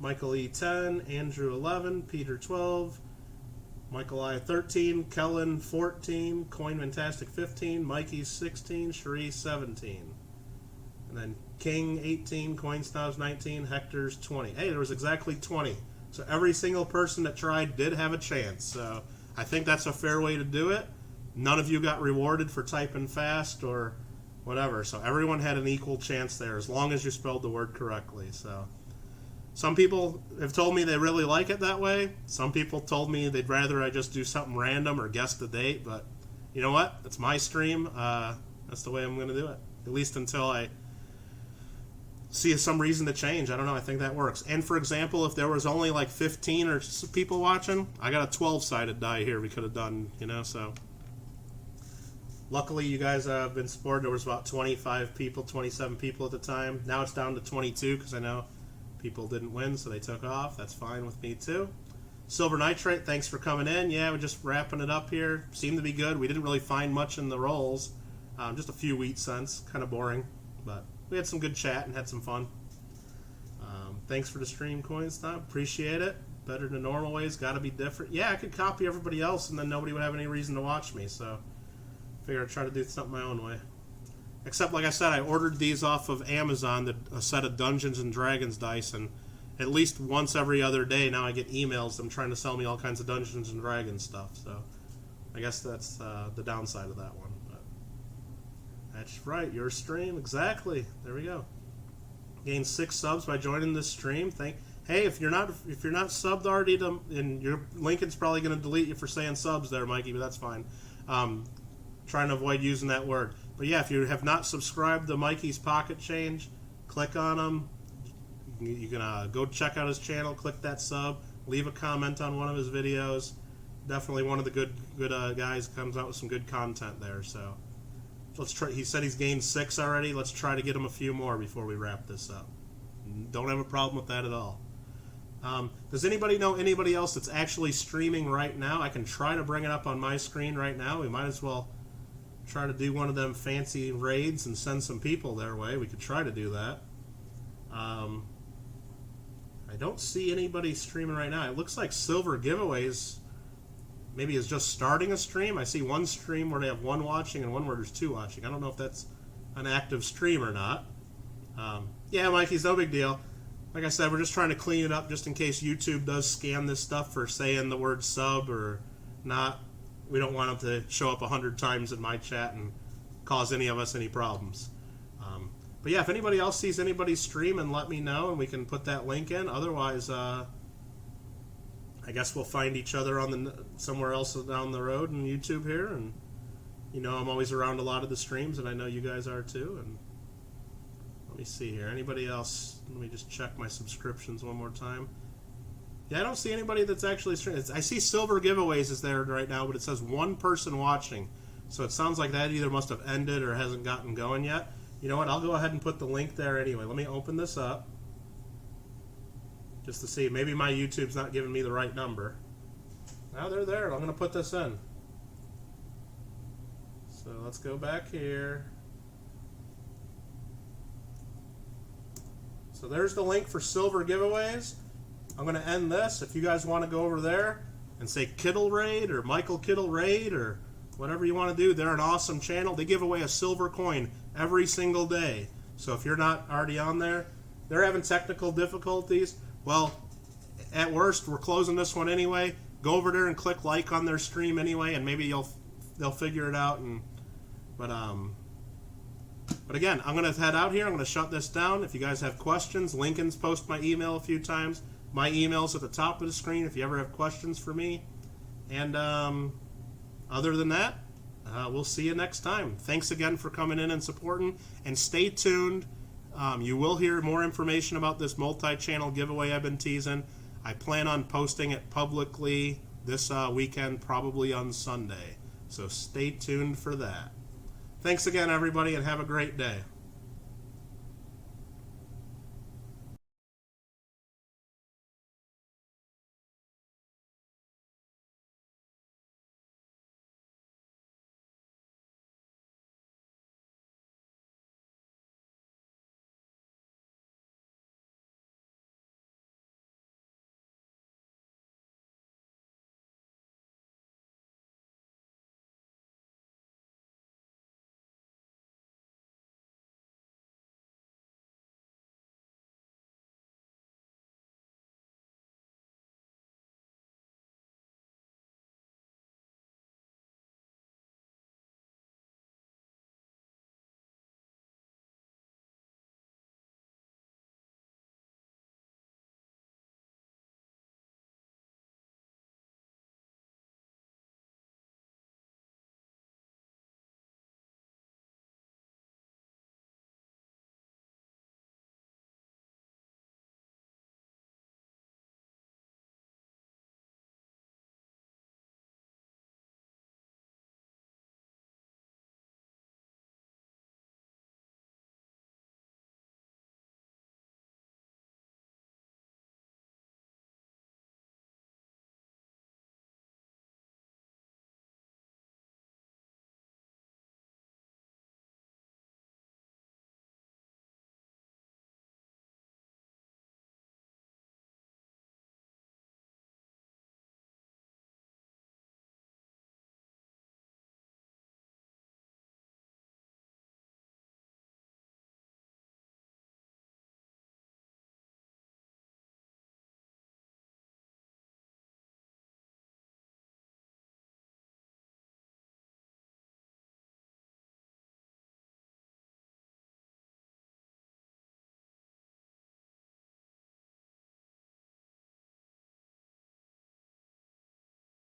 Michael E 10, Andrew 11, Peter 12, Michael I 13, Kellen 14, Coin Fantastic 15, Mikey 16, Cherie 17. And then King 18, Coin Snobs 19, Hector's 20. Hey, there was exactly 20. So every single person that tried did have a chance. So I think that's a fair way to do it. None of you got rewarded for typing fast or whatever. So everyone had an equal chance there as long as you spelled the word correctly. So some people have told me they really like it that way. Some people told me they'd rather I just do something random or guess the date. But you know what? It's my stream. That's the way I'm going to do it. At least until I see some reason to change. I don't know. I think that works. And for example, if there was only like 15 or people watching, I got a 12-sided die here we could have done, you know, so. Luckily, you guys have been supported. There was about 25 people, 27 people at the time. Now it's down to 22 because I know people didn't win, so they took off. That's fine with me too. Silver Nitrate, thanks for coming in. Yeah, we're just wrapping it up here. Seemed to be good. We didn't really find much in the rolls. Just a few wheat cents. Kind of boring, but we had some good chat and had some fun. Thanks for the stream, CoinStop. Appreciate it. Better than normal ways. Got to be different. Yeah, I could copy everybody else, and then nobody would have any reason to watch me. So, figure I'd try to do something my own way. Except, like I said, I ordered these off of Amazon, a set of Dungeons and Dragons dice, and at least once every other day now I get emails them trying to sell me all kinds of Dungeons and Dragons stuff. So, I guess that's the downside of that one. That's right, your stream, exactly. There we go. Gained 6 subs by joining this stream. Hey, if you're not subbed already, and your Lincoln's probably going to delete you for saying subs there, Mikey, but that's fine. Trying to avoid using that word. But yeah, if you have not subscribed to Mikey's Pocket Change, click on him. You can go check out his channel, click that sub, leave a comment on one of his videos. Definitely one of the good guys, comes out with some good content there. So. Let's try. He said he's gained 6 already. Let's try to get him a few more before we wrap this up. Don't have a problem with that at all. Does anybody know anybody else that's actually streaming right now? I can try to bring it up on my screen right now. We might as well try to do one of them fancy raids and send some people their way. We could try to do that. I don't see anybody streaming right now. It looks like Silver Giveaways maybe is just starting a stream. I see one stream where they have 1 watching and one where there's 2 watching. I don't know if that's an active stream or not. Yeah, Mikey's no big deal. Like I said, we're just trying to clean it up just in case YouTube does scan this stuff for saying the word sub or not. We don't want them to show up 100 times in my chat and cause any of us any problems. But yeah, if anybody else sees anybody streaming, let me know and we can put that link in. Otherwise, I guess we'll find each other on somewhere else down the road in YouTube here, and you know I'm always around a lot of the streams, and I know you guys are too. And let me see here. Anybody else? Let me just check my subscriptions one more time. Yeah, I don't see anybody that's actually streaming. I see Silver Giveaways is there right now, but it says 1 person watching, so it sounds like that either must have ended or hasn't gotten going yet. You know what? I'll go ahead and put the link there anyway. Let me open this up. Just to see, maybe my YouTube's not giving me the right number. Now they're there. I'm going to put this in. So let's go back here. So there's the link for Silver Giveaways. I'm going to end this. If you guys want to go over there and say Kittle Raid or Michael Kittle Raid or whatever you want to do, they're an awesome channel. They give away a silver coin every single day. So if you're not already on there, they're having technical difficulties. Well, at worst, we're closing this one anyway. Go over there and click like on their stream anyway, and maybe they'll figure it out. But again, I'm gonna head out here. I'm gonna shut this down. If you guys have questions, Lincoln's posted my email a few times. My email's at the top of the screen if you ever have questions for me. And other than that, we'll see you next time. Thanks again for coming in and supporting. And stay tuned. You will hear more information about this multi-channel giveaway I've been teasing. I plan on posting it publicly this weekend, probably on Sunday. So stay tuned for that. Thanks again, everybody, and have a great day.